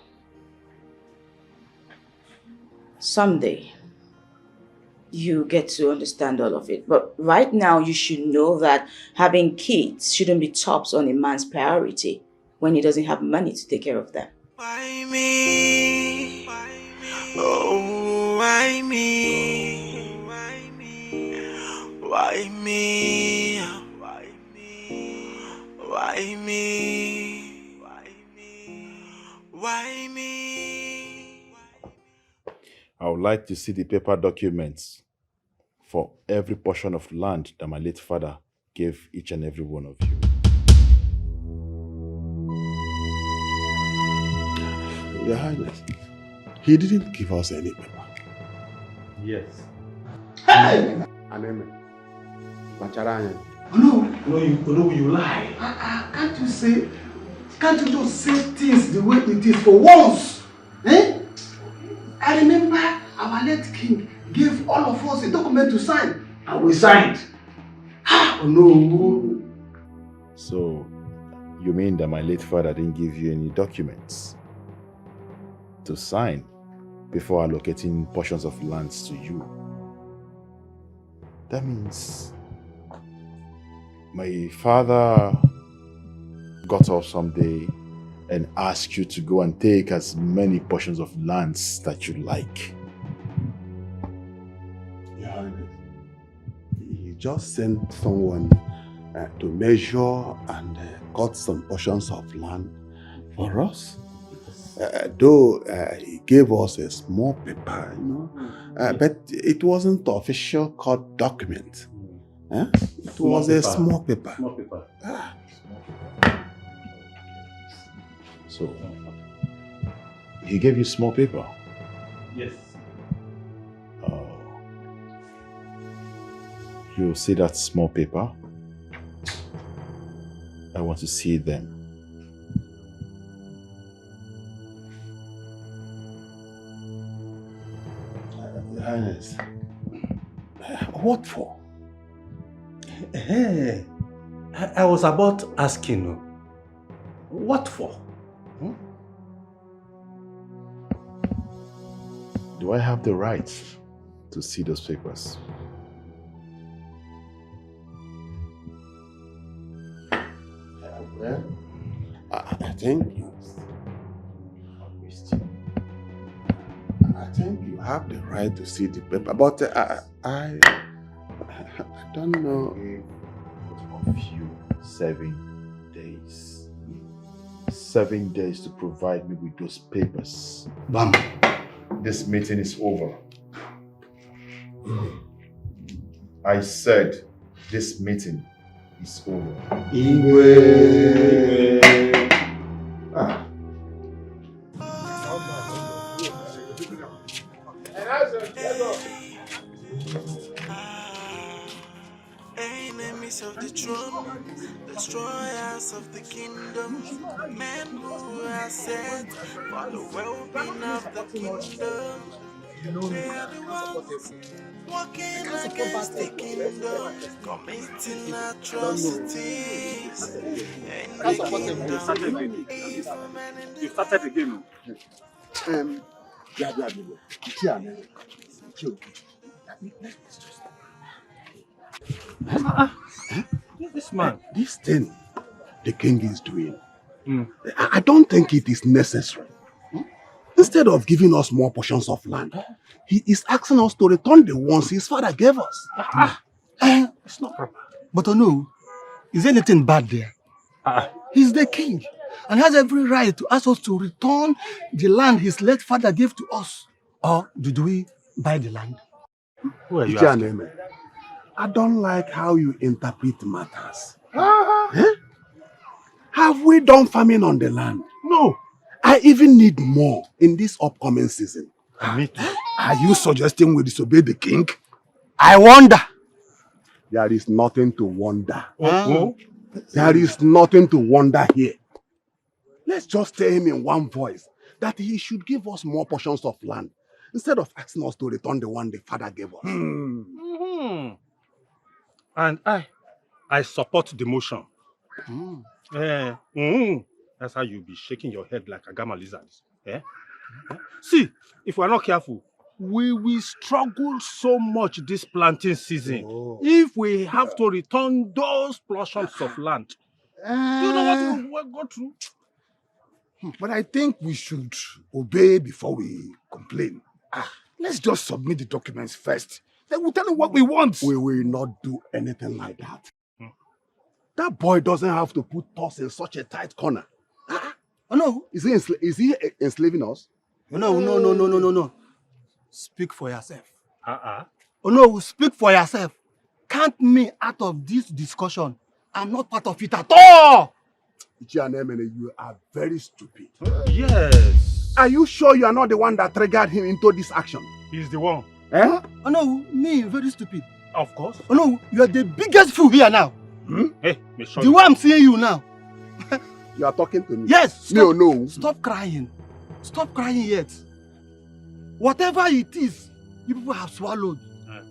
someday you get to understand all of it. But right now you should know that having kids shouldn't be tops on a man's priority when he doesn't have money to take care of them. Why me? Oh, why me? Why me? Why me? Why me? Why me? I would like to see the paper documents for every portion of land that my late father gave each and every one of you. Your Highness, he didn't give us any paper. Yes. Hey! Aneme. Macharanya. No, you lie. Can't you just say things the way it is for once? Eh? I remember our late king gave all of us a document to sign, and we signed. Oh no. So, you mean that my late father didn't give you any documents to sign before allocating portions of lands to you? That means my father got up someday and asked you to go and take as many portions of lands that you like. Your Highness, he just sent someone to measure and cut some portions of land for us. Though he gave us a small paper, but it wasn't the official court document. It was a small paper. Small paper. So, he gave you small paper? Yes. You see that small paper? I want to see them. Your Highness, what for? Hey, I was about asking you, what for? Do I have the right to see those papers? Well, I think think you have the right to see the paper, but I don't know. Of you 7 days. 7 days to provide me with those papers. Bam. This meeting is over. I said this meeting is over. Iwe. Ah. Enemies of the throne, destroyers of the kingdom, men who are set for the well-being of the kingdom. They are the ones walking against the kingdom, committing atrocities. And the kingdom is for men in the You started again. This man. This thing the king is doing, I don't think it is necessary. Instead of giving us more portions of land, he is asking us to return the ones his father gave us. It's not proper. But no, is anything bad there? He's the king and has every right to ask us to return the land his late father gave to us. Or did we buy the land? Who are you asking? I don't like how you interpret matters. Eh? Have we done farming on the land? No. I even need more in this upcoming season. Me too. Are you suggesting we disobey the king? I wonder. There is nothing to wonder. There is nothing to wonder here. Let's just tell him in one voice that he should give us more portions of land instead of asking us to return the one the father gave us. And I support the motion. That's how you'll be shaking your head like a gamma lizard. See, if we're not careful, we will struggle so much this planting season if we have to return those portions of land. You know what we'll go through? But I think we should obey before we complain. Let's just submit the documents first. Then we'll tell him what we want. We will not do anything like that. That boy doesn't have to put us in such a tight corner. Oh no. Is he enslaving us? No. Speak for yourself. Oh no, speak for yourself. Count me out of this discussion. I'm not part of it at all. You are very stupid. Yes. Are you sure you are not the one that triggered him into this action? He's the one. Oh no, me, very stupid. Of course. Oh no, you are the biggest fool here now. Hey, make sure the way I'm seeing you now. You are talking to me? Yes. Stop, no. Stop crying. Stop crying yet. Whatever it is you people have swallowed,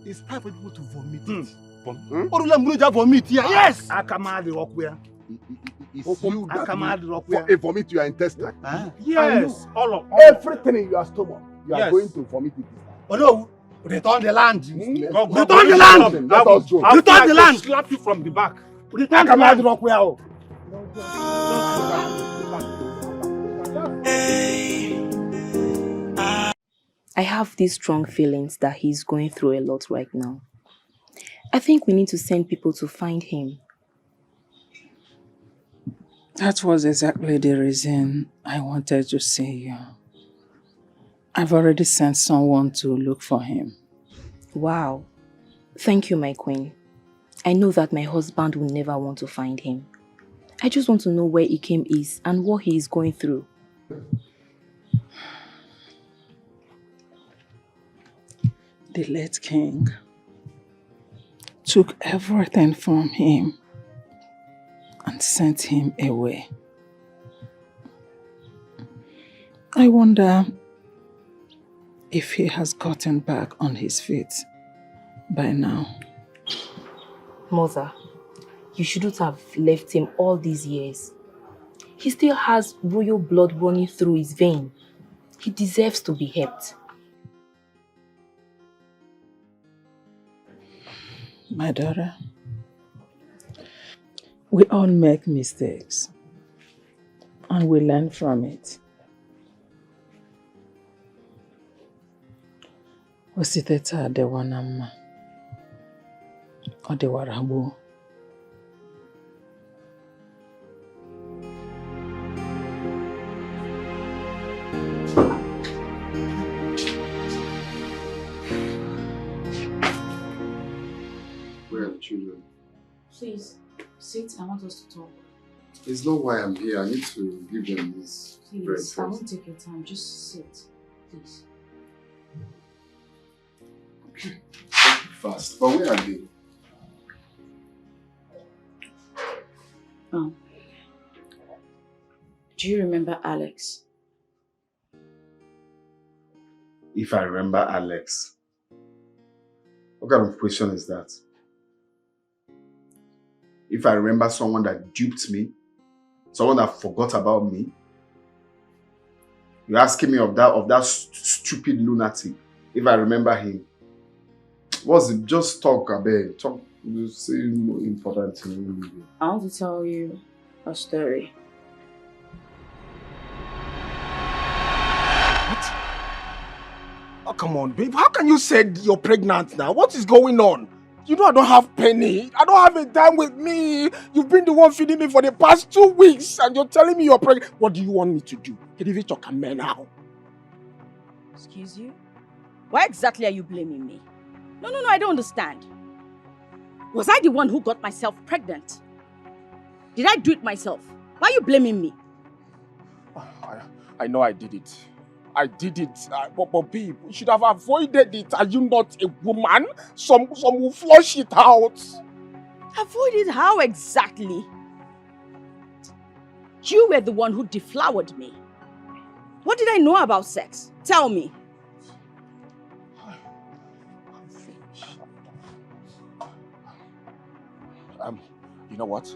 it's time for people to vomit it. Vomit here. Yes. Vomit your intestine. Yes. All of everything in your stomach. You are going to vomit it. Oh no. Return the land. Return the land. Let us go. Return the land. Slap you from the back. Return the land. I have these strong feelings that he's going through a lot right now. I think we need to send people to find him. That was exactly the reason I wanted to see you. I've already sent someone to look for him. Wow. Thank you, my queen. I know that my husband will never want to find him. I just want to know where Ikem is and what he is going through. The late king took everything from him and sent him away. I wonder if he has gotten back on his feet by now. Mother, you shouldn't have left him all these years. He still has royal blood running through his vein. He deserves to be helped. My daughter, we all make mistakes and we learn from it. Ositeta adewanama. Odewarabu. Where are the children? Please, sit. I want us to talk. It's not why I'm here. I need to give them this bread Please, I first. won't take your time. Just sit. Please. Okay. Fast. But where are they? Oh. Do you remember Alex? If I remember Alex. What kind of question is that? If I remember someone that duped me, someone that forgot about me, you're asking me of that stupid lunatic. If I remember him, what's it? Just talk a bit. Talk. You say more important thing. I want to tell you a story. Oh, come on, babe. How can you say you're pregnant now? What is going on? You know I don't have penny. I don't have a dime with me. You've been the one feeding me for the past 2 weeks and you're telling me you're pregnant. What do you want me to do? Can you talk a man now? Excuse you? Why exactly are you blaming me? No, I don't understand. Was I the one who got myself pregnant? Did I do it myself? Why are you blaming me? I know I did it. I did it. But babe, you should have avoided it. Are you not a woman? Some will flush it out. Avoid it how exactly? You were the one who deflowered me. What did I know about sex? Tell me. You know what?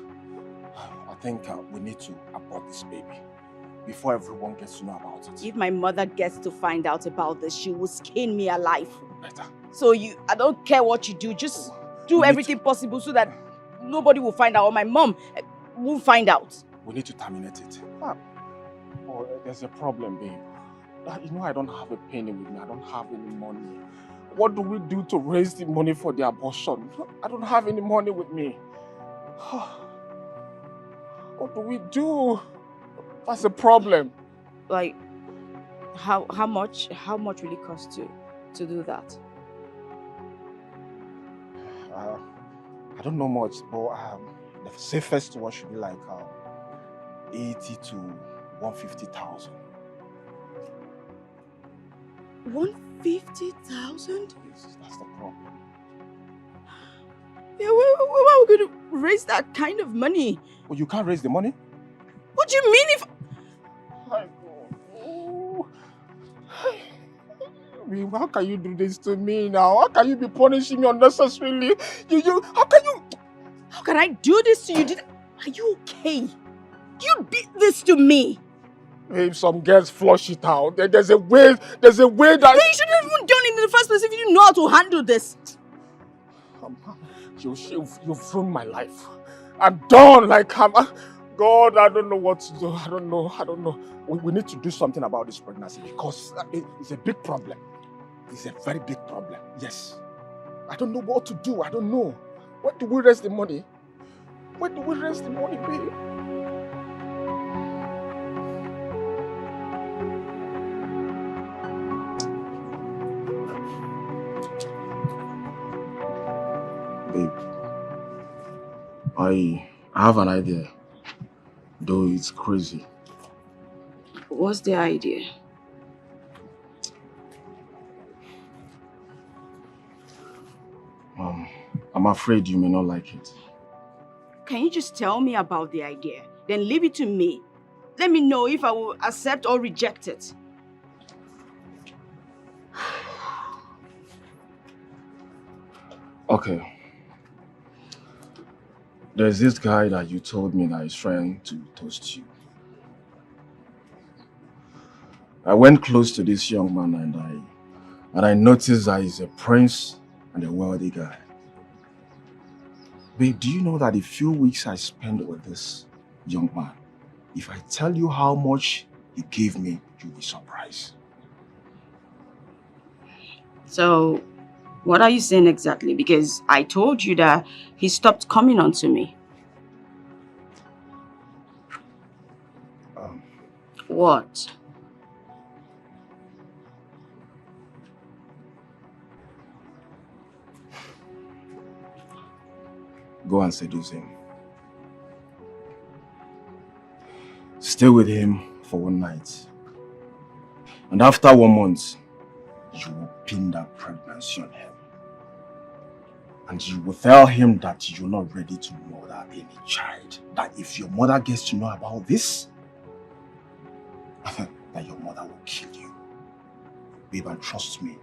I think we need to abort this baby before everyone gets to know about it. If my mother gets to find out about this, she will skin me alive. Better. So I don't care what you do, just do everything possible so that nobody will find out, or my mom will find out. We need to terminate it. Oh, there's a problem, babe. You know I don't have a penny with me. I don't have any money. What do we do to raise the money for the abortion? I don't have any money with me. What do we do? That's a problem. Like, how much will it cost to do that? I don't know much, but the safest one should be like 80 to 150,000. 150,000? Yes, that's the problem. Yeah, where are we going to raise that kind of money? Well, you can't raise the money? What do you mean if... How can you do this to me now? How can you be punishing me unnecessarily? How can you... How can I do this to you? Are you okay? You did this to me. If some girls flush it out, there's a way that... Then you shouldn't have even done it in the first place if you didn't know how to handle this. You've ruined my life. I'm done. God, I don't know what to do. I don't know. We need to do something about this pregnancy because it's a big problem. It's a very big problem. Yes. I don't know what to do. I don't know. Where do we raise the money? Where do we raise the money, babe? Babe, I have an idea, though it's crazy. What's the idea? I'm afraid you may not like it. Can you just tell me about the idea? Then leave it to me. Let me know if I will accept or reject it. Okay. There's this guy that you told me that is trying to toast you. I went close to this young man and I noticed that he's a prince and a wealthy guy. Babe, do you know that the few weeks I spent with this young man, if I tell you how much he gave me, you'll be surprised. So, what are you saying exactly? Because I told you that he stopped coming on to me. What? Go and seduce him. Stay with him for one night. And after 1 month, you will pin that pregnancy on him. And you will tell him that you're not ready to mother any child. That if your mother gets to know about this, that your mother will kill you. Babe, and trust me,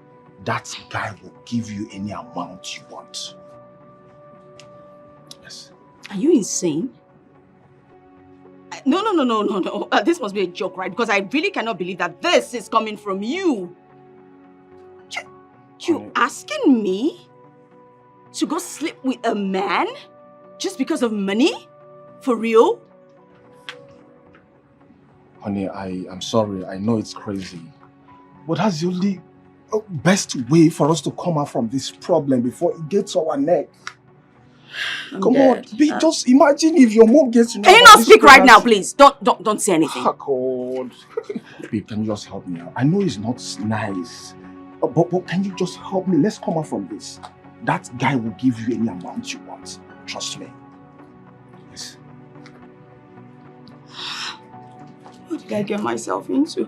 that guy will give you any amount you want. Yes. Are you insane? No. This must be a joke, right? Because I really cannot believe that this is coming from you. You asking me to go sleep with a man just because of money? For real? Honey, I'm sorry. I know it's crazy. But that's the only best way for us to come out from this problem before it gets to our neck. Come on, just imagine if your mom gets to know. Can you not speak right now, please? Don't say anything. Oh God. Babe, can you just help me out? I know it's not nice. But can you just help me? Let's come out from this. That guy will give you any amount you want. Trust me. Yes. What did I get myself into?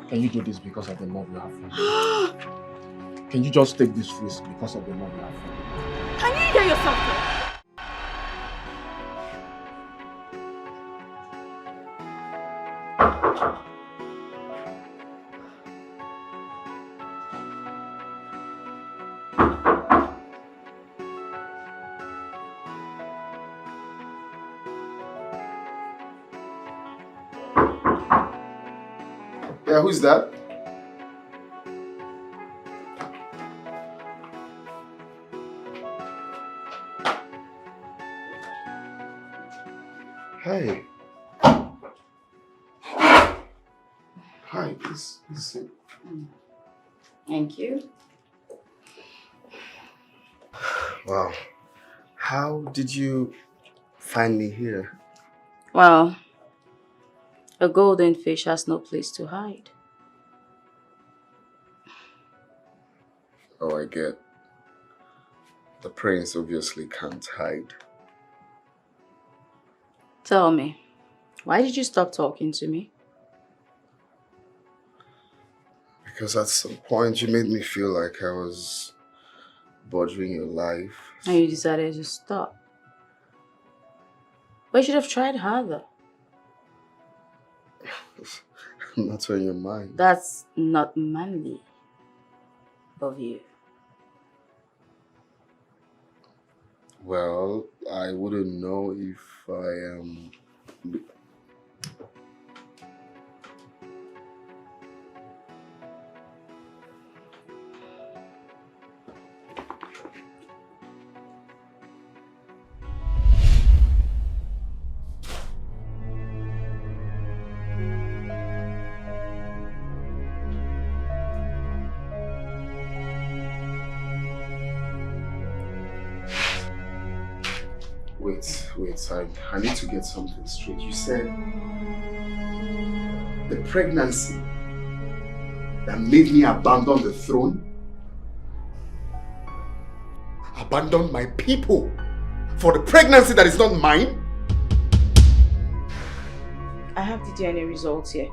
Can you do this because of the love you have for me? Can you just take this risk because of the love you have for me? Can you hear yourself? Yeah, who's that? Hey. Hi, please sit. Thank you. Wow. How did you find me here? Well, a golden fish has no place to hide. Oh, I get. The prince obviously can't hide. Tell me, why did you stop talking to me? Because at some point you made me feel like I was bothering your life. And you decided to stop. But you should have tried harder. Not on your mind. That's not manly of you. Well, I wouldn't know if I am... Wait, I need to get something straight. You said the pregnancy that made me abandon the throne, abandon my people for the pregnancy that is not mine? I have the DNA results here.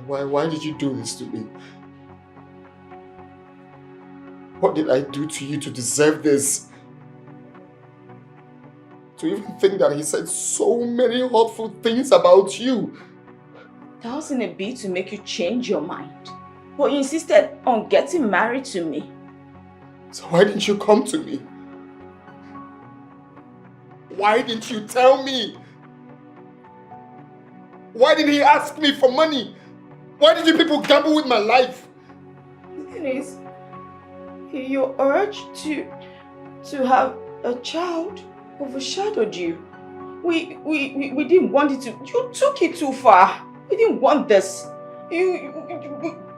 Why did you do this to me? What did I do to you to deserve this? To even think that he said so many hurtful things about you. 1,000 a bit to make you change your mind. But you insisted on getting married to me. So why didn't you come to me? Why didn't you tell me? Why did he ask me for money? Why did you people gamble with my life? The thing is, your urge to have a child overshadowed you. We didn't want it to. You took it too far. We didn't want this.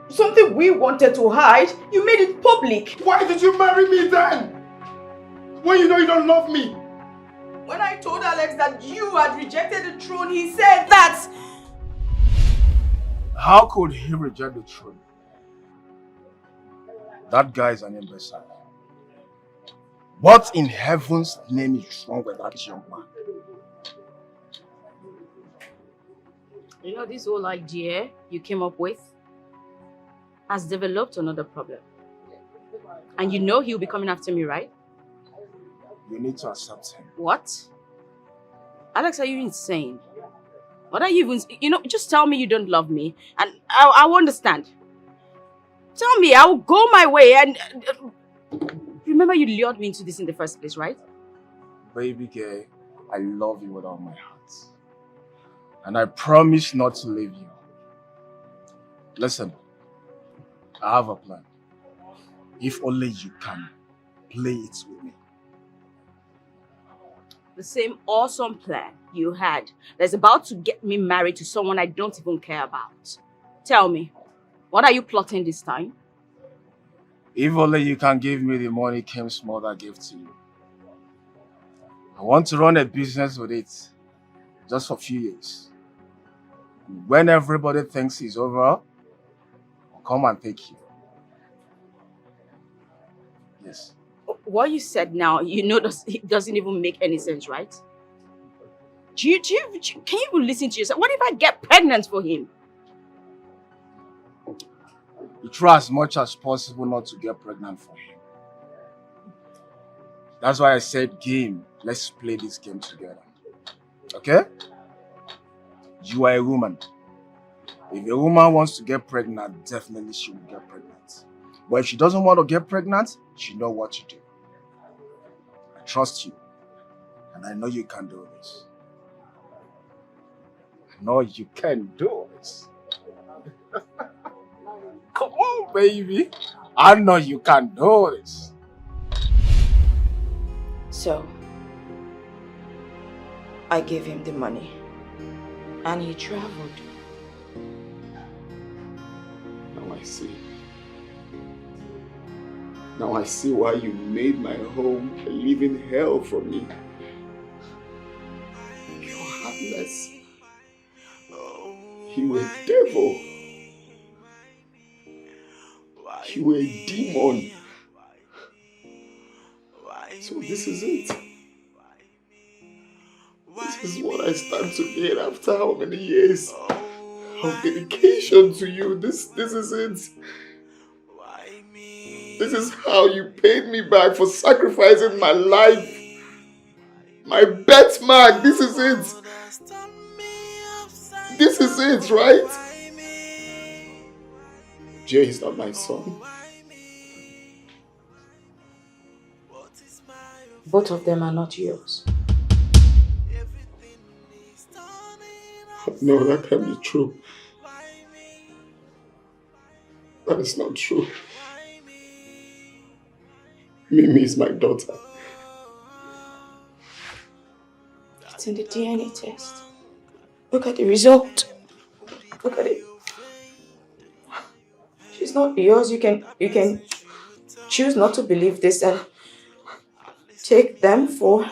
Something we wanted to hide, you made it public. Why did you marry me then? When you know you don't love me? When I told Alex that you had rejected the throne, he said that. How could he reject the throne? That guy is an imbecile. What in heaven's name is wrong with that young man? You know, this whole idea you came up with has developed another problem. And you know he'll be coming after me, right? You need to accept him. What? Alex, are you insane? What are you even... You know, just tell me you don't love me and I will understand. Tell me, I will go my way and... Remember you lured me into this in the first place, right? Baby girl, I love you with all my heart. And I promise not to leave you. Listen, I have a plan. If only you can play it with me. The same awesome plan you had that's about to get me married to someone I don't even care about. Tell me, what are you plotting this time? If only you can give me the money Kim's mother gave to you. I want to run a business with it, just for a few years. When everybody thinks it's over, I'll come and take you. Yes. What you said now, you know, it doesn't even make any sense, right? Can you even listen to yourself? What if I get pregnant for him? You try as much as possible not to get pregnant for him. That's why I said game. Let's play this game together. Okay? You are a woman. If a woman wants to get pregnant, definitely she will get pregnant. But if she doesn't want to get pregnant, she knows what to do. I trust you. And I know you can do this. I know you can do this. Come on, baby. I know you can do this. So, I gave him the money. And he traveled. Now I see. Now I see why you made my home a living hell for me. You're heartless. You were a devil. You were a demon. So this is it. This is what I stand to gain after how many years of dedication to you. This is it. This is how you paid me back for sacrificing my life. My bet mark. This is it. This is it, right? Jay is not my son. Both of them are not yours. No, that can't be true. That is not true. Mimi is my daughter. It's in the DNA test. Look at the result. Look at it. She's not yours. You can choose not to believe this and take them for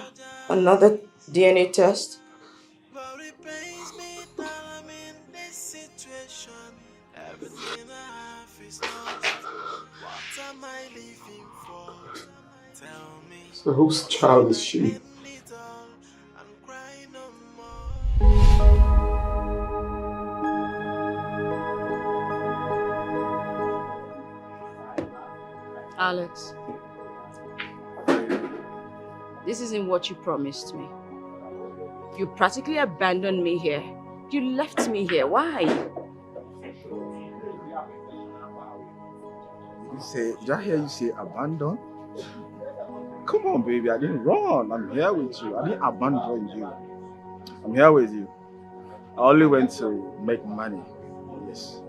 another DNA test. So whose child is she? Alex, this isn't what you promised me. You practically abandoned me here. You left me here. Why? Did I hear you say abandon? Come on, baby, I didn't run. I'm here with you. I didn't abandon you. I'm here with you. I only went to make money. Yes.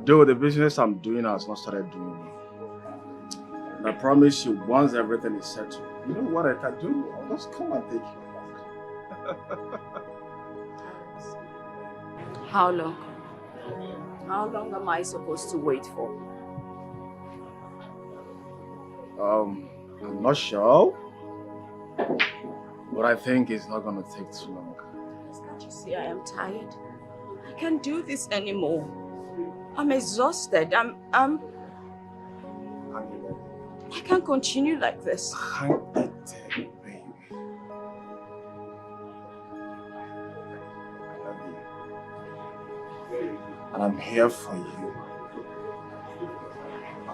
Though the business I'm doing has not started doing well. And I promise you, once everything is settled, you know what I can do? I'll just come and take you back. How long? How long am I supposed to wait for? I'm not sure, but I think it's not gonna take too long. Can't you see I am tired? I can't do this anymore. I'm exhausted. I can't continue like this. Hang it there, baby. I love you. And I'm here for you.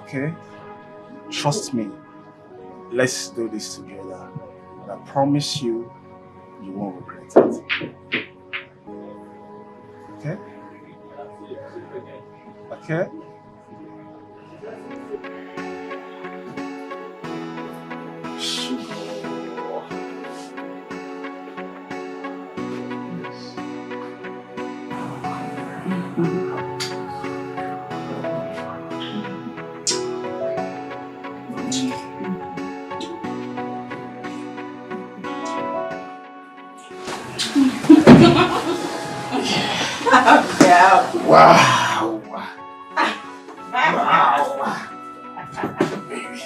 Okay? Trust me. Let's do this together. And I promise you, you won't regret it. Okay? Okay? Yeah. Wow. Wow. Baby.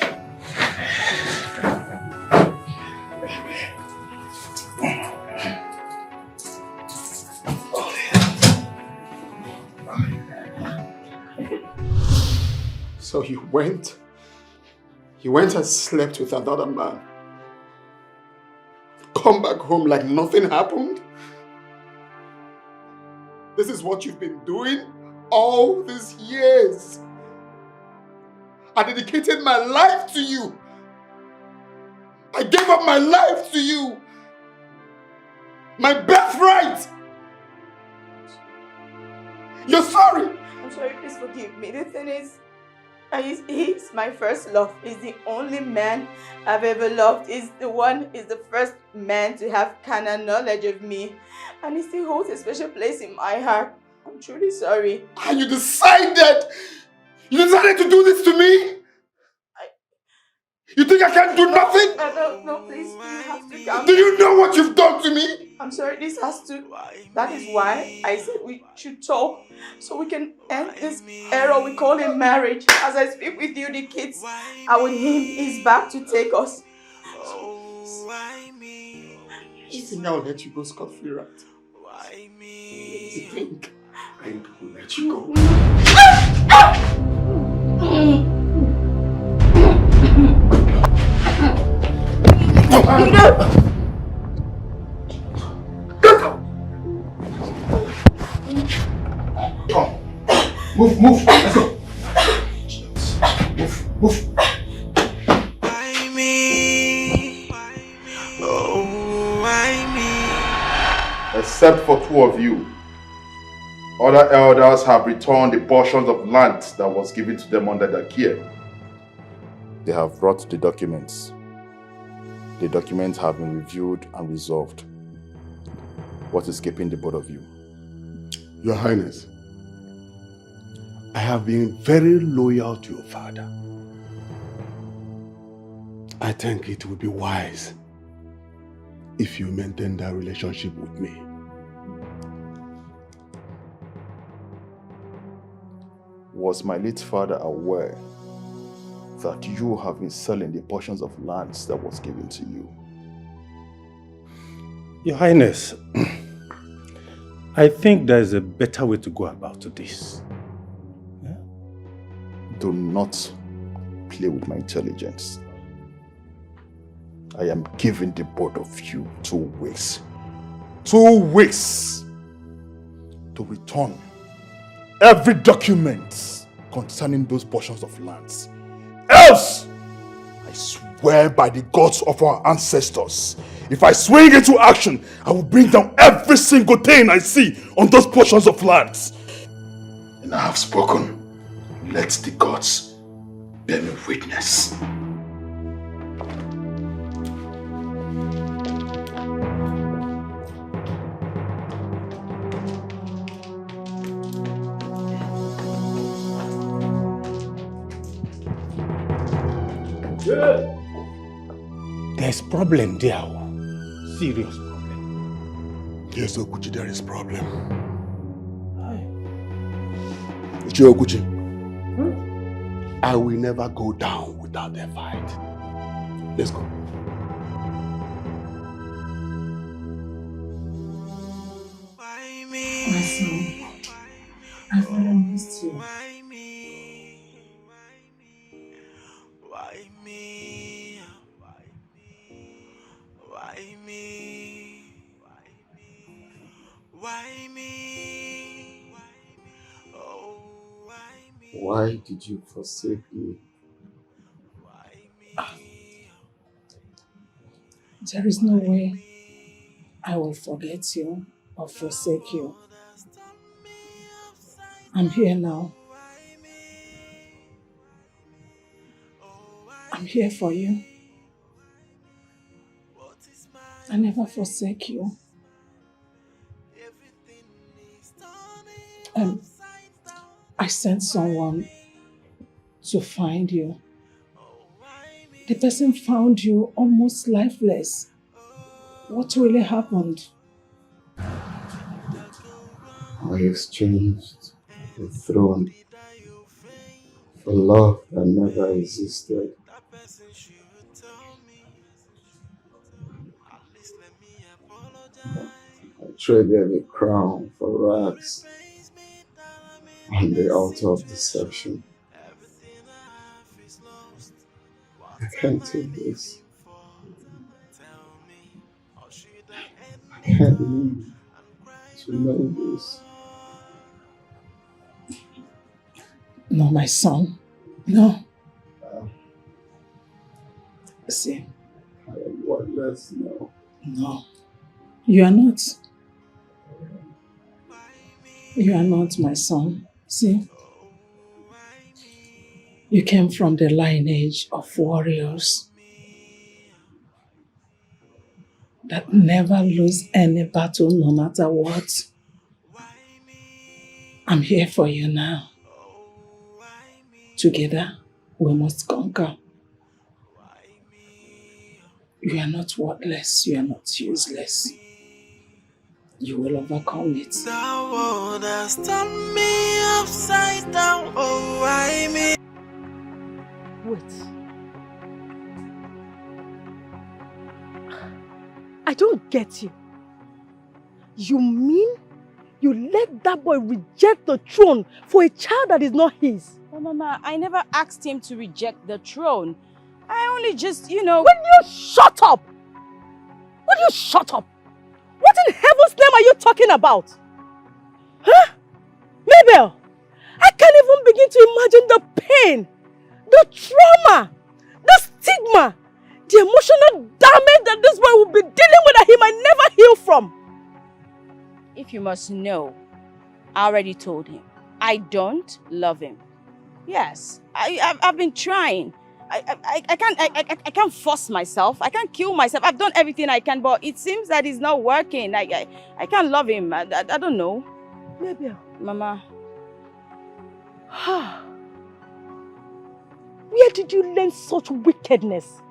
So he went and slept with another man. Come back home like nothing happened? This is what you've been doing all these years. I dedicated my life to you. I gave up my life to you. My birthright. You're sorry. I'm sorry, please forgive me. The thing is, he's my first love. He's the only man I've ever loved. He's the first man to have carnal knowledge of me. And he still holds a special place in my heart. I'm truly sorry. And you decided to do this to me? You think I can't do nothing? No, please, you have to come. Do you know what you've done to me? I'm sorry, this has to. That is why I said we should talk, so we can end this error we call it marriage. As I speak with you, the kids are with him. He's back to take us. You think I'll let you go scot-free, right? You think I will let you go? Come. Move. Let's go. Move. Why me? Oh, why me? Except for two of you, other elders have returned the portions of land that was given to them under their care. They have brought the documents. The documents have been reviewed and resolved. What is keeping the both of you? Your Highness, I have been very loyal to your father. I think it would be wise if you maintain that relationship with me. Was my late father aware that you have been selling the portions of lands that was given to you? Your Highness, I think there is a better way to go about this. Yeah? Do not play with my intelligence. I am giving the both of you 2 weeks. 2 weeks to return every document concerning those portions of lands. Else, I swear by the gods of our ancestors, if I swing into action, I will bring down every single thing I see on those portions of lands. And I have spoken. Let the gods bear me witness. There's problem there. Serious problem. Yes, Okuchi, there is problem. Uche Okuchi, I will never go down without a fight. Let's go. My son, I've really missed you. Why did you forsake me? There is no way I will forget you or forsake you. I'm here now. I'm here for you. I never forsake you. I sent someone to find you. The person found you almost lifeless. What really happened? I exchanged the throne for love that never existed. I traded a crown for rags on the altar of deception. I can't take this. I can't live to know this. No, my son. No. See. I am worthless now. No. You are not. You are not my son. See? You came from the lineage of warriors that never lose any battle no matter what. I'm here for you now. Together, we must conquer. You are not worthless, you are not useless. You will overcome it. The world has turned me upside down. Oh, why me? Wait. I don't get you. You mean you let that boy reject the throne for a child that is not his? Oh, Mama, I never asked him to reject the throne. I only just, you know... Will you shut up? Will you shut up? What in heaven's name are you talking about? Huh? Mabel, I can't even begin to imagine the pain, the trauma, the stigma, the emotional damage that this boy will be dealing with that he might never heal from. If you must know, I already told him. I don't love him. Yes, I've been trying. I can't force myself. I can't kill myself. I've done everything I can, but it seems that it's not working. I can't love him. I don't know. Mabel. Mama. Where did you learn such wickedness?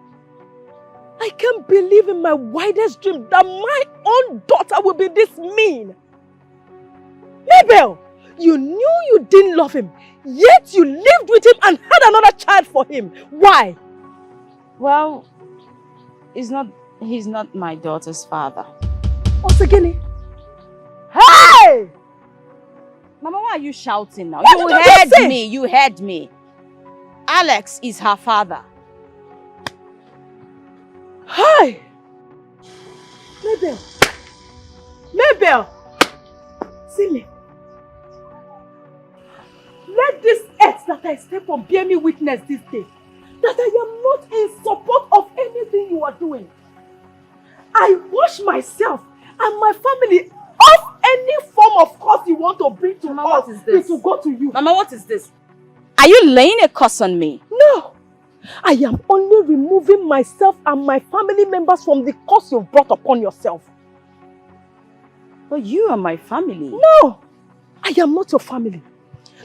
I can't believe in my wildest dream that my own daughter will be this mean. Mabel, you knew you didn't love him, yet you lived with him and had another child for him. Why? Well, he's not my daughter's father. What's again? Hey! Mama, why are you shouting now? What You did you heard say? me. You heard me. Alex is her father. Hi! Mabel! Mabel! See me. Let this earth that I step on bear me witness this day that I am not in support of anything you are doing. I wash myself and my family off any form of curse you want to bring to Mama, us. what is this? To go to you. Mama, what is this? I Are you laying a curse on me? No. I am only removing myself and my family members from the curse you've brought upon yourself. But you are my family. No. I am not your family.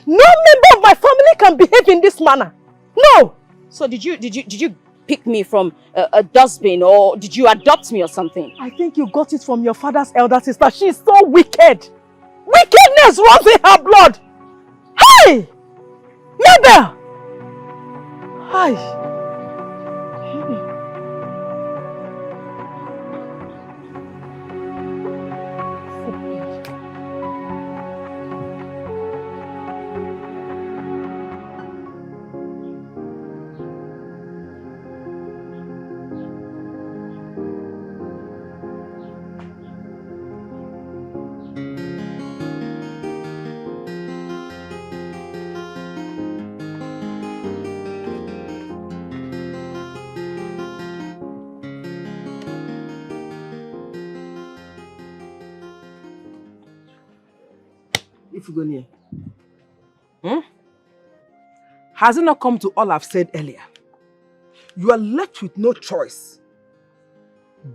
No member of my family can behave in this manner. No. So did you pick me from a dustbin, or did you adopt me or something? I think you got it from your father's elder sister. She is so wicked. Wickedness runs in her blood. Hey! Mabel! Hi. If you go near. Has it not come to all I've said earlier? You are left with no choice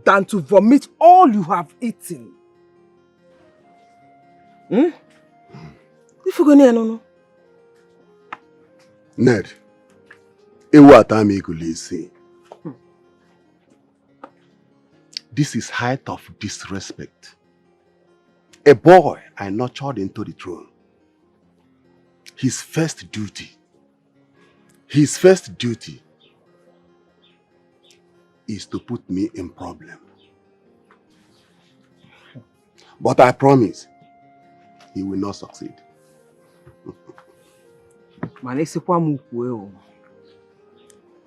than to vomit all you have eaten. If you go near, no. Ned, this is height of disrespect. A boy I nurtured into the throne. His first duty is to put me in problem. But I promise, he will not succeed.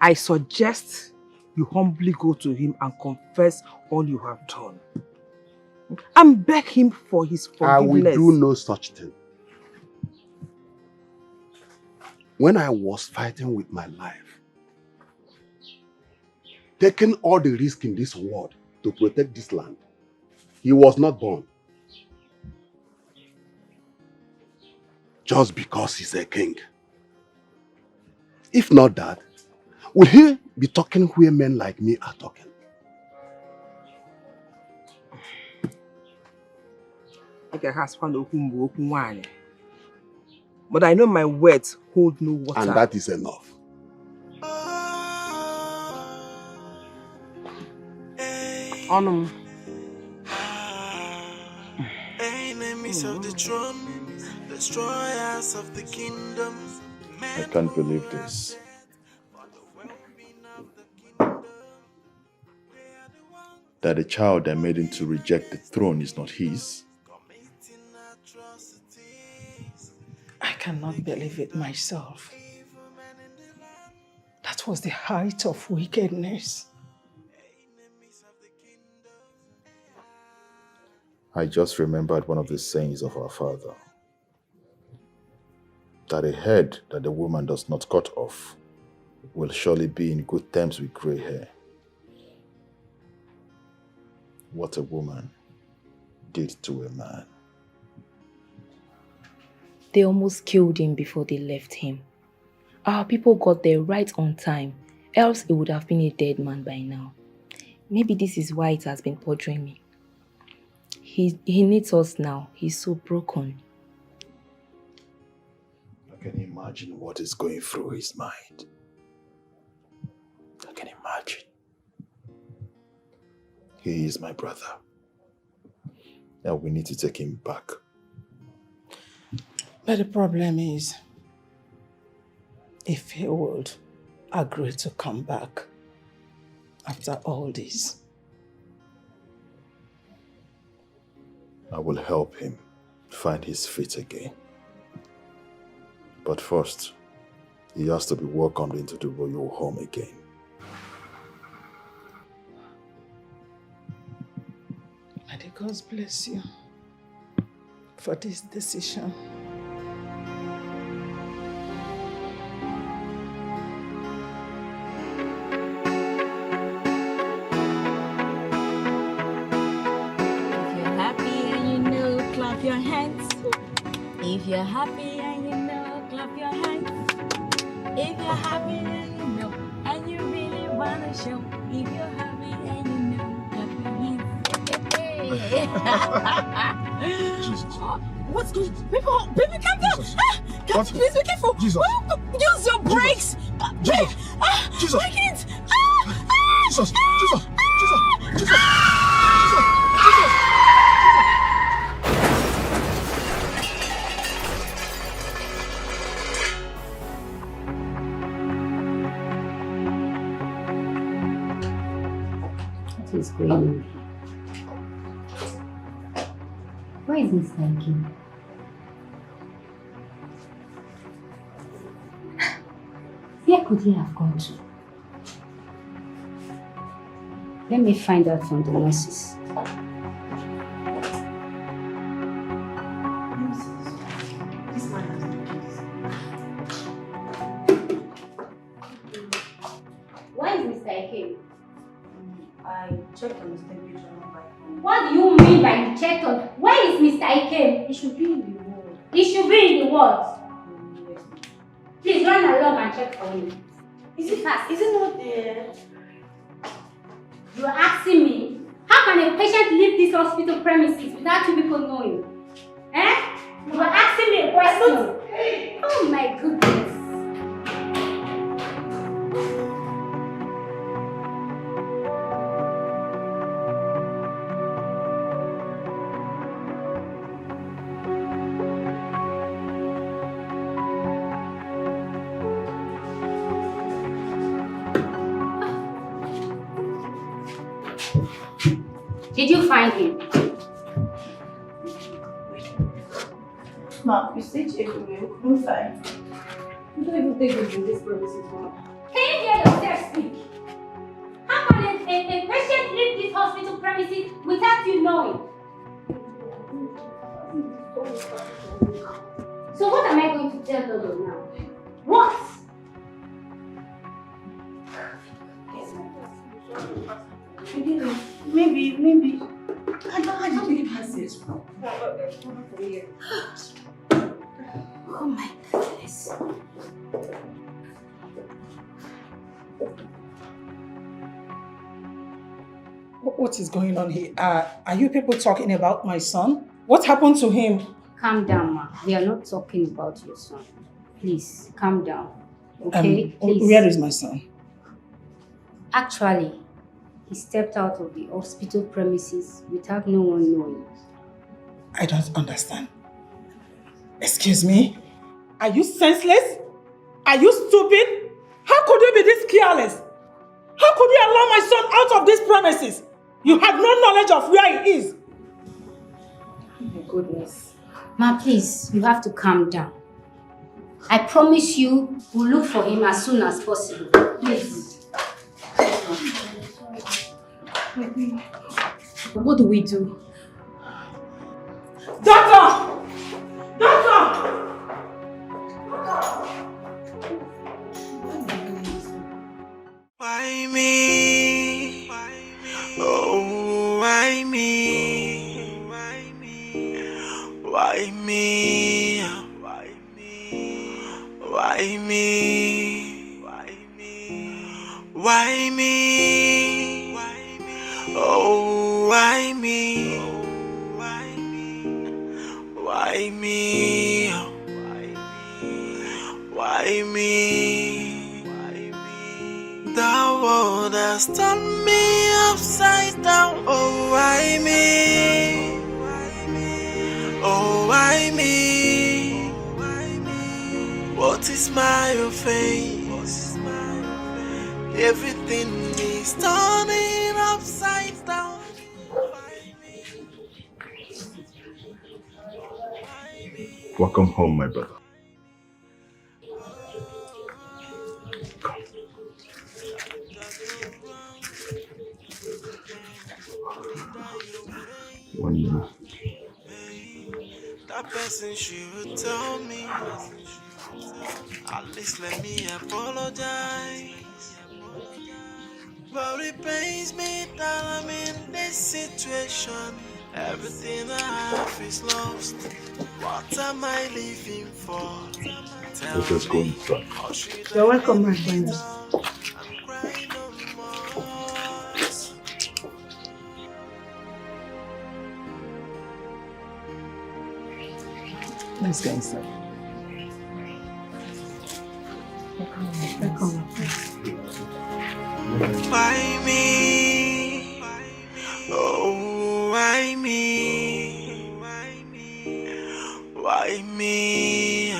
I suggest you humbly go to him and confess all you have done. And beg him for his forgiveness. I will do no such thing. When I was fighting with my life, taking all the risk in this world to protect this land, he was not born. Just because he's a king. If not that, will he be talking where men like me are talking? But I know my words hold no water. And that is enough. Enemies of the throne, destroyers of the kingdom. I can't believe this. That the child I made him to reject the throne is not his. I cannot believe it myself. That was the height of wickedness. I just remembered one of the sayings of our father. That a head that the woman does not cut off will surely be in good terms with grey hair. What a woman did to a man. They almost killed him before they left him. Our people got there right on time, else he would have been a dead man by now. Maybe this is why it has been bothering me. He needs us now. He's so broken. I can imagine what is going through his mind. I can imagine. He is my brother. Now we need to take him back. But the problem is, if he would agree to come back after all this, I will help him find his feet again. But first, he has to be welcomed into the royal home again. may the gods bless you for this decision. If you're happy and you know, clap your hands. If you're happy and you know, and you really wanna show, if you're happy and you know, Jesus. What's going on? Baby, calm down. Please be careful. Jesus. Use your brakes. Jesus. Jesus. I can't. Jesus. Jesus. Jesus. What is going on? Where is Miss Nike? Where could he have gone to? Let me find out from the nurses. This man has no keys. Where is Mr. Ike? I checked on his temperature by phone. What do you mean by you checked on? Where is Mr. Ike? He should be in the ward. He should be in the ward. Please run along and check for him. Is it fast? Is it not there? You are asking me, how can a patient leave this hospital premises without you people knowing? Eh? You are asking me a question. Oh my goodness. Did you find him? Ma, you said everywhere. We couldn't find. You don't even think we're in this premises, Ma. Can you hear yourself speak? How can a patient leave this hospital premises without you knowing? So what am I going to tell Dodo now? What? Maybe. I don't believe her says. Oh my goodness. What is going on here? Are you people talking about my son? What happened to him? Calm down, ma. We are not talking about your son. Please, calm down. Okay? Please. Where is my son? Actually, he stepped out of the hospital premises without no one knowing. I don't understand. Excuse me? Are you senseless? Are you stupid? How could you be this careless? How could you allow my son out of these premises? You have no knowledge of where he is. Oh my goodness. Ma, please, you have to calm down. I promise you, we'll look for him as soon as possible. Please. What do we do? Doctor! Doctor! Why me? Oh, why me? Why me? Why me? Why me? Why me? Oh, why me? Why me? Why me? The world has turned me upside down. Oh, why me? Oh, why me? What is my offense? Everything is turning upside down. Welcome home, my brother. Come. One minute. That person should tell me. At least let me apologize. But it pains me that I'm in this situation. Everything I have is lost. What am I living for? Let us go inside. You're welcome, my friend. Let's go inside. Welcome. Why me? Oh, why me? Why me?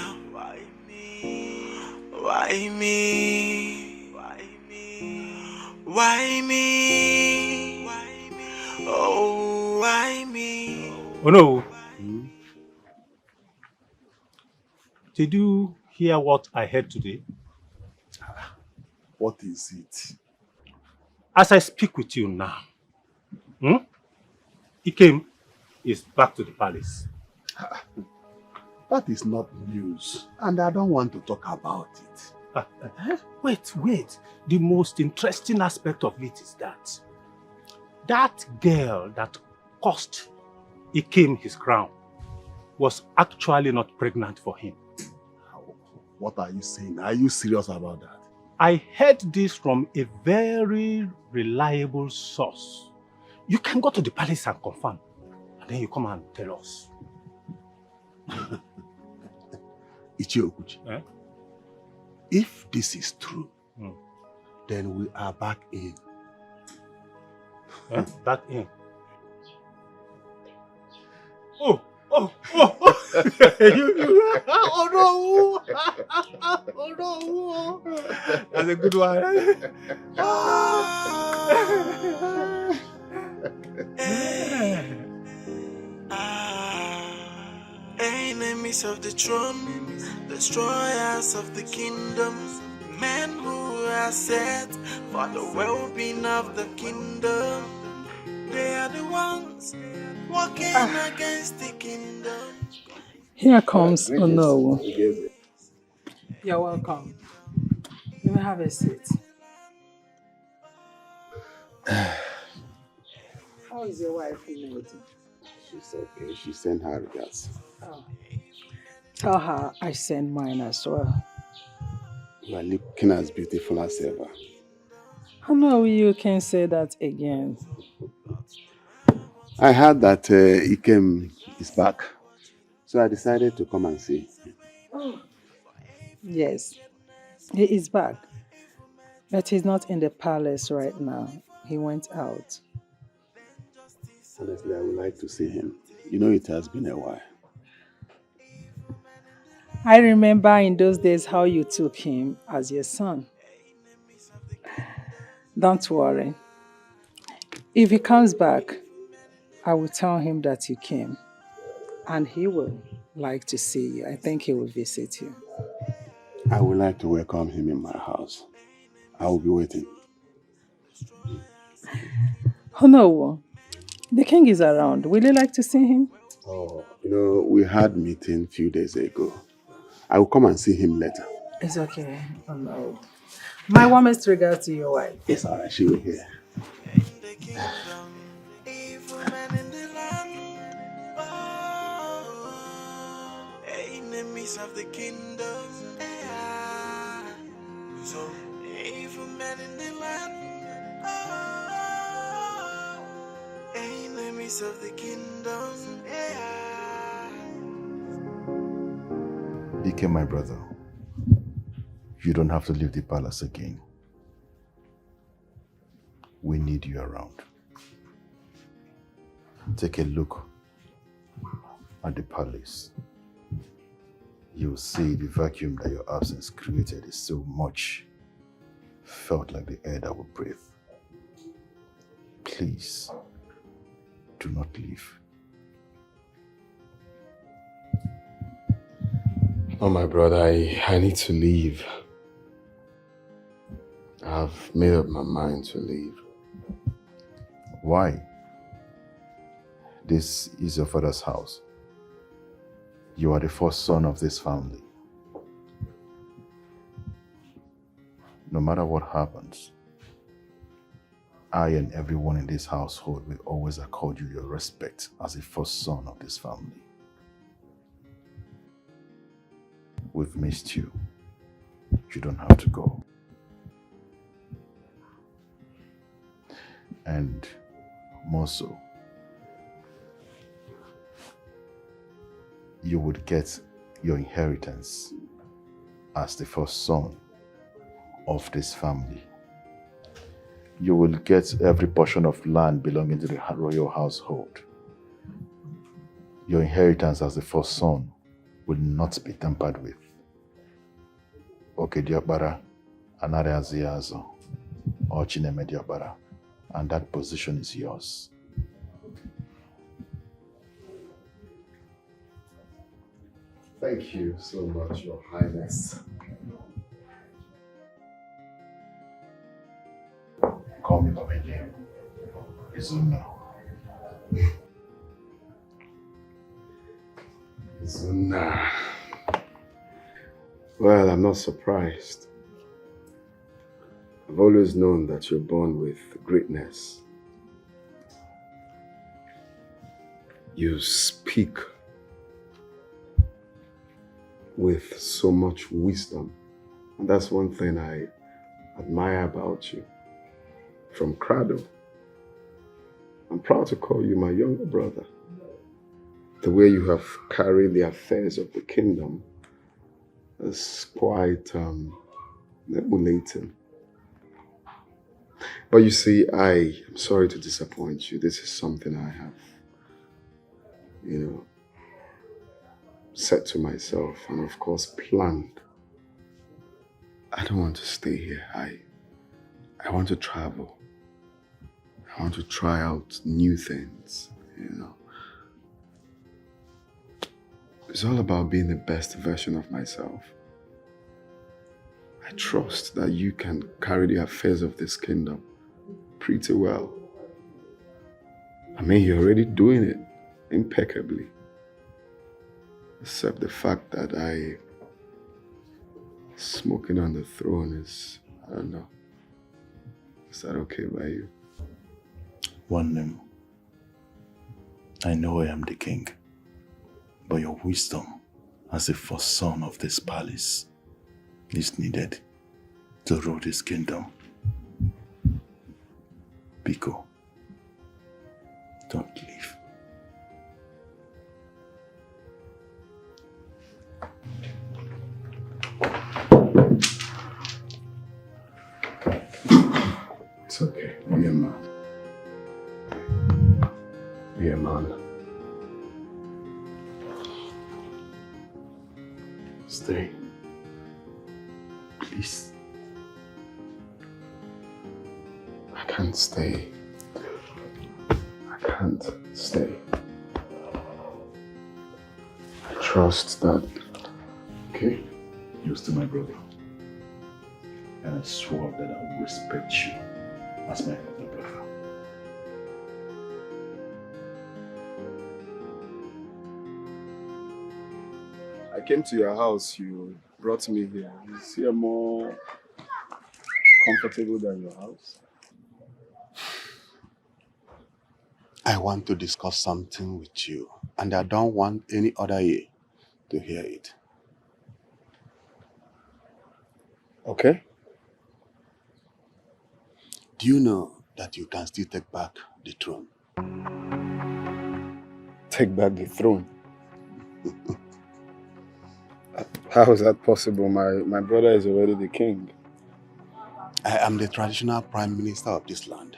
Why me? Why me? Oh, why me? Oh no. Did you hear what I heard today? What is it? As I speak with you now, Dikeh is back to the palace. That is not news, and I don't want to talk about it. Wait. The most interesting aspect of it is that girl that cost Dikeh his crown was actually not pregnant for him. What are you saying? Are you serious about that? I heard this from a very reliable source. You can go to the palace and confirm, and then you come and tell us. Ichiokuchi, if this is true, then we are back in. Back in? Oh no! Oh no! That's a good one. Enemies of the throne, destroyers of the kingdom, men who are set for the well-being of the kingdom. They are the ones walking against the kingdom. Here comes Ono. You're welcome. You may have a seat. How is your wife feeling? She's okay. She sent her regards. Oh. Tell her I send mine as well. You are looking as beautiful as ever. I know you can say that again. I heard that Dikeh is back, so I decided to come and see. Oh. Yes, he is back, but he's not in the palace right now. He went out. Honestly, I would like to see him. You know, it has been a while. I remember in those days how you took him as your son. Don't worry. If he comes back, I will tell him that you came. And he will like to see you. I think he will visit you. I would like to welcome him in my house. I will be waiting. Oh no, the king is around. Will you like to see him? Oh, you know, we had a meeting a few days ago. I will come and see him later. It's okay. Oh no. My warmest regards to your wife. It's alright, she will hear. Enemies of the kingdom, so evil men in the land. Enemies of the kingdom, Dikeh, my brother, you don't have to leave the palace again. We need you around. Take a look at the palace. You'll see the vacuum that your absence created is so much felt like the air that we breathe. Please, do not leave. Oh, my brother, I need to leave. I've made up my mind to leave. Why? This is your father's house. You are the first son of this family. No matter what happens, I and everyone in this household will always accord you your respect as the first son of this family. we've missed you. You don't have to go. And more so, you would get your inheritance as the first son of this family. You will get every portion of land belonging to the royal household. Your inheritance as the first son will not be tampered with. Okay, Diabara, Anare Aziazo, or Chineme Diabara, and that position is yours. Thank you so much, Your Highness. Call me by name. Izuna. Izuna. Well, I'm not surprised. I've always known that you're born with greatness. You speak with so much wisdom. And that's one thing I admire about you. From cradle, I'm proud to call you my younger brother. The way you have carried the affairs of the kingdom is quite emulating. But you see, I am sorry to disappoint you. This is something I have, said to myself and of course planned. I don't want to stay here. I want to travel. I want to try out new things, It's all about being the best version of myself. I trust that you can carry the affairs of this kingdom pretty well. I mean, you're already doing it impeccably. Except the fact that smoking on the throne is, I don't know. Is that okay by you? One name. I know I am the king, but your wisdom as the first son of this palace is needed to rule this kingdom. Biko, don't leave. It's okay. Be a man. Be a man. Stay. Please. I can't stay. I can't stay. I trust that. Okay? You're still my brother. And I swore that I will respect you as my elder brother. I came to your house, you brought me here. Is here more comfortable than your house? I want to discuss something with you, and I don't want any other ear to hear it. Okay? Do you know that you can still take back the throne? Take back the throne? How is that possible? My brother is already the king. I am the traditional prime minister of this land.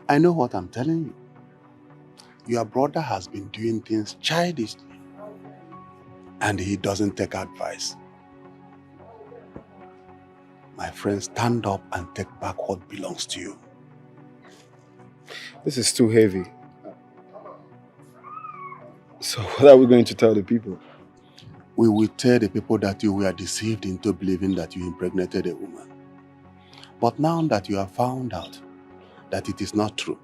I know what I'm telling you. Your brother has been doing things childishly, and he doesn't take advice. My friend, stand up and take back what belongs to you. This is too heavy. So what are we going to tell the people? We will tell the people that you were deceived into believing that you impregnated a woman. But now that you have found out that it is not true,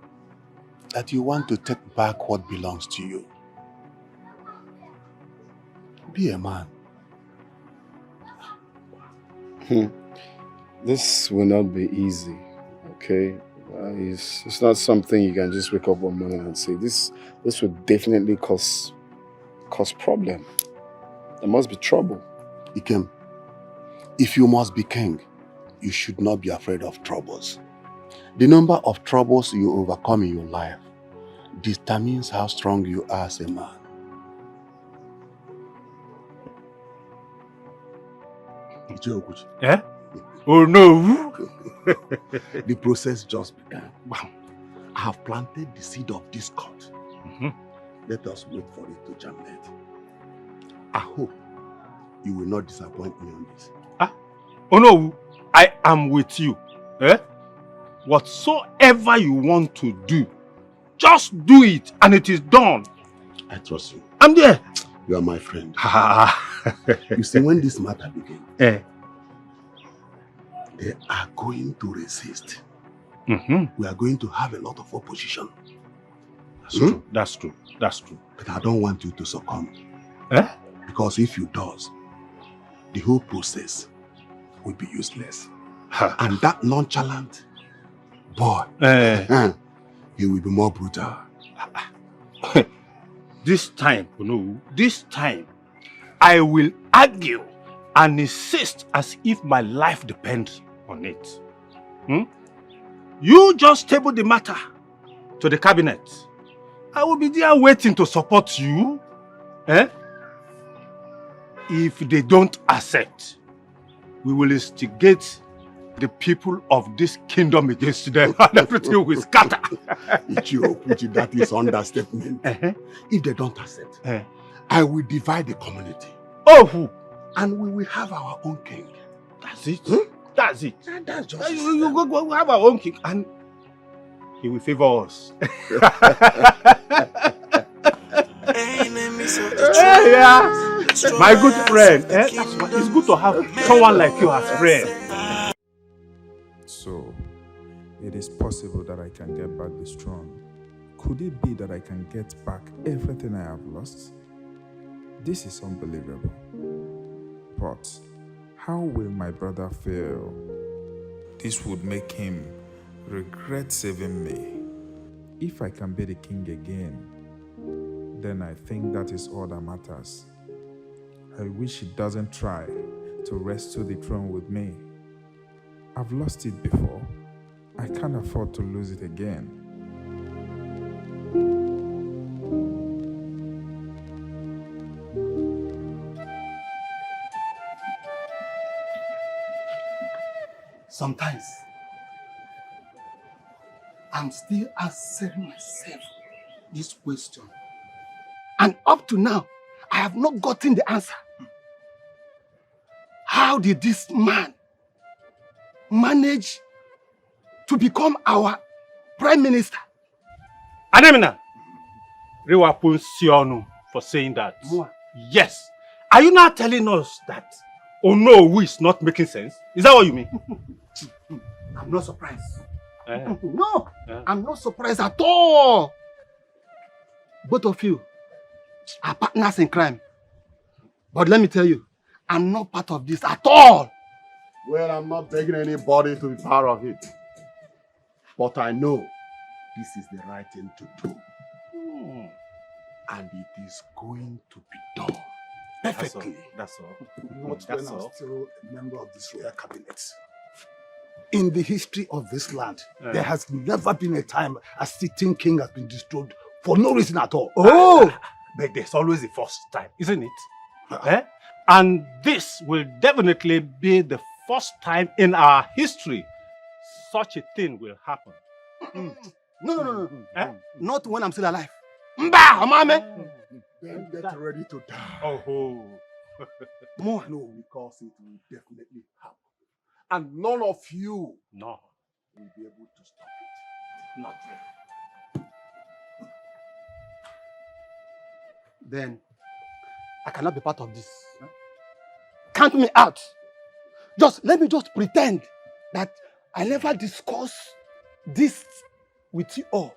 that you want to take back what belongs to you, be a man. This will not be easy, okay? It's not something you can just wake up one morning and say, this would definitely cause problem. There must be trouble. Ikem, if you must be king, you should not be afraid of troubles. The number of troubles you overcome in your life determines how strong you are as a man. Eh? Oh no! The process just began. I have planted the seed of discord. Let us wait for it to germinate. I hope you will not disappoint me on this. Oh no! I am with you. Eh? Whatsoever you want to do, just do it and it is done. I trust you. I'm there. You are my friend. You see, when this matter begins, they are going to resist. We are going to have a lot of opposition. That's true. That's true. That's true. But I don't want you to succumb. Eh? Because if you does, the whole process will be useless. And that nonchalant boy, he will be more brutal. This time, this time, I will argue and insist as if my life depends on it. You just table the matter to the cabinet. I will be there waiting to support you. If they don't accept, we will instigate the people of this kingdom against them and everything will scatter. That is understatement. If they don't accept, I will divide the community. And we will have our own king. That's it. That's it. That's just you go have our own king and he will favor us. My good friend. It's good to have someone like you as friend. So, it is possible that I can get back this throne. Could it be that I can get back everything I have lost? This is unbelievable. But how will my brother feel? This would make him regret saving me. If I can be the king again, then I think that is all that matters. I wish he doesn't try to wrestle the throne with me. I've lost it before. I can't afford to lose it again. Sometimes, I'm still asking myself this question. And up to now, I have not gotten the answer. How did this man manage to become our prime minister? Anemina, Rewapun Sionu for saying that. Yes. Are you not telling us that Onowu is not making sense? Is that what you mean? I'm not surprised. No, I'm not surprised at all. Both of you are partners in crime. But let me tell you, I'm not part of this at all. Well, I'm not begging anybody to be part of it. But I know this is the right thing to do. And it is going to be done. Perfectly. That's all. Not That's when I'm all. still a member of this royal cabinet. In the history of this land, there has never been a time a sitting king has been destroyed for no reason at all. But there's always the first time, isn't it? And this will definitely be the first time in our history such a thing will happen. No. Not when I'm still alive. Mba, Then get ready to die. More. No, because it will definitely happen. And none of you will be able to stop it. Not really. Then I cannot be part of this. Count me out. Let me pretend that I never discussed this with you all.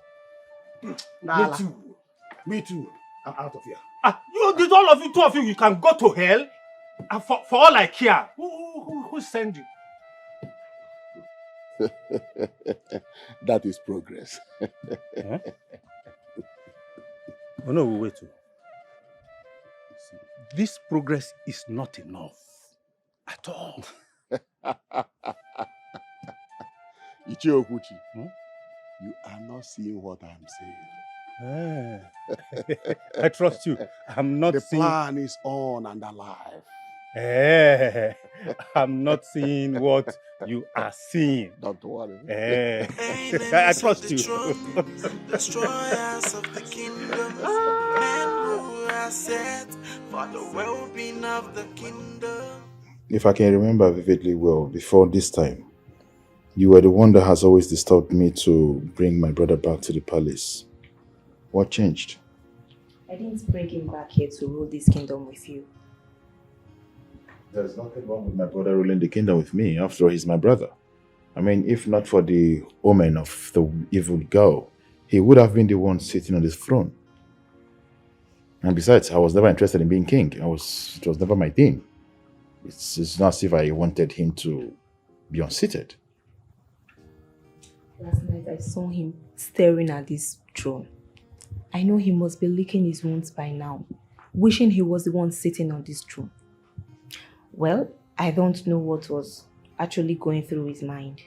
Me too. I'm out of here. All of you, two of you, you can go to hell. For all I care, who sent you? That is progress. Oh no, wait. This progress is not enough. At all. Ichiokuchi, you are not seeing what I'm saying. I trust you. I'm not the seeing... plan is on and alive. I'm not seeing what you are seeing. Don't worry. I trust you. Destroyers of the kingdom, men who are set for the well-being of the kingdom. If I can remember vividly well, before this time, you were the one that has always disturbed me to bring my brother back to the palace. What changed? I didn't bring him back here to rule this kingdom with you. There's nothing wrong with my brother ruling the kingdom with me. After all, he's my brother. I mean, if not for the omen of the evil girl, he would have been the one sitting on this throne. And besides, I was never interested in being king. It was never my thing. It's not as if I wanted him to be unseated. Last night I saw him staring at this throne. I know he must be licking his wounds by now, wishing he was the one sitting on this throne. Well, I don't know what was actually going through his mind.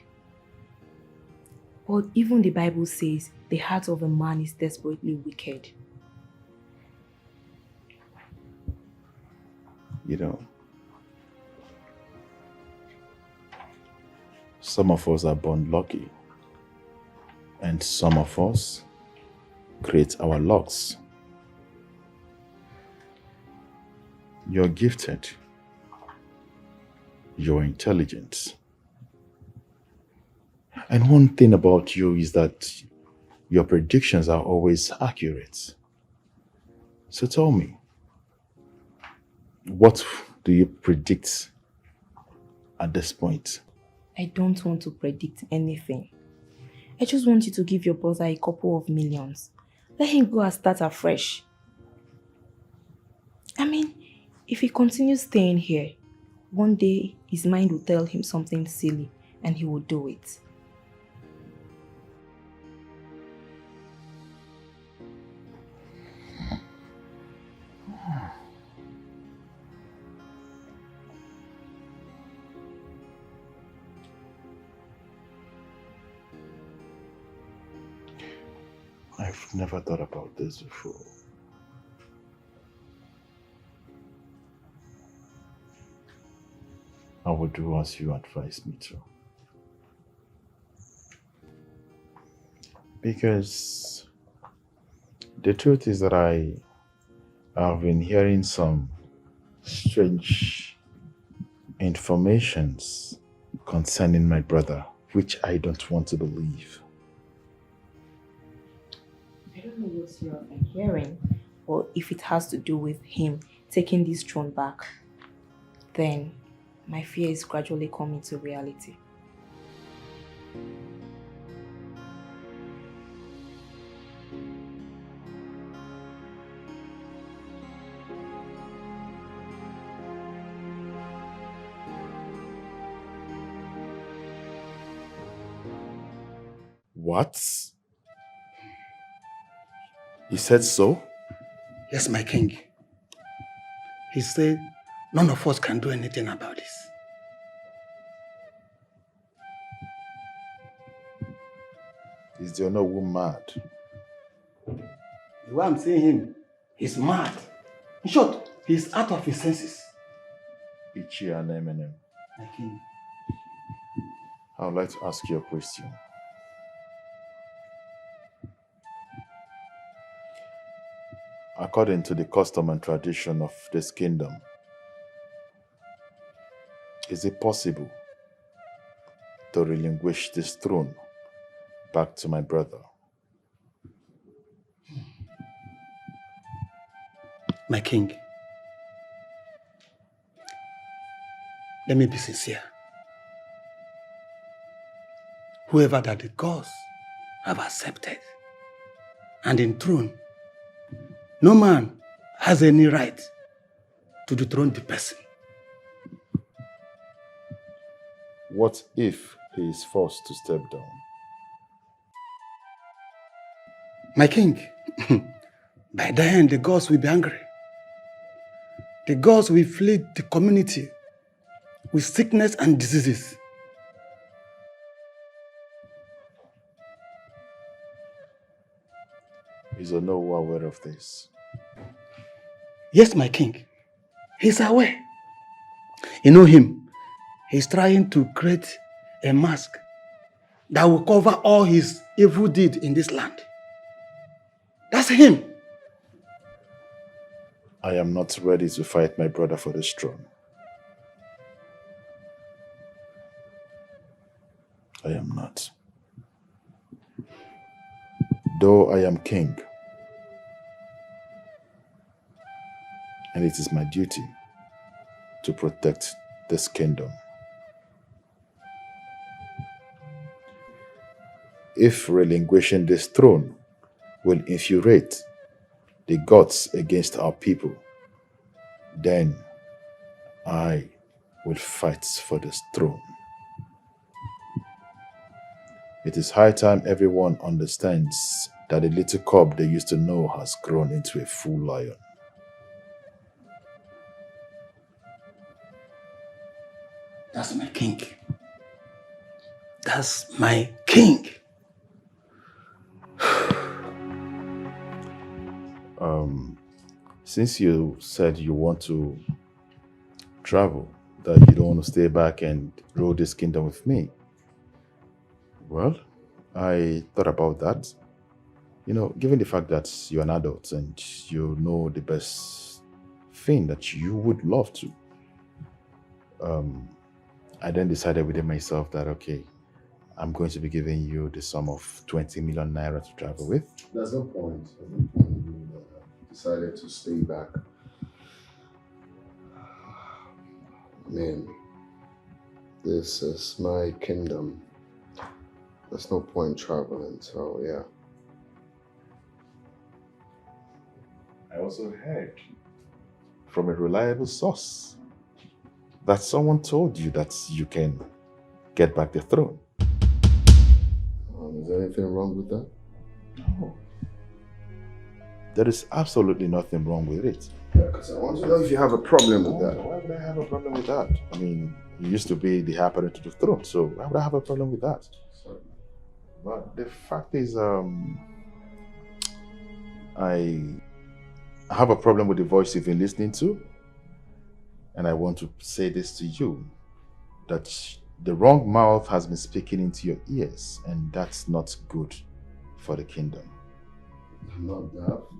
But even the Bible says the heart of a man is desperately wicked. You know, some of us are born lucky, and some of us create our lucks. You're gifted. You're intelligent. And one thing about you is that your predictions are always accurate. So tell me, what do you predict at this point? I don't want to predict anything. I just want you to give your brother a couple of millions. Let him go and start afresh. I mean, if he continues staying here, one day his mind will tell him something silly and he will do it. I've never thought about this before. I will do as you advise me to. Because the truth is that I have been hearing some strange informations concerning my brother, which I don't want to believe. I don't know what you have been hearing, or if it has to do with him taking this throne back, then my fear is gradually coming to reality. What? He said so? Yes, my king. He said none of us can do anything about this. Is the Onowu mad? The way I'm seeing him, he's mad. In short, he's out of his senses. Ichi and Eminem. My king. I would like to ask you a question. According to the custom and tradition of this kingdom, is it possible to relinquish this throne back to my brother? My king, let me be sincere. Whoever that the gods have accepted and enthroned, no man has any right to dethrone the person. What if he is forced to step down? My king, by then the gods will be angry. The gods will flee the community with sickness and diseases. Is Onowu aware of this? Yes, my king. He's aware. You know him. He's trying to create a mask that will cover all his evil deed in this land. That's him. I am not ready to fight my brother for this throne. I am not. Though I am king, and it is my duty to protect this kingdom. If relinquishing this throne will infuriate the gods against our people, then I will fight for this throne. It is high time everyone understands that the little cub they used to know has grown into a full lion. That's my king. That's my king. Since you said you want to travel, that you don't want to stay back and rule this kingdom with me, well, I thought about that. You know, given the fact that you're an adult and you know the best thing that you would love to, I then decided within myself that, okay, I'm going to be giving you the sum of 20 million naira to travel with. There's no point. You decided to stay back. I mean, this is my kingdom. There's no point traveling, so yeah. I also heard from a reliable source that someone told you that you can get back the throne. Is there anything wrong with that? No. There is absolutely nothing wrong with it. Yeah, because I want to know if you have a problem with that. Why would I have a problem with that? I mean, you used to be the apparent to the throne, so why would I have a problem with that? Sorry. But the fact is, I have a problem with the voice you've been listening to. And I want to say this to you, that the wrong mouth has been speaking into your ears, and that's not good for the kingdom. I'm not daft.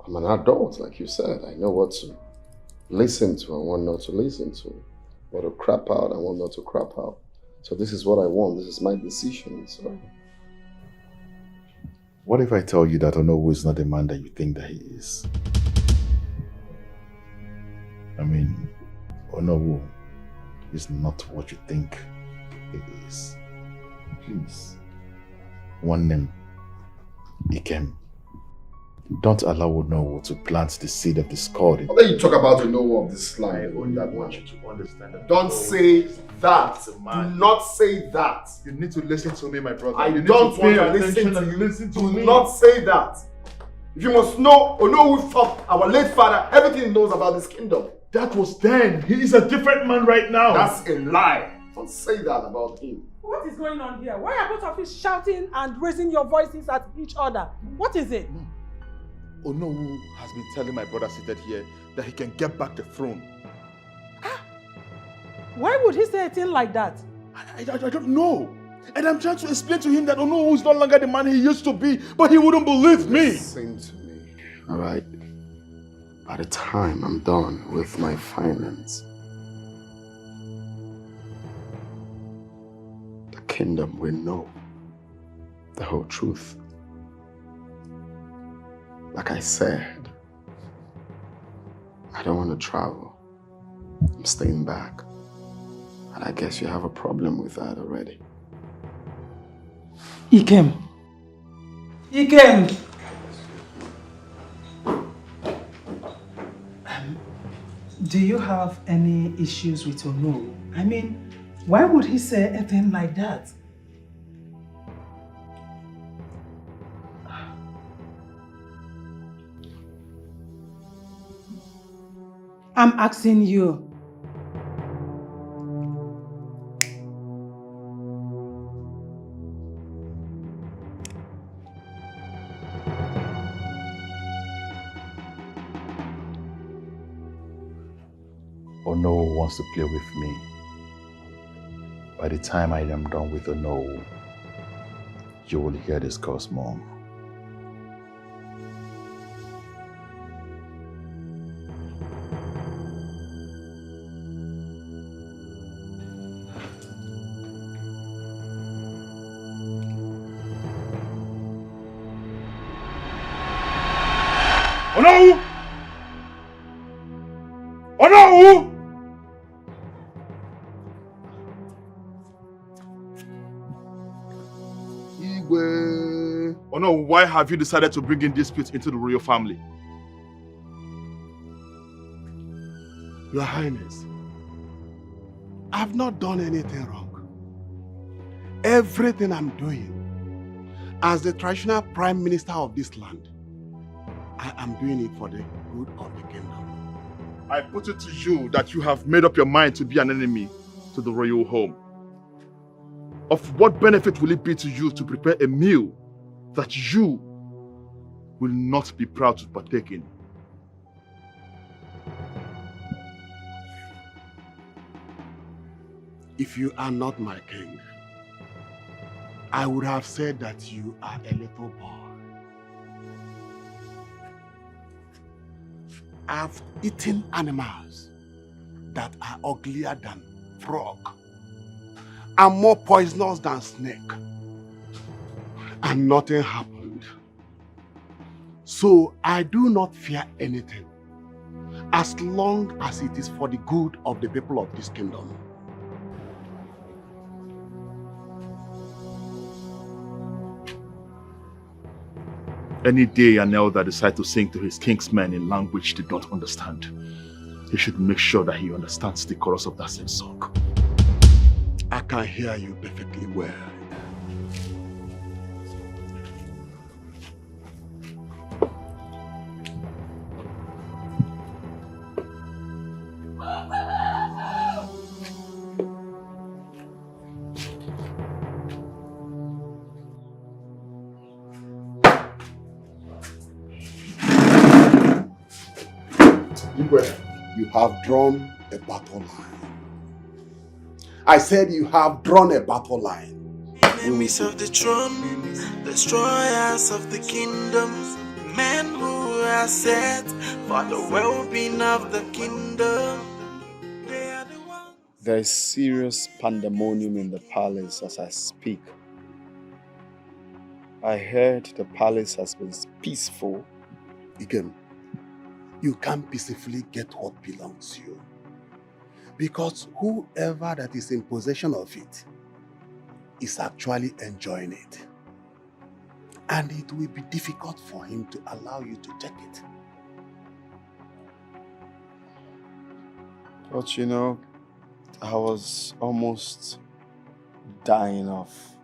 I'm an adult, like you said. I know what to listen to and what not to listen to. What to crap out and what not to crap out. So this is what I want. This is my decision. So. What if I tell you that Onowu is not the man that you think that he is? I mean, Onowu is not what you think he is. Please, one name, Ikem. Don't allow Onowu to plant the seed of discord. How about you talk about Onowu of this line? I only want you to understand that. Don't say that. Do not say that. You need to listen to me, my brother. I don't want to listen to you. Do not say that. If you must know, Onowu fought our late father, everything he knows about this kingdom. That was then. He is a different man right now. That's a lie. Don't say that about him. What is going on here? Why are both of you shouting and raising your voices at each other? What is it? Onowu has been telling my brother seated here that he can get back the throne. Why would he say a thing like that? I don't know. And I'm trying to explain to him that Onowu is no longer the man he used to be, but he wouldn't believe me. Listen to me, all right? By the time I'm done with my finance, the kingdom will know the whole truth. Like I said, I don't want to travel. I'm staying back. And I guess you have a problem with that already. Ikem. Do you have any issues with Onowu? I mean, why would he say a thing like that? I'm asking you. Ono wants to play with me. By the time I am done with Ono, you will hear this curse, Mom. Ono! Ono! Igwe. Ono, why have you decided to bring in disputes into the royal family? Your Highness, I've not done anything wrong. Everything I'm doing, as the traditional prime minister of this land, I am doing it for the good of the kingdom. I put it to you that you have made up your mind to be an enemy to the royal home. Of what benefit will it be to you to prepare a meal that you will not be proud to partake in? If you are not my king, I would have said that you are a little boy. I've eaten animals that are uglier than frog and more poisonous than snake. And nothing happened. So I do not fear anything as long as it is for the good of the people of this kingdom. Any day an elder decides to sing to his kingsmen in language they don't understand, he should make sure that he understands the chorus of that same song. I can hear you perfectly well. You have drawn a battle line. I said you have drawn a battle line. Enemies of the throne, destroyers of the kingdom, men who are set for the well-being of the kingdom. There is serious pandemonium in the palace as I speak. I heard the palace has been peaceful. Again, you can't peacefully get what belongs to you. Because whoever that is in possession of it is actually enjoying it. And it will be difficult for him to allow you to take it. But you know, I was almost dying off.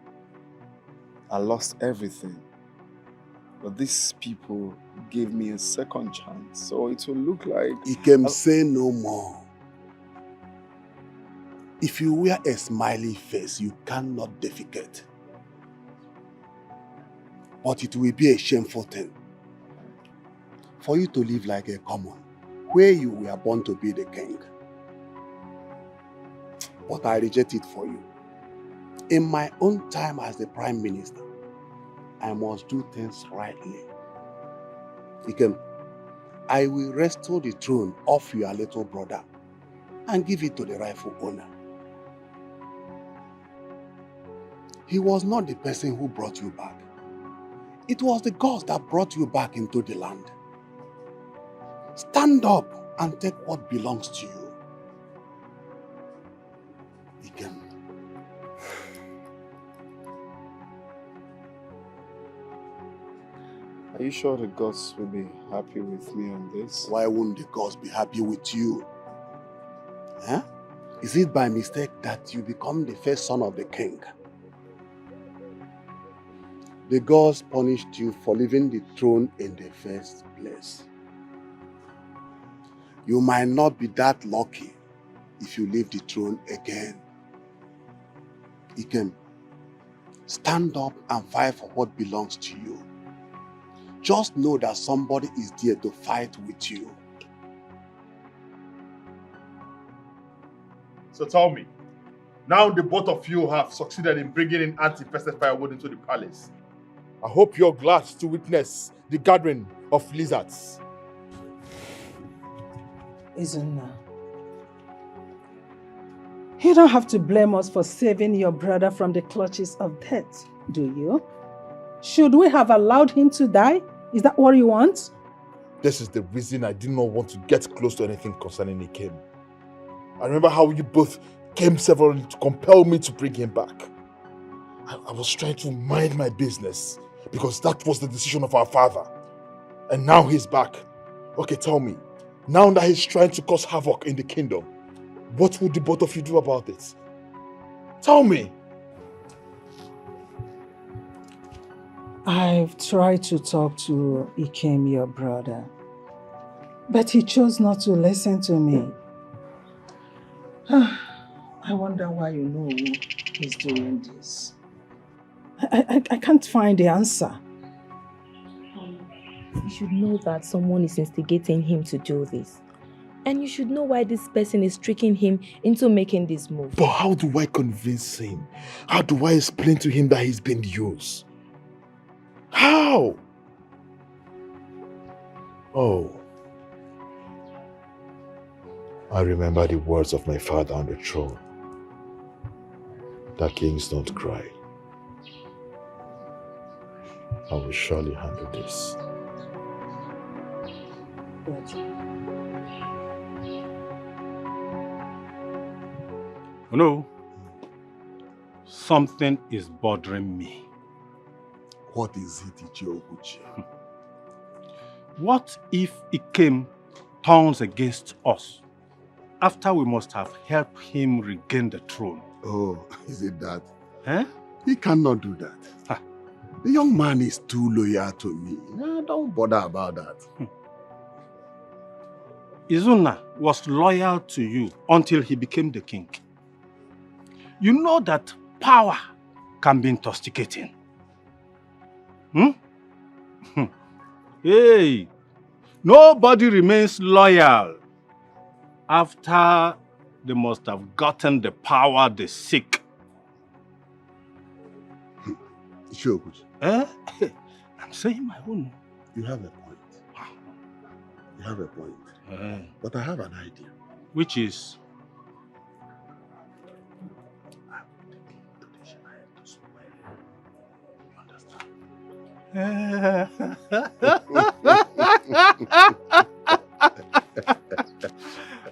I lost everything. But these people gave me a second chance, so it will look like... Ikem, say no more. If you wear a smiley face, you cannot defecate. But it will be a shameful thing for you to live like a common, where you were born to be the king. But I reject it for you. In my own time as the prime minister, I must do things rightly. Ikem, I will restore the throne of your little brother and give it to the rightful owner. He was not the person who brought you back. It was the gods that brought you back into the land. Stand up and take what belongs to you. Ikem. Are you sure the gods will be happy with me on this? Why wouldn't the gods be happy with you? Huh? Is it by mistake that you become the first son of the king? The gods punished you for leaving the throne in the first place. You might not be that lucky if you leave the throne again. Ikem, stand up and fight for what belongs to you. Just know that somebody is there to fight with you. So tell me, now the both of you have succeeded in bringing in anti-infested firewood into the palace. I hope you're glad to witness the gathering of lizards. Izuna, you don't have to blame us for saving your brother from the clutches of death, do you? Should we have allowed him to die? Is that what you want? This is the reason I did not want to get close to anything concerning Ikem. I remember how you both came severally to compel me to bring him back. I was trying to mind my business because that was the decision of our father. And now he's back. Okay, tell me, now that he's trying to cause havoc in the kingdom, what would the both of you do about it? Tell me. I've tried to talk to Ikem, your brother, but he chose not to listen to me. I wonder why you know who is doing this. I can't find the answer. You should know that someone is instigating him to do this. And you should know why this person is tricking him into making this move. But how do I convince him? How do I explain to him that he's been used? How? Oh. I remember the words of my father on the throne. That kings don't cry. I will surely handle this. No. Something is bothering me. What is it, Ichiokuchi? What if Ikem turns against us after we must have helped him regain the throne? Oh, is it that? Huh? He cannot do that. Ah. The young man is too loyal to me. No, don't bother about that. Izuna was loyal to you until he became the king. You know that power can be intoxicating. Hey, nobody remains loyal after they must have gotten the power they seek. Sure, I'm saying my own. You have a point. You have a point. But I have an idea. Which is?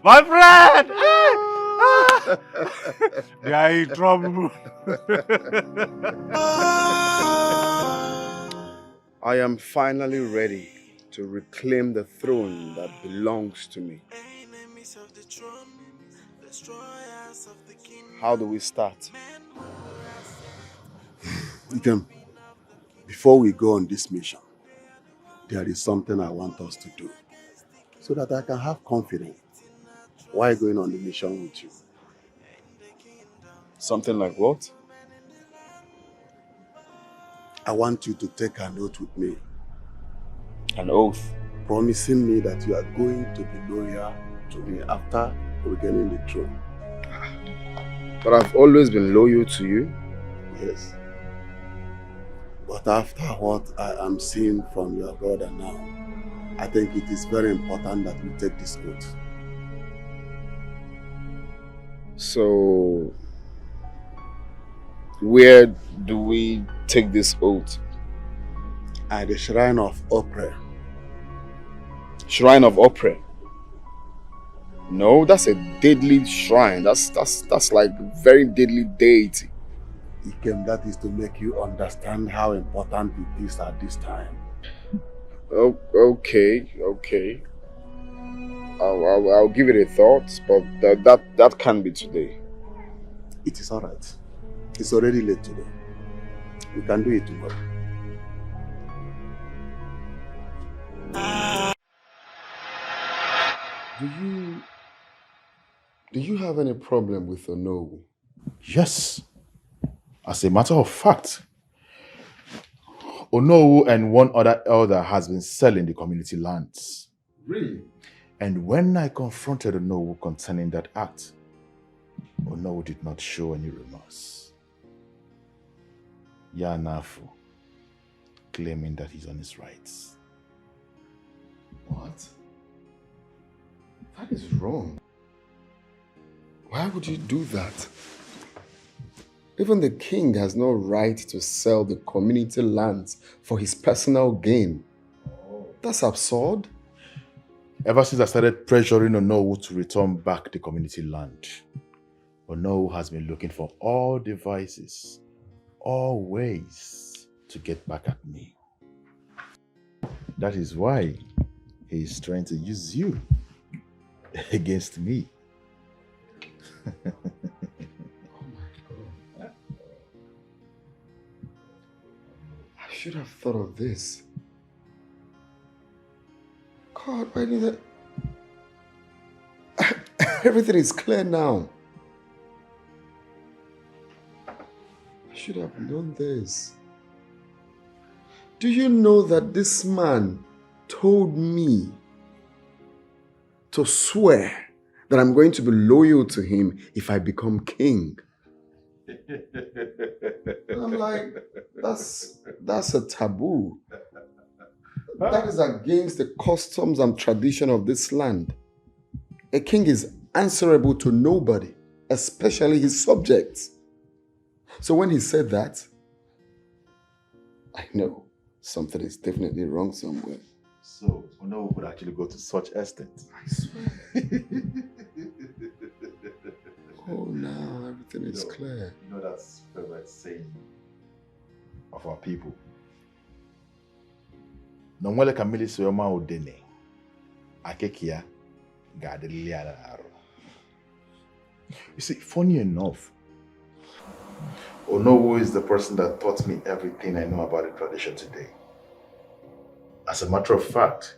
My friend! They are in trouble. I am finally ready to reclaim the throne that belongs to me. How do we start? Ikem, before we go on this mission, there is something I want us to do so that I can have confidence while going on the mission with you. Something like what? I want you to take an oath with me. An oath? Promising me that you are going to be loyal to me after regaining the throne. But I've always been loyal to you. Yes. But after what I am seeing from your brother now, I think it is very important that we take this oath. So, where do we take this oath? At the Shrine of Opre. Shrine of Opre? No, that's a deadly shrine. That's like very deadly deity. Ikem, that is to make you understand how important it is at this time. Oh, okay. I'll give it a thought, but that can't be today. It is alright. It's already late today. We can do it tomorrow. Do you have any problem with Onowu? Yes. As a matter of fact, Onowu and one other elder has been selling the community lands. Really? And when I confronted Onowu concerning that act, Onowu did not show any remorse. Yanafu, claiming that he's on his rights. What? That is wrong. Why would you do that? Even the king has no right to sell the community lands for his personal gain. That's absurd. Ever since I started pressuring Onowu to return back the community land, Onowu has been looking for all devices, all ways to get back at me. That is why he is trying to use you against me. I should have thought of this. God, why did I... Everything is clear now. I should have known this. Do you know that this man told me to swear that I'm going to be loyal to him if I become king? I'm like, that's a taboo. That is against the customs and tradition of this land. A king is answerable to nobody, especially his subjects. So when he said that, I know something is definitely wrong somewhere. So, Onowu could actually go to such extent. I swear. Oh, now everything is clear. You know that's favorite saying of our people. Nongwele kamili suyoma udene. Akekia gadeli araro. You see, funny enough, Onowu is the person that taught me everything I know about the tradition today. As a matter of fact,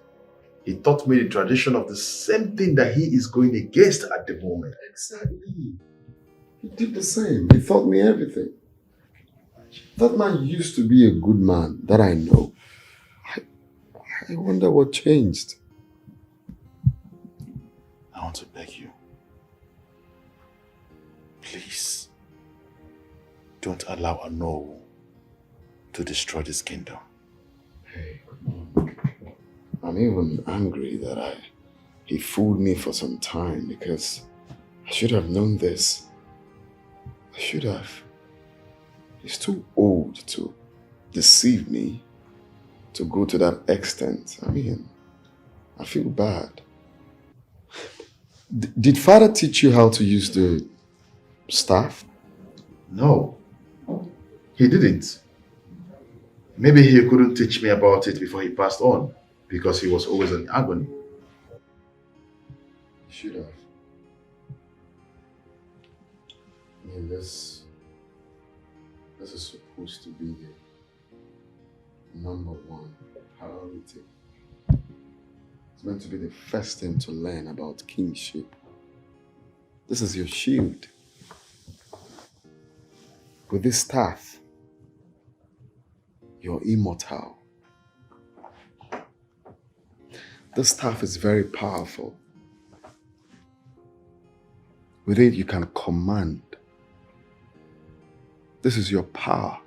he taught me the tradition of the same thing that he is going against at the moment. Exactly. He did the same. He taught me everything. That man used to be a good man, that I know. I wonder what changed. I want to beg you. Please, don't allow Onowu to destroy this kingdom. Hey, I'm even angry that he fooled me for some time because I should have known this. I should have. He's too old to deceive me to go to that extent. I mean, I feel bad. Did father teach you how to use the staff? No, he didn't. Maybe he couldn't teach me about it before he passed on because he was always in agony. Should have. I mean, this is supposed to be the #1 priority. It's meant to be the first thing to learn about kingship. This is your shield. With this staff, you're immortal. This staff is very powerful. With it, you can command. This is your power.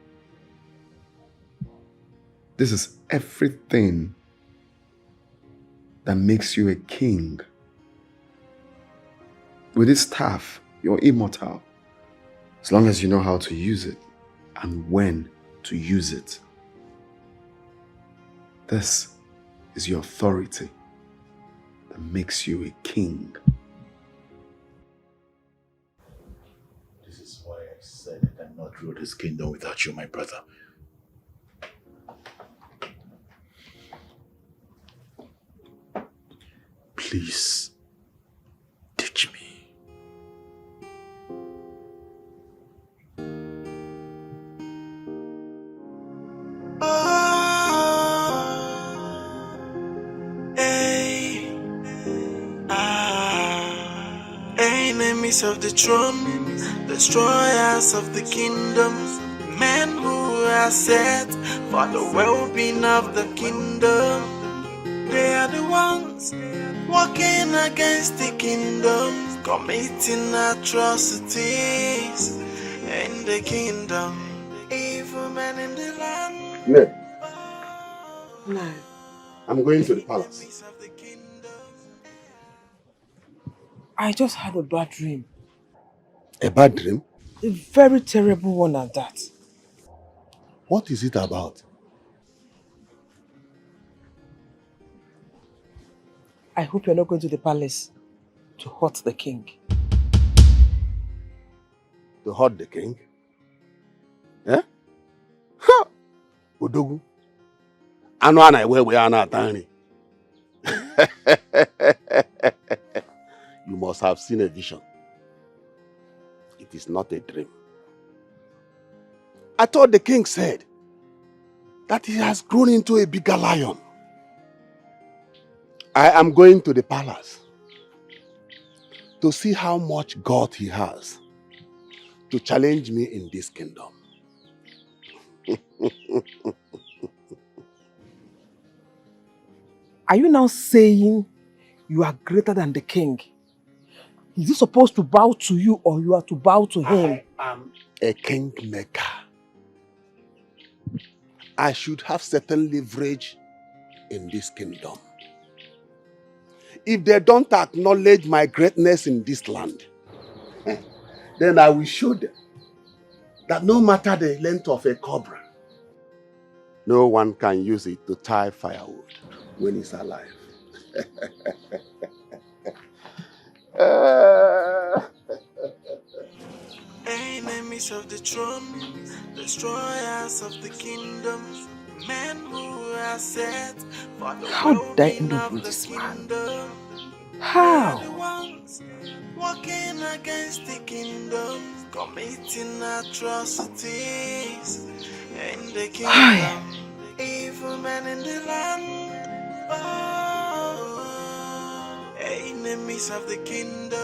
This is everything that makes you a king. With this staff, you're immortal. As long as you know how to use it and when to use it. This is your authority that makes you a king. This is why I said I cannot rule this kingdom without you, my brother. Please, teach me. Hey, Enemies of the throne, destroyers of the kingdom, men who are set for the well-being of the kingdom. They are the ones walking against the kingdom, committing atrocities in the kingdom. Evil men in the land. Ned, I'm going to the palace. I just had a bad dream. A bad dream? A very terrible one at that. What is it about? I hope you're not going to the palace to hurt the king. To hurt the king? Eh? Ha! Odogu. Anu ana we ana atani. You must have seen a vision. It is not a dream. I thought the king said that he has grown into a bigger lion. I am going to the palace to see how much God he has to challenge me in this kingdom. Are you now saying you are greater than the king? Is he supposed to bow to you or you are to bow to him? I am a kingmaker. I should have certain leverage in this kingdom. If they don't acknowledge my greatness in this land, then I will show them that no matter the length of a cobra, no one can use it to tie firewood when it's alive. Enemies of the throne, destroyers of the kingdom, men who are set for the How did I end up with this man? How? walking against the kingdom, committing atrocities in the kingdom. Evil men in the land, oh, enemies of the kingdom.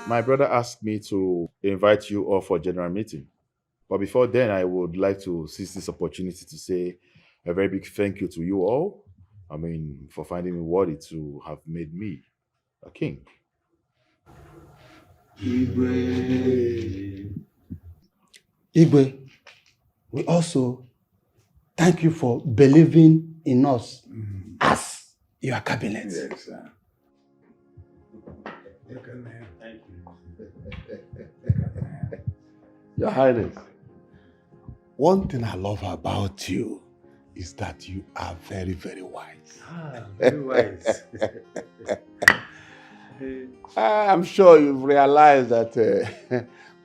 My brother asked me to invite you all for a general meeting. But before then, I would like to seize this opportunity to say a very big thank you to you all. I mean, for finding me worthy to have made me a king. Igwe, we also thank you for believing in us as your cabinet. Yes, sir. Thank you. Your Highness, one thing I love about you is that you are very, very wise. Very wise. I'm sure you've realized that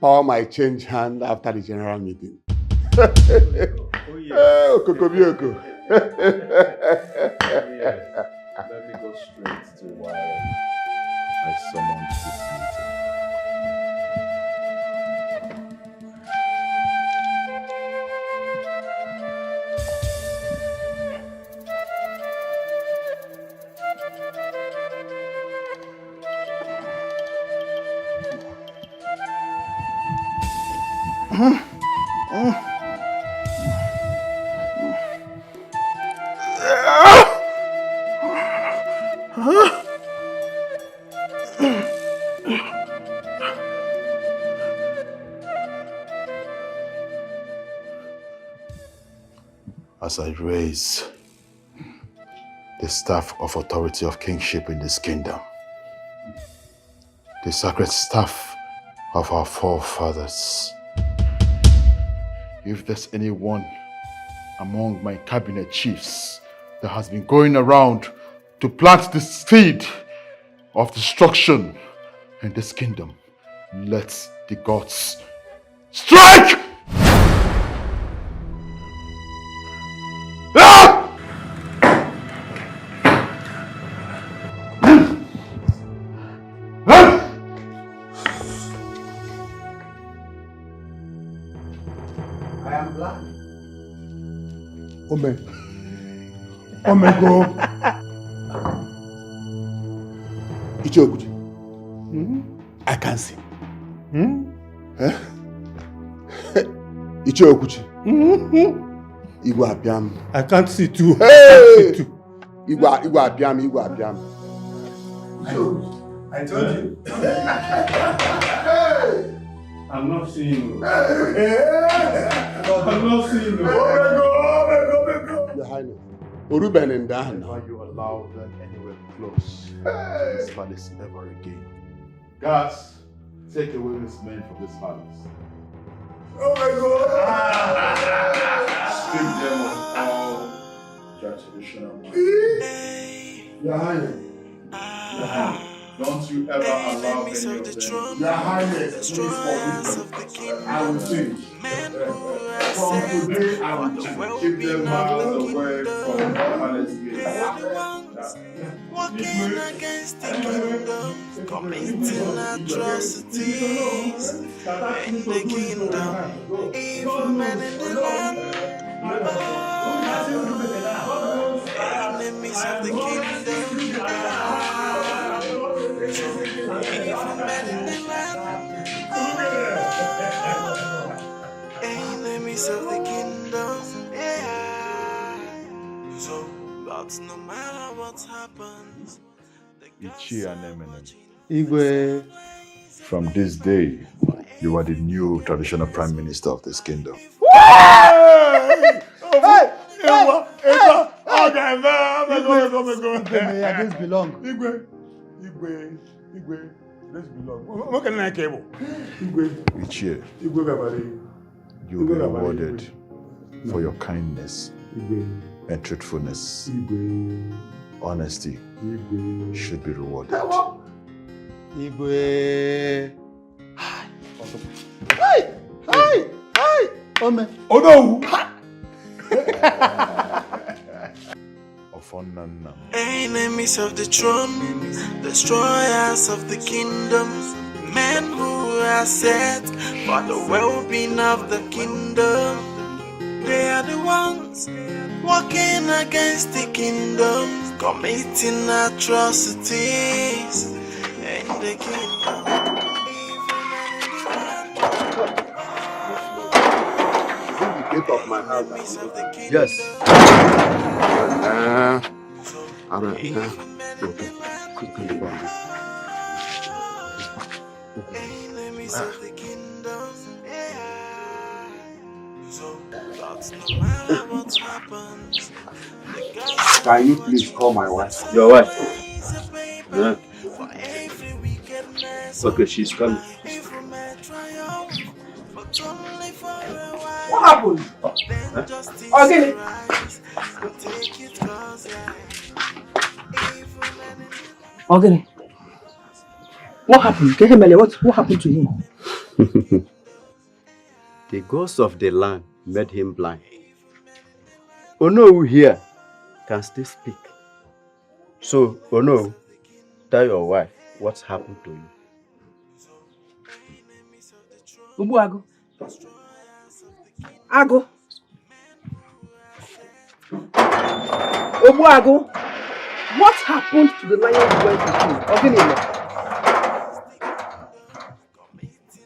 power might change hand after the general meeting. Oh, yeah. Kokobioko. Let me go straight to why I summoned this meeting. As I raise the staff of authority of kingship in this kingdom, the sacred staff of our forefathers, if there's anyone among my cabinet chiefs that has been going around to plant the seed of destruction in this kingdom, let the gods strike! I am black. Omen. Omen go. Ichoguchi, I can see. Ichie Okuchi. Igwe apiam. I can't see too. Hey! Igwe apiam. I told you. I'm not seeing you. I'm not seeing you. Oh my God. Your Highness. Oruben and Dan. Why you allow them anywhere close to this palace ever again? Guards, take away this man from this palace. Oh my God. Strip them of all their traditional money. Your Highness. Don't you ever allow any of them. Your Highness, please forgive me. I will change. From today, I will change. Keep them miles away from the palace gate. Walking against the kingdom, committing atrocities in the kingdom, evil men in the land, enemies of the kingdom, evil men in the land, enemies of the kingdom, so that's no matter what happens. Igwe. From this day, you are the new traditional prime minister of this kingdom. Hey! This belong. Igwe, this belong. What can I cable? Ichie, Igwe Gabari. you will be rewarded for your kindness and truthfulness. Honesty should be rewarded. Igwe. Hey! Omen. Oh no! Enemies of the throne, destroyers of the kingdom, men who are set for the well-being of the kingdom. They are the ones walking against the kingdom, committing atrocities in the kingdom. Get off my house. Yes. Okay. Enemies of the kingdom. So that's no matter what happens. Can you please call my wife? Your wife? Yeah. Okay, she's coming. What happened? Again. Ogini, what happened? Kehemele, what happened to him? The ghost of the land made him blind. Ono here can still speak. So, Ono, tell your wife what's happened to you. Ubu Ago. Obuago, what happened to the lion you went to kill? Ogini.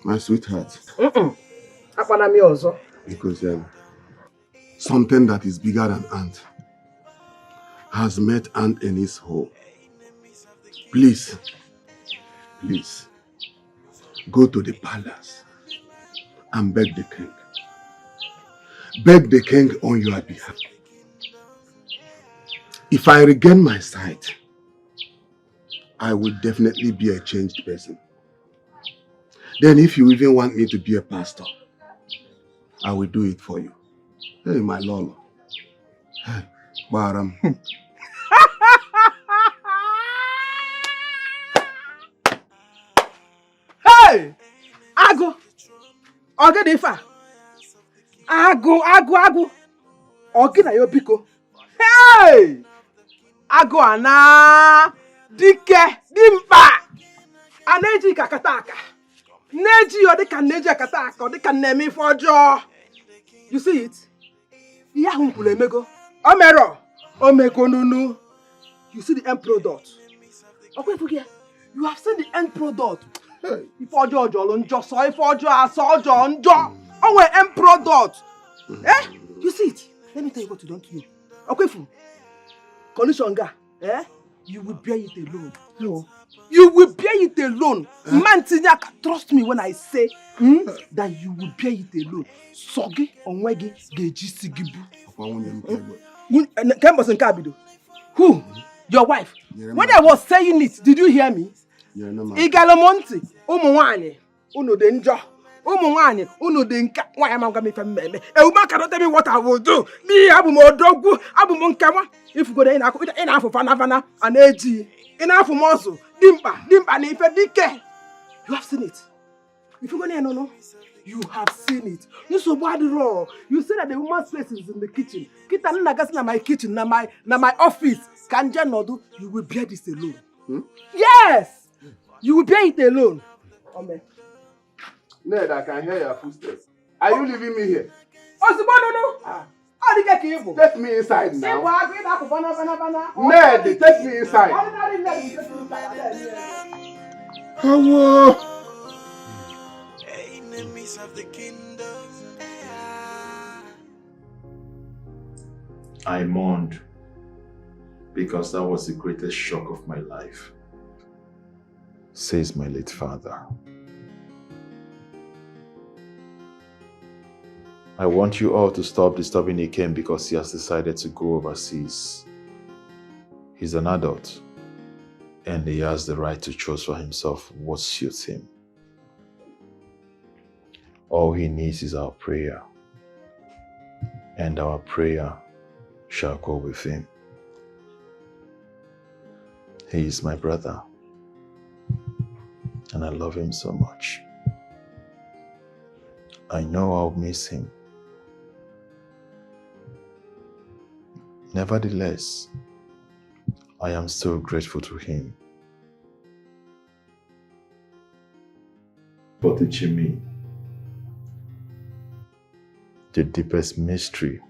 My sweetheart. Apanami also. Because something that is bigger than ant has met ant in his hole. Please, go to the palace and beg the king. Beg the king on your behalf. If I regain my sight, I will definitely be a changed person. Then if you even want me to be a pastor, I will do it for you. Hey, my Lolo. Hey, Baram. Hey! Ago! Ogedifa! Ago! Ogina yobiko. Hey! Ago ana! Dikeh! Dimpa! Aneji kakataka! Neji odika neji akataka odika nemi fojo! You see it? Yahumpule mego. Omero! Omeko nunu! You see the end product? Okay, forget. You You have seen the end product. If ọjọ́ ọjọ́ njọ, so if ọjọ́ aso ọjọ́ njọ, our end product. Eh? You see it? Let me tell you what you don't know. Okay, fool. Condition ga, eh? You will bear it alone. No. You will bear it alone. Man, trust me when I say that you will bear it alone. Sogi onwegi geji sigibu. Who? Your wife. When I was saying it, did you hear me? Igalomonti, umuwani, uno denja. Umuwani, uno denka. Why am I going to me? Euma cannot tell me what I will do. Me, abu mo dogu, abu mo nkama. If you go there, enough of Fanavana and AG, enough of muscle, dimpa, and if Dikeh. You have seen it. If you go there, no, you have seen it. You so bad raw. You say that the woman's place is in the kitchen. Kita na gas na my kitchen, na my office. Kanja nodu, you will bear this alone. Yes, you will bear it alone. Amen. Ned, I can hear your footsteps. Are you leaving me here? Oh, no. Take me inside now. Ned, take me inside. Hello. Enemies of the kingdom. I mourned because that was the greatest shock of my life, says my late father. I want you all to stop disturbing Ikem because he has decided to go overseas. He's an adult and he has the right to choose for himself what suits him. All he needs is our prayer, and our prayer shall go with him. He is my brother, and I love him so much. I know I'll miss him. Nevertheless, I am still grateful to him for teaching me the deepest mystery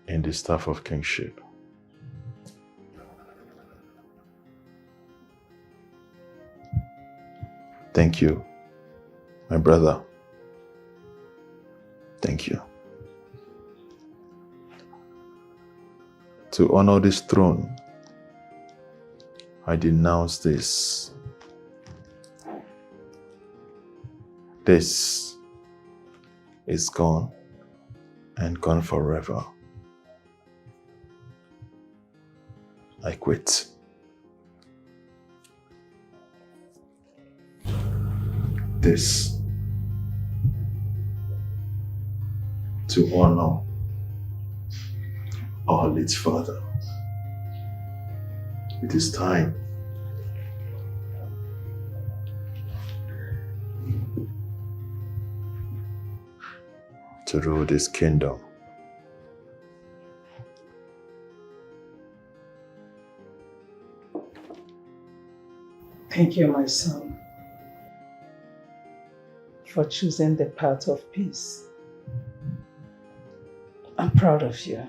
in the staff of kingship. Thank you, my brother. Thank you. To honor this throne, I denounce this. This is gone and gone forever. I quit. This to honor our late father. It is time to rule this kingdom. Thank you, my son, for choosing the path of peace. I'm proud of you.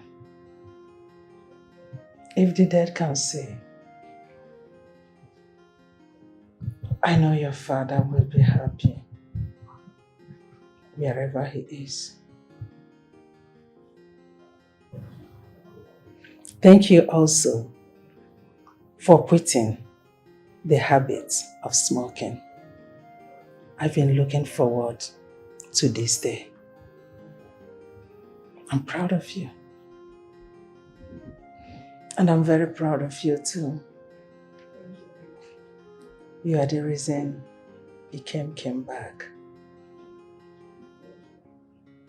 If the dead can say, I know your father will be happy wherever he is. Thank you also for quitting the habit of smoking. I've been looking forward to this day. I'm proud of you. And I'm very proud of you too. You are the reason Ikem came back.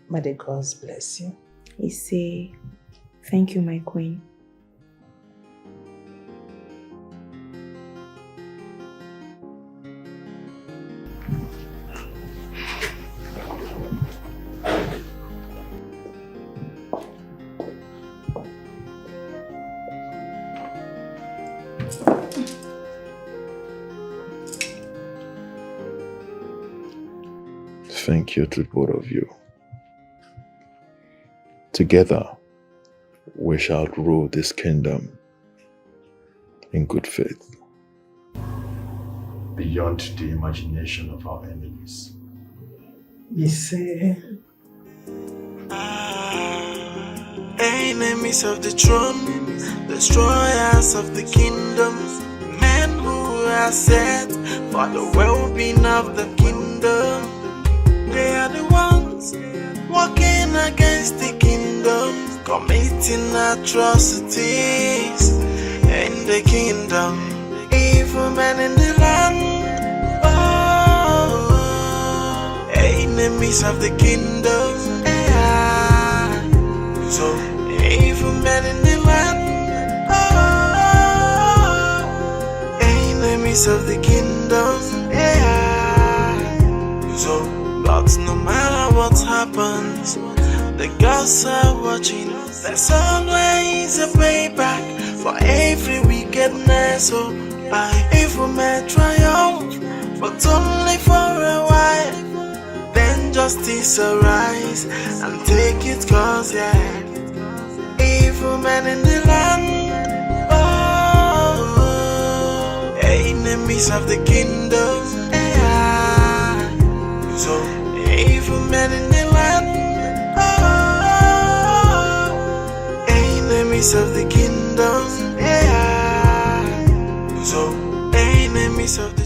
May the gods bless you. He say, thank you, my queen. Thank you to both of you. Together, we shall rule this kingdom in good faith. beyond the imagination of our enemies. You see? Enemies of the throne, destroyers of the kingdom, men who are set for the well-being of the kingdom. They are the ones walking against the kingdom, committing atrocities in the kingdom. Evil men in the land, oh, enemies of the kingdom. So, evil men in the land, oh, enemies of the kingdom, yeah. So, but no matter what happens, the gods are watching. There's always a payback for every wickedness. So, by evil men triumph, but only for a while. Then justice arise and take its course, yeah. Evil men in the land, oh, enemies of the kingdom, yeah. So, evil men in the land, oh, enemies of the kingdom, yeah. So, enemies of the